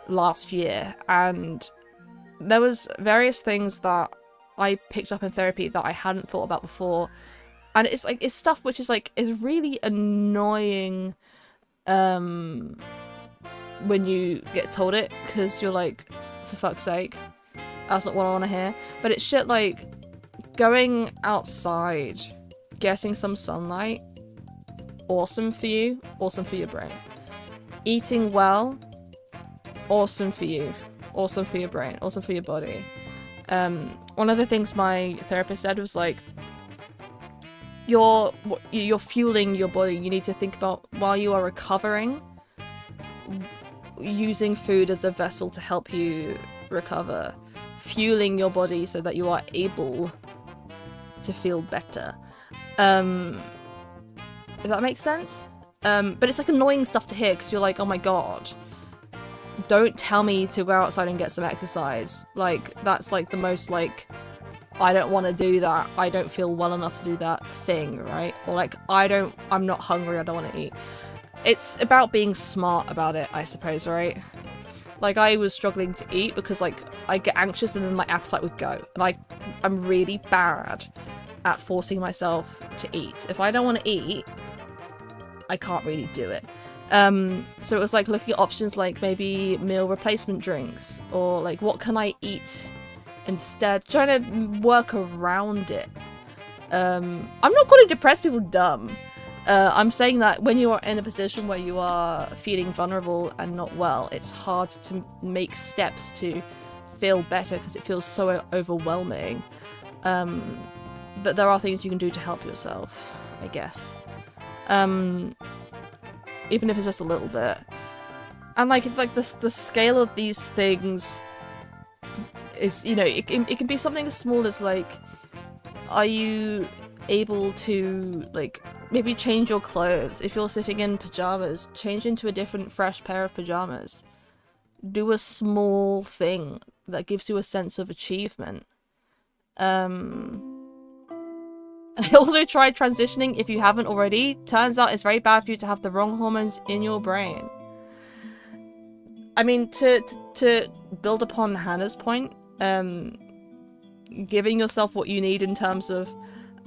last year, and there was various things that I picked up in therapy that I hadn't thought about before, and it's like it's stuff which is like is really annoying when you get told it, because you're like, for fuck's sake, that's not what I want to hear. But it's shit like going outside, getting some sunlight, awesome for you, awesome for your brain. Eating well, awesome for you, awesome for your brain, awesome for your body. One of the things my therapist said was like, you're fueling your body. You need to think about, while you are recovering, using food as a vessel to help you recover, fueling your body so that you are able to feel better. If that makes sense? But it's like annoying stuff to hear, because you're like, oh my god, don't tell me to go outside and get some exercise. Like, that's like the most like, I don't want to do that, I don't feel well enough to do that thing, right? Or like, I'm not hungry, I don't want to eat. It's about being smart about it, I suppose, right? Like, I was struggling to eat because, like, I get anxious and then my appetite would go. And I'm really bad at forcing myself to eat. If I don't want to eat, I can't really do it. So it was like looking at options like maybe meal replacement drinks, or like what can I eat instead, trying to work around it. I'm not calling depressed people dumb. I'm saying that when you are in a position where you are feeling vulnerable and not well, it's hard to make steps to feel better because it feels so overwhelming. But there are things you can do to help yourself, I guess. Even if it's just a little bit. And like the scale of these things is, you know, it can be something as small as like, are you able to like maybe change your clothes? If you're sitting in pajamas, change into a different fresh pair of pajamas. Do a small thing that gives you a sense of achievement. Also try transitioning if you haven't already. Turns out it's very bad for you to have the wrong hormones in your brain. I mean, to build upon Hannah's point, giving yourself what you need in terms of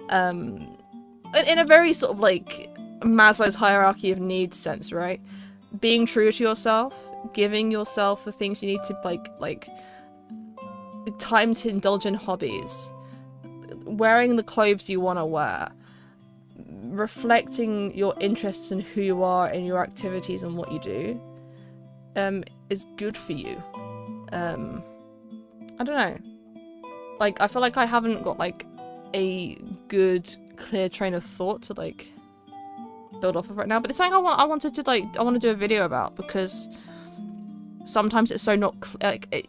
in a very sort of like Maslow's hierarchy of needs sense, right? Being true to yourself giving yourself the things you need to like time to indulge in hobbies, wearing the clothes you want to wear, reflecting your interests in who you are and your activities and what you do, is good for you. I don't know. Like, I feel like I haven't got like a good, clear train of thought to like build off of right now, but it's something I want to do a video about, because sometimes it's so not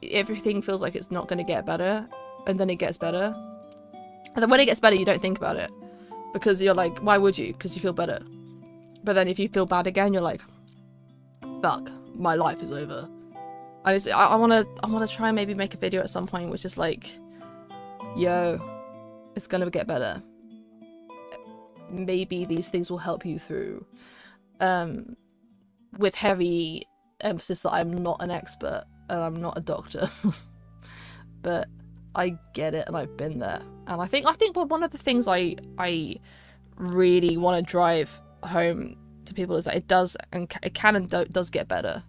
everything feels like it's not going to get better, and then it gets better, and then when it gets better you don't think about it because you're like, why would you? Because you feel better. But then if you feel bad again, you're like, fuck, my life is over. And I want to try and maybe make a video at some point which is like, yo, it's gonna get better. Maybe these things will help you through. With heavy emphasis that I'm not an expert and I'm not a doctor. But I get it and I've been there. And I think one of the things I really want to drive home to people is that it does and it can and does get better.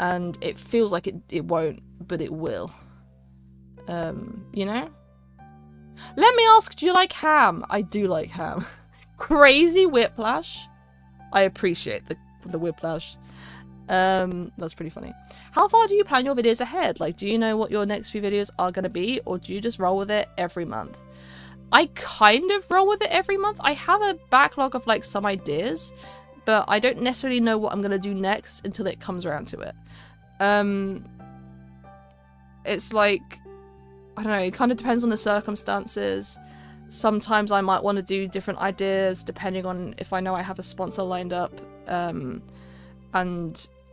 And it feels like it won't, but it will. You know? Let me ask, do you like ham? I do like ham. Crazy whiplash. I appreciate the whiplash. That's pretty funny. How far do you plan your videos ahead? Like, do you know what your next few videos are gonna be, or do you just roll with it every month? I kind of roll with it every month. I have a backlog of like some ideas, but I don't necessarily know what I'm gonna do next until it comes around to it. It's like, I don't know, it kind of depends on the circumstances. Sometimes I might want to do different ideas depending on if I know I have a sponsor lined up. And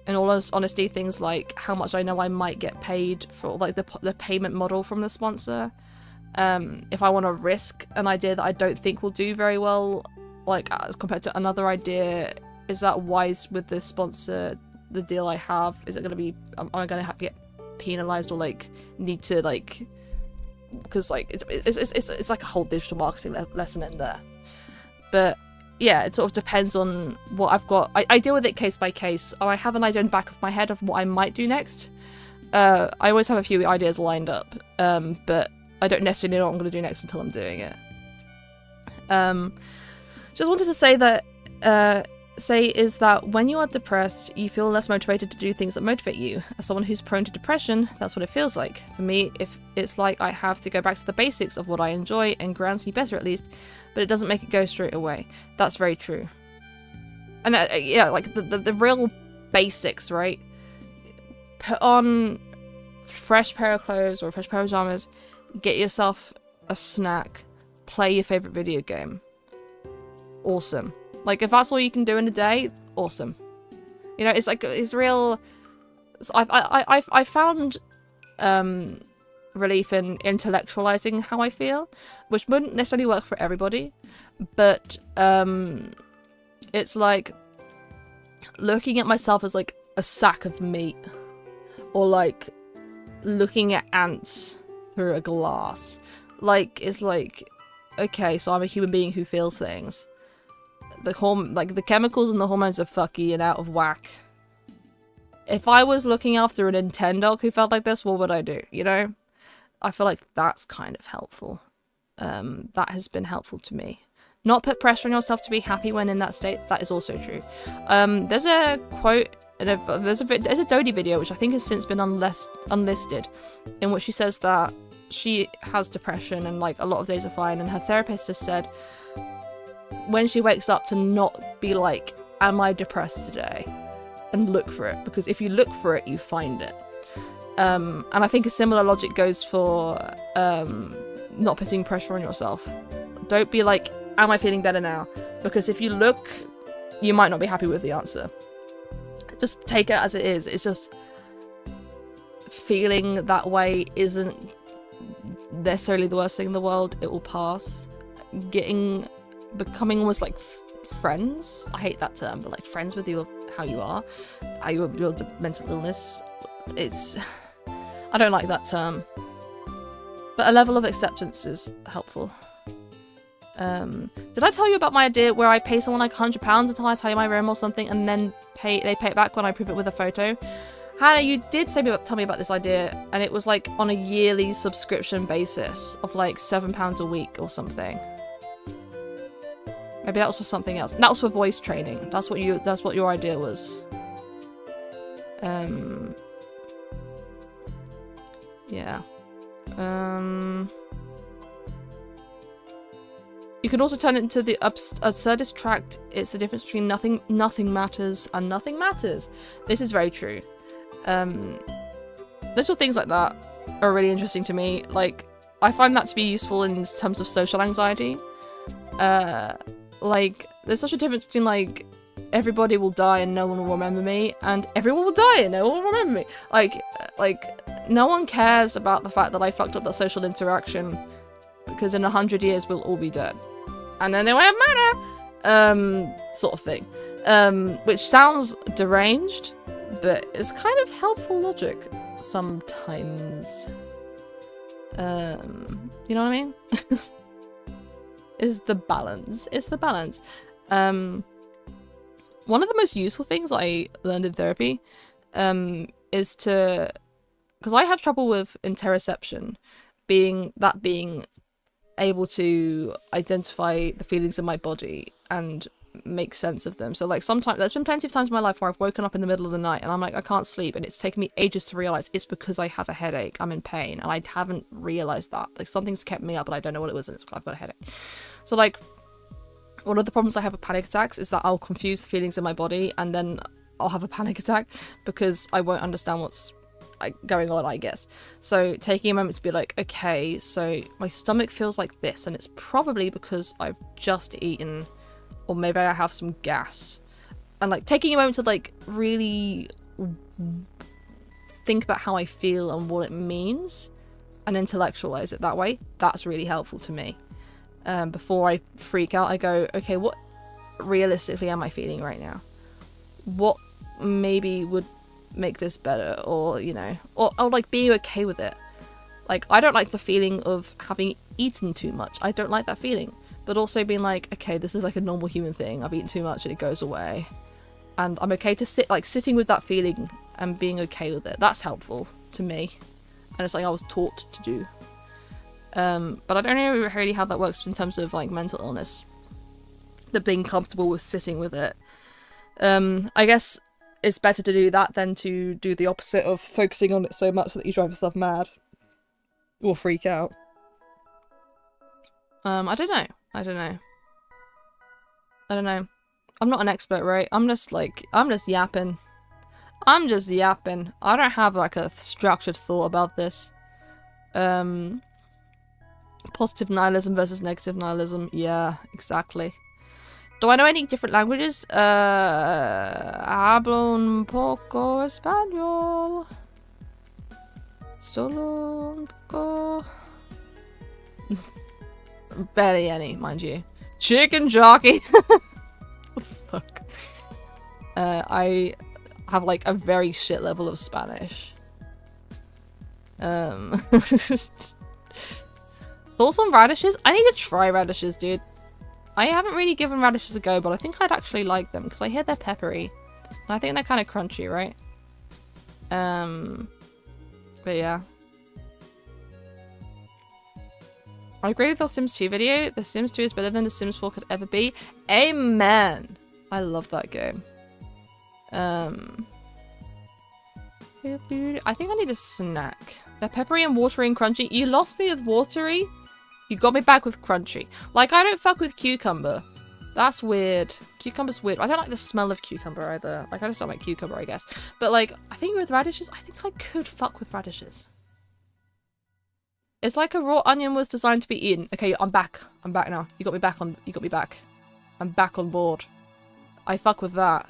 in all honesty, things like how much I know I might get paid for like the payment model from the sponsor. If I want to risk an idea that I don't think will do very well, like as compared to another idea, is that wise with the sponsor, the deal I have? Is it going to be, am I going to get penalized or like need to like, because like it's like a whole digital marketing lesson in there. But yeah, it sort of depends on what I've got. I deal with it case by case, and I have an idea in the back of my head of what I might do next. I always have a few ideas lined up, but I don't necessarily know what I'm going to do next until I'm doing it. Just wanted to say that is that when you are depressed, you feel less motivated to do things that motivate you. As someone who's prone to depression, that's what it feels like. For me, if it's like I have to go back to the basics of what I enjoy and grounds me better at least, but it doesn't make it go straight away. That's very true. And yeah, like the real basics, right? Put on fresh pair of clothes or a fresh pair of pajamas, get yourself a snack, play your favorite video game. Awesome. Like, if that's all you can do in a day, awesome. You know, it's like, it's real. I found relief in intellectualizing how I feel, which wouldn't necessarily work for everybody, but it's like looking at myself as like a sack of meat, or like looking at ants through a glass. Like, it's like, okay, so I'm a human being who feels things. The chemicals and the hormones are fucky and out of whack. If I was looking after a Nintendo who felt like this, what would I do? You know? I feel like that's kind of helpful. That has been helpful to me. Not put pressure on yourself to be happy when in that state. That is also true. There's a quote, there's a Dodie video, which I think has since been unlisted, in which she says that she has depression and like a lot of days are fine, and her therapist has said when she wakes up to not be like, am I depressed today? And look for it, because if you look for it, you find it. And I think a similar logic goes for not putting pressure on yourself. Don't be like, am I feeling better now? Because if you look, you might not be happy with the answer. Just take it as it is. It's just feeling that way isn't necessarily the worst thing in the world. It will pass. Becoming almost like friends. I hate that term, but like friends with your how you are, your mental illness. I don't like that term, but a level of acceptance is helpful. Did I tell you about my idea where I pay someone like £100 until I tell you my room or something, and then they pay it back when I prove it with a photo? Hannah, you did tell me about this idea, and it was like on a yearly subscription basis of like £7 a week or something. Maybe that was for something else. That was for voice training. That's what your idea was. Yeah. You can also turn it into the absurdist tract. It's the difference between nothing matters and nothing matters. This is very true. Little things like that are really interesting to me. Like, I find that to be useful in terms of social anxiety. Like, there's such a difference between, like, everybody will die and no one will remember me, and everyone will die and no one will remember me. Like, no one cares about the fact that I fucked up that social interaction, because in 100 years we'll all be dead. And then it won't matter! Sort of thing. Which sounds deranged, but it's kind of helpful logic sometimes. You know what I mean? It's the balance. It's the balance. One of the most useful things I learned in therapy is to... Because I have trouble with interoception, being able to identify the feelings in my body and make sense of them. So like sometimes, there's been plenty of times in my life where I've woken up in the middle of the night and I'm like, I can't sleep, and it's taken me ages to realize it's because I have a headache, I'm in pain, and I haven't realized that. Like, something's kept me up but I don't know what it was, and I've got a headache. So like, one of the problems I have with panic attacks is that I'll confuse the feelings in my body and then I'll have a panic attack because I won't understand what's going on, I guess. So taking a moment to be like, okay, so my stomach feels like this, and it's probably because I've just eaten, or maybe I have some gas. And like taking a moment to like really think about how I feel and what it means and intellectualize it that way, that's really helpful to me. Before I freak out, I go, okay, what realistically am I feeling right now? What maybe would make this better, or you know, or like being okay with it. Like, I don't like the feeling of having eaten too much. I don't like that feeling. But also being like, okay, this is like a normal human thing. I've eaten too much and it goes away, and I'm okay to sitting with that feeling and being okay with it. That's helpful to me, and it's like I was taught to do. But I don't know really how that works in terms of like mental illness. The being comfortable with sitting with it. I guess it's better to do that than to do the opposite of focusing on it so much that you drive yourself mad or freak out. I don't know. I'm not an expert, right? I'm just yapping. I don't have like a structured thought about this. Positive nihilism versus negative nihilism. Yeah, exactly. Do I know any different languages? Hablo un poco español. Solo un poco. Barely any, mind you. Chicken jockey! What the fuck? I have like a very shit level of Spanish. Thoughts on radishes? I need to try radishes, dude. I haven't really given radishes a go, but I think I'd actually like them because I hear they're peppery. And I think they're kind of crunchy, right? But yeah. I agree with the Sims 2 video. The Sims 2 is better than the Sims 4 could ever be. Amen! I love that game. I think I need a snack. They're peppery and watery and crunchy. You lost me with watery. You got me back with crunchy. Like, I don't fuck with cucumber. That's weird. Cucumber's weird. I don't like the smell of cucumber either. Like, I just don't like cucumber, I guess. But, like, I think with radishes, I think I could fuck with radishes. It's like a raw onion was designed to be eaten. Okay, I'm back. I'm back now. You got me back. I'm back on board. I fuck with that.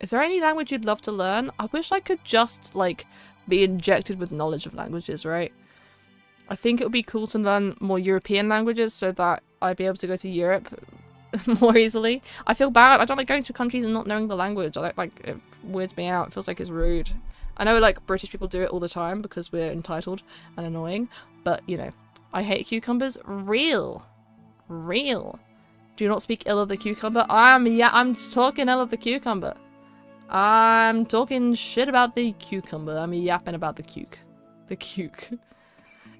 Is there any language you'd love to learn? I wish I could just, like, be injected with knowledge of languages, right? I think it would be cool to learn more European languages so that I'd be able to go to Europe more easily. I feel bad. I don't like going to countries and not knowing the language. It weirds me out. It feels like it's rude. I know, like, British people do it all the time because we're entitled and annoying, but, you know, I hate cucumbers. Real. Do not speak ill of the cucumber. I'm talking ill of the cucumber. I'm talking shit about the cucumber. I'm yapping about the cuke. The cuke.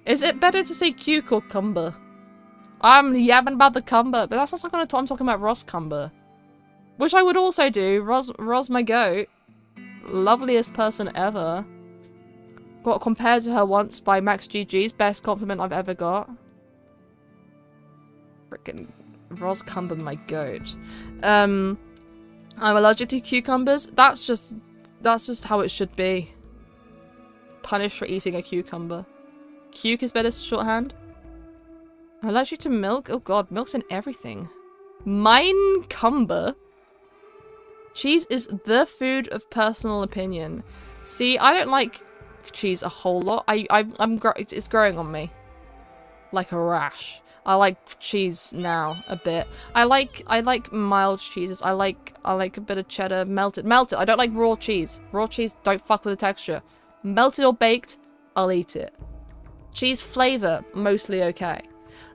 Is it better to say cuke or cumber? I'm yapping about the cumber, but that's not what I'm talking about. Ross cumber. Which I would also do. Roz my goat. Loveliest person ever. Got compared to her once by Max GG's. Best compliment I've ever got. Frickin' Roz cumber my goat. I'm allergic to cucumbers. That's just how it should be. Punished for eating a cucumber. Cuke is better shorthand. I'm allergic to milk. Oh god, milk's in everything. Mine cumber. Cheese is the food of personal opinion. See, I don't like cheese a whole lot. It's growing on me like a rash. I like cheese now a bit. I like mild cheeses. I like a bit of cheddar, melted. I don't like raw cheese. Raw cheese, don't fuck with the texture. Melted or baked, I'll eat it. Cheese flavor, mostly okay.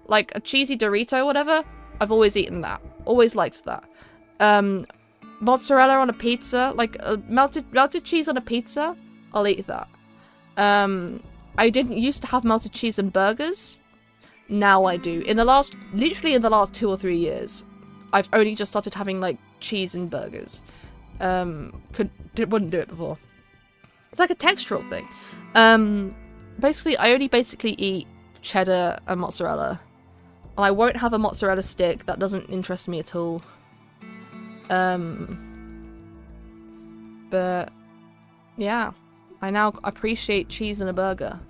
Like a cheesy Dorito or whatever, I've always eaten that. Always liked that. Mozzarella on a pizza, like melted cheese on a pizza, I'll eat that. I didn't used to have melted cheese in burgers. Now I do. Literally in the last 2 or 3 years, I've only just started having like cheese in burgers. Wouldn't do it before. It's like a textural thing. Basically, I only eat cheddar and mozzarella. And I won't have a mozzarella stick. That doesn't interest me at all. But yeah, I now appreciate cheese in a burger.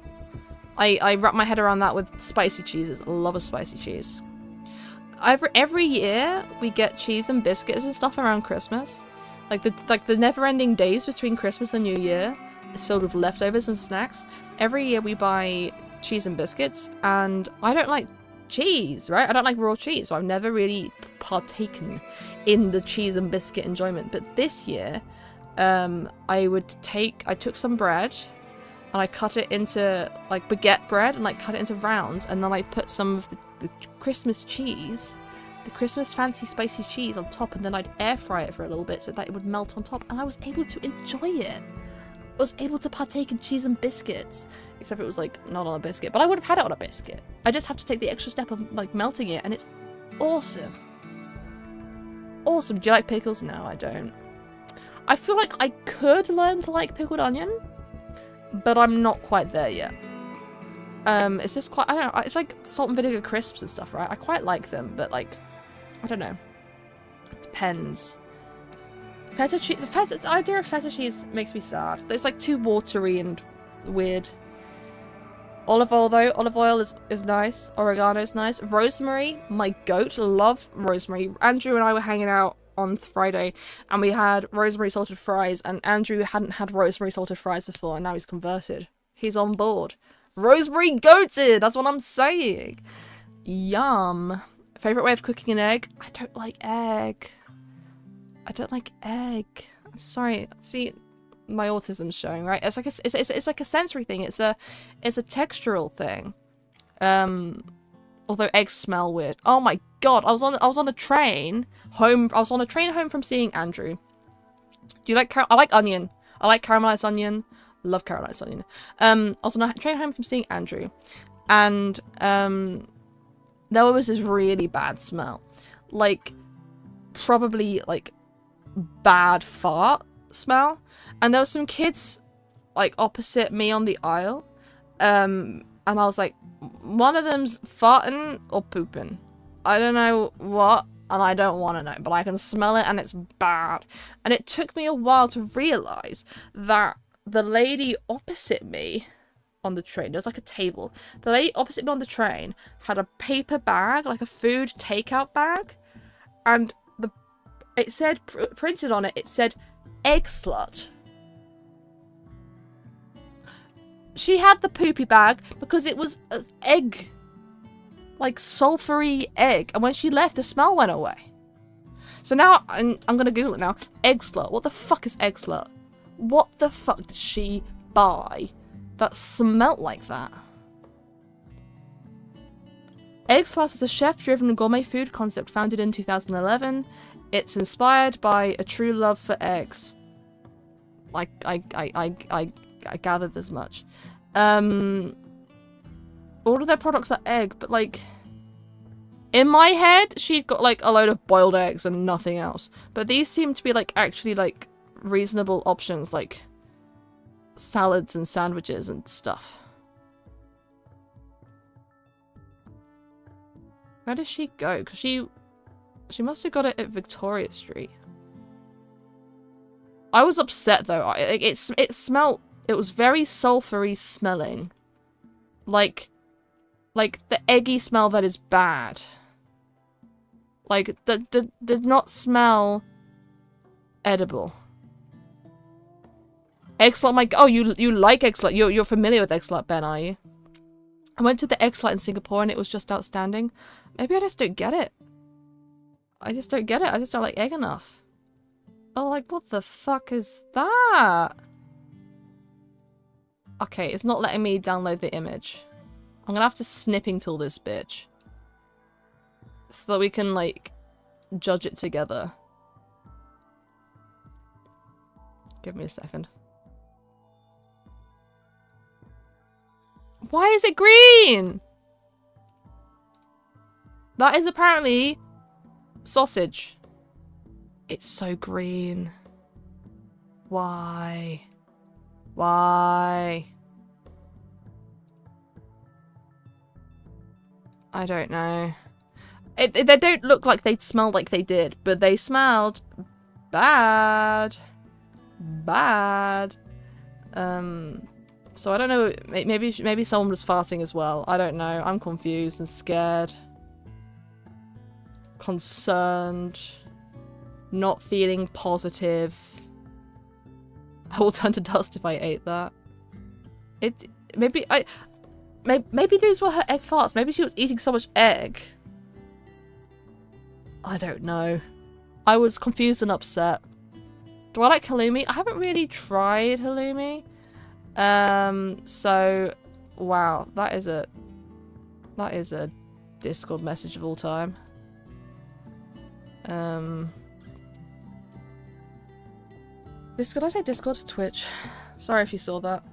I wrap my head around that with spicy cheeses. I love a spicy cheese. Every year we get cheese and biscuits and stuff around Christmas. Like the never-ending days between Christmas and New Year is filled with leftovers and snacks. Every year we buy cheese and biscuits, and I don't like cheese, right? I don't like raw cheese, so I've never really partaken in the cheese and biscuit enjoyment. But this year, I took some bread and I cut it into like baguette bread and like cut it into rounds, and then I put some of the Christmas cheese, the Christmas fancy spicy cheese on top, and then I'd air fry it for a little bit so that it would melt on top, and I was able to enjoy it. I was able to partake in cheese and biscuits, except it was like not on a biscuit, but I would have had it on a biscuit. I just have to take the extra step of like melting it, and it's awesome. Awesome. Do you like pickles? No, I don't. I feel like I could learn to like pickled onion, but I'm not quite there yet. It's just quite, I don't know, it's like salt and vinegar crisps and stuff, right? I quite like them, but like, I don't know. It depends. Feta cheese, the idea of feta cheese makes me sad. It's like too watery and weird. Olive oil though, olive oil is nice. Oregano is nice. Rosemary, my goat, love rosemary. Andrew and I were hanging out on Friday and we had rosemary salted fries, and Andrew hadn't had rosemary salted fries before, and now he's converted. He's on board. Rosemary goated, that's what I'm saying. Yum. Favorite way of cooking an egg? I don't like egg. I don't like egg. I'm sorry. See, my autism's showing, right? It's like a sensory thing. It's a textural thing. Although eggs smell weird. Oh my god! I was on a train home. I was on a train home from seeing Andrew. Do you like I like onion. I like caramelized onion. Love caramelized onion. I was on a train home from seeing Andrew, and there was this really bad smell, like probably like bad fart smell, and there was some kids like opposite me on the aisle, and I was like, one of them's farting or pooping. I don't know what, and I don't want to know, but I can smell it and it's bad. And it took me a while to realize that the lady opposite me on the train, there was like a table, the lady opposite me on the train had a paper bag, like a food takeout bag, and it said, printed on it, it said, egg slut. She had the poopy bag because it was an egg. Like, sulfury egg. And when she left, the smell went away. So now, I'm gonna Google it now. Egg slut. What the fuck is egg slut? What the fuck did she buy that smelt like that? Egg slice is a chef-driven gourmet food concept founded in 2011. It's inspired by a true love for eggs. I gathered as much. All of their products are egg, but like, in my head, she'd got like a load of boiled eggs and nothing else. But these seem to be like actually like reasonable options, like salads and sandwiches and stuff. Where does she go? Because she must have got it at Victoria Street. I was upset though. It smelled. It was very sulfury smelling, like the eggy smell that is bad. Like that did not smell edible. Eggslut, oh, you like Eggslut? You're familiar with Eggslut, Ben, are you? I went to the Eggslut in Singapore and it was just outstanding. Maybe I just don't get it. I just don't get it. I just don't like egg enough. Oh, like, what the fuck is that? Okay, it's not letting me download the image. I'm gonna have to snipping tool this bitch. So that we can, like, judge it together. Give me a second. Why is it green? That is apparently sausage. It's so green. Why? Why? I don't know. They don't look like they smell like they did, but they smelled bad. Bad. So I don't know, maybe someone was farting as well. I don't know. I'm confused and scared. Concerned. Not feeling positive. I will turn to dust if I ate that. Maybe these were her egg farts. Maybe she was eating so much egg. I don't know. I was confused and upset. Do I like halloumi? I haven't really tried halloumi. So, wow, that is a Discord message of all time. Discord, I say Discord? Twitch. Sorry if you saw that.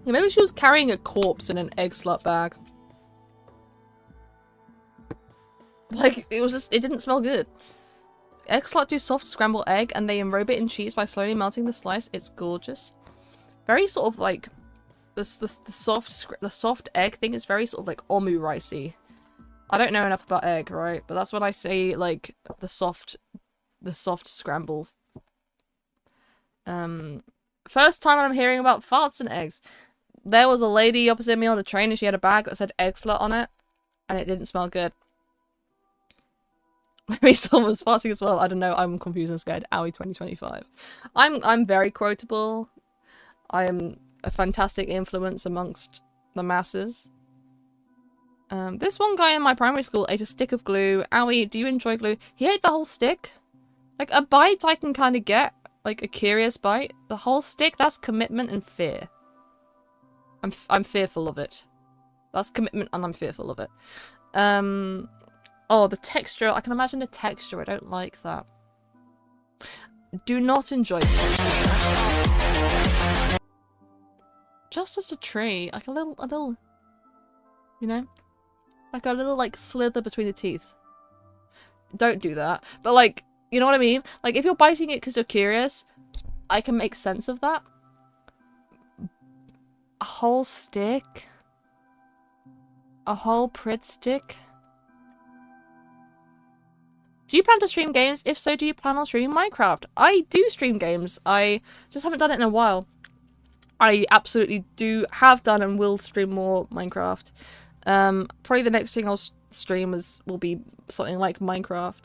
Yeah, maybe she was carrying a corpse in an egg slut bag. Like, it didn't smell good. Egg slut do soft scrambled egg and they enrobe it in cheese by slowly melting the slice. It's gorgeous. Very sort of like, the soft egg thing is very sort of like omu ricey. I don't know enough about egg, right? But that's what I say, like, the soft scramble. First time I'm hearing about farts and eggs. There was a lady opposite me on the train and she had a bag that said egg slut on it. And it didn't smell good. Maybe someone was farting as well. I don't know. I'm confused and scared. Owie 2025. I'm very quotable. I am a fantastic influence amongst the masses. This one guy in my primary school ate a stick of glue. Owie, do you enjoy glue? He ate the whole stick. Like, a bite I can kind of get. Like, a curious bite. The whole stick, that's commitment and fear. I'm fearful of it. That's commitment and I'm fearful of it. Oh, the texture. I can imagine the texture. I don't like that. Do not enjoy texture. Just as a tree. Like a little, you know? Like a little, like, slither between the teeth. Don't do that. But, like, you know what I mean? Like, if you're biting it because you're curious, I can make sense of that. A whole stick? A whole Prid stick? Do you plan to stream games? If so, do you plan on streaming Minecraft? I do stream games. I just haven't done it in a while. I absolutely have done and will stream more Minecraft. Probably the next thing I'll stream will be something like Minecraft.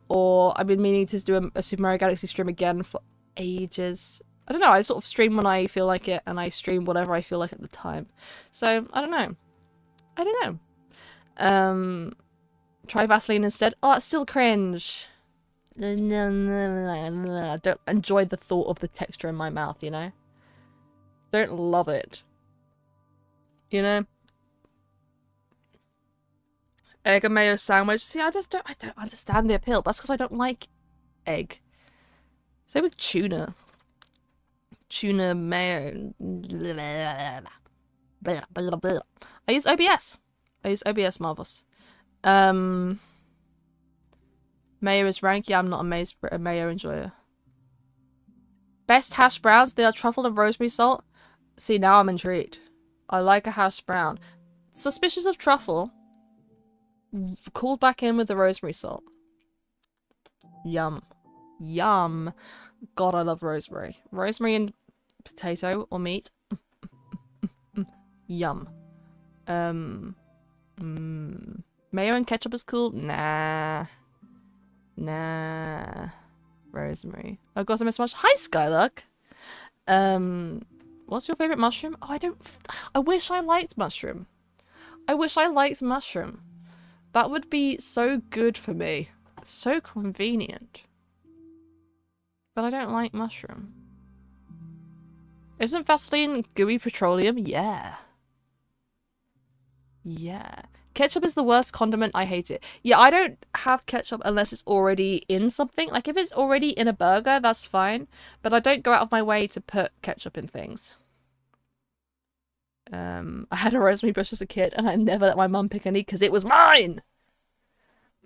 Or I've been meaning to do a Super Mario Galaxy stream again for ages. I don't know, I sort of stream when I feel like it, and I stream whatever I feel like at the time. So, I don't know. I don't know. Try Vaseline instead. Oh, it's still cringe. I don't enjoy the thought of the texture in my mouth, you know? Don't love it. You know? Egg and mayo sandwich. See, I don't understand the appeal. That's because I don't like egg. Same with tuna. Tuna mayo. I use OBS. Marvels. Mayo is rank. Yeah, I'm not a mayo enjoyer. Best hash browns. They are truffle and rosemary salt. See, now I'm intrigued. I like a hash brown. Suspicious of truffle. Called back in with the rosemary salt. Yum. Yum. God, I love rosemary. Rosemary and potato or meat. Yum. Mayo and ketchup is cool. Nah. Rosemary. Oh, got some much. Hi, Skylark. What's your favorite mushroom? Oh, I wish I liked mushroom. That would be so good for me. So convenient. But I don't like mushroom. Isn't Vaseline gooey petroleum? Yeah. Yeah. Ketchup is the worst condiment. I hate it. Yeah, I don't have ketchup unless it's already in something. Like, if it's already in a burger, that's fine. But I don't go out of my way to put ketchup in things. I had a rosemary bush as a kid, and I never let my mum pick any because it was mine!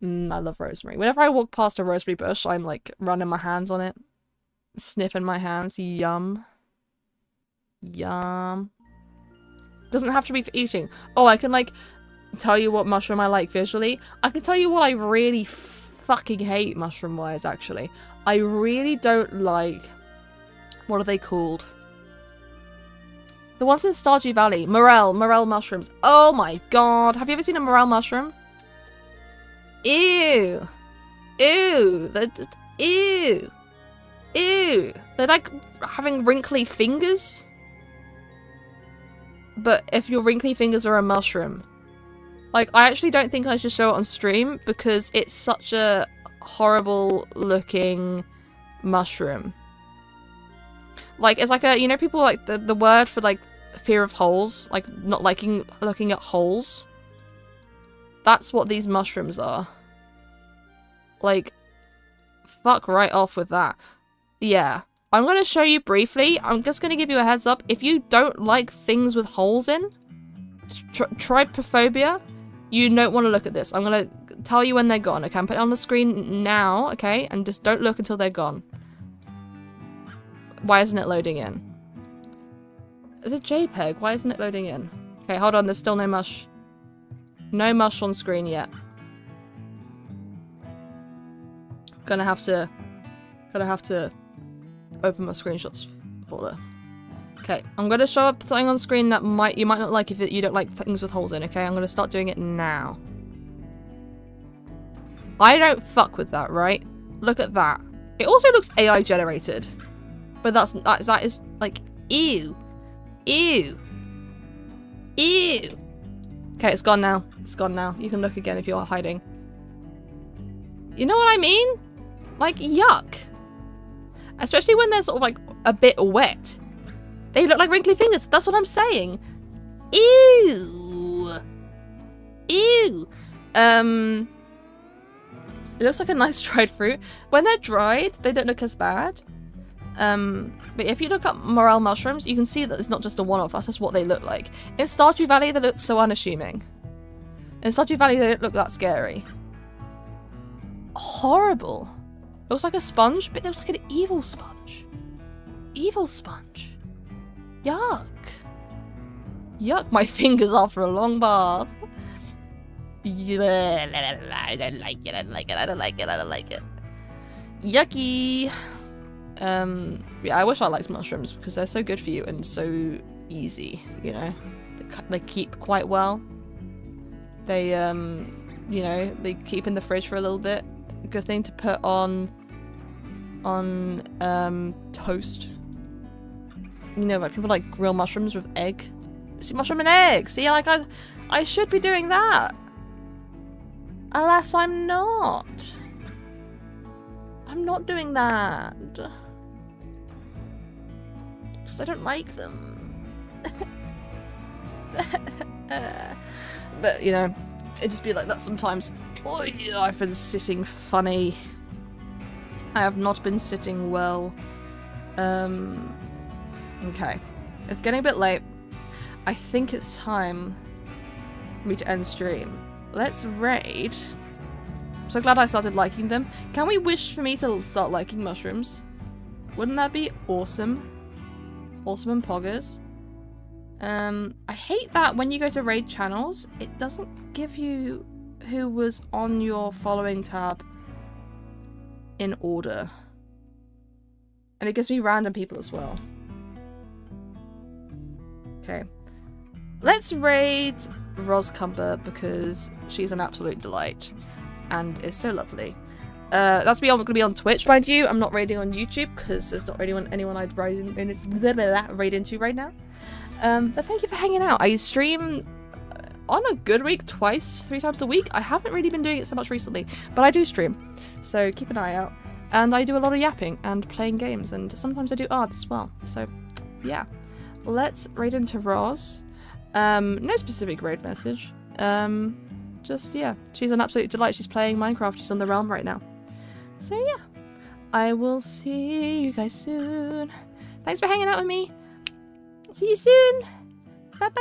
I love rosemary. Whenever I walk past a rosemary bush, I'm, like, running my hands on it. Sniffing my hands. Yum. Yum. Doesn't have to be for eating. Oh, I can, like, tell you what mushroom I like visually. I can tell you what I really fucking hate mushroom-wise, actually. I really don't like... What are they called? The ones in Stardew Valley. Morel mushrooms. Oh my god. Have you ever seen a morel mushroom? Ew. Ew. They're just... Ew. Ew. They're like having wrinkly fingers. But if your wrinkly fingers are a mushroom. Like, I actually don't think I should show it on stream because it's such a horrible looking mushroom. Like, it's like a, you know, people like the word for like fear of holes, like not liking looking at holes. That's what these mushrooms are. Like, fuck right off with that. Yeah. I'm going to show you briefly. I'm just going to give you a heads up. If you don't like things with holes in, trypophobia, you don't want to look at this. I'm going to tell you when they're gone. Okay, I'm putting it on the screen now, okay? And just don't look until they're gone. Why isn't it loading in? Is it JPEG? Why isn't it loading in? Okay, hold on. There's still no mush. No mush on screen yet. Gonna have to open my screenshots folder. Okay, I'm gonna show up something on screen that you might not like if you don't like things with holes in. Okay, I'm gonna start doing it now. I don't fuck with that, right? Look at that. It also looks AI generated, but that is like ew, ew, ew. Okay, it's gone now. It's gone now. You can look again if you're hiding. You know what I mean? Like, yuck. Especially when they're sort of like a bit wet. They look like wrinkly fingers. That's what I'm saying. Ew. Ew. It looks like a nice dried fruit. When they're dried, they don't look as bad. But if you look up morel mushrooms, you can see that it's not just a one-off. That's just what they look like. In Stardew Valley, they look so unassuming. In Stardew Valley, they don't look that scary. Horrible. It looks like a sponge, but it looks like an evil sponge. Evil sponge. Yuck. Yuck my fingers after a long bath. I don't like it, I don't like it, I don't like it, I don't like it. Yucky. Yeah, I wish I liked mushrooms because they're so good for you and so easy, you know. They keep quite well. They, you know, they keep in the fridge for a little bit. Good thing to put on toast. You know, like people like grill mushrooms with egg. See, mushroom and egg. See, like I should be doing that. Alas, I'm not. I'm not doing that. Because I don't like them. But, you know, it just be like that sometimes. Oh, yeah, I've been sitting funny. I have not been sitting well. Okay. It's getting a bit late. I think it's time for me to end stream. Let's raid. I'm so glad I started liking them. Can we wish for me to start liking mushrooms? Wouldn't that be awesome? Awesome and poggers. I hate that when you go to raid channels, it doesn't give you who was on your following tab in order. And it gives me random people as well. Okay. Let's raid Roscumber because she's an absolute delight and is so lovely. That's going to be on Twitch, mind you. I'm not raiding on YouTube because there's not really anyone I'd raid into right now. But thank you for hanging out. I stream on a good week 3 times a week. I haven't really been doing it so much recently, but I do stream. So keep an eye out. And I do a lot of yapping and playing games, and sometimes I do art as well. So yeah. Let's raid into Roz. No specific raid message. Just, yeah. She's an absolute delight. She's playing Minecraft. She's on the realm right now. So yeah. I will see you guys soon. Thanks for hanging out with me. See you soon. Bye bye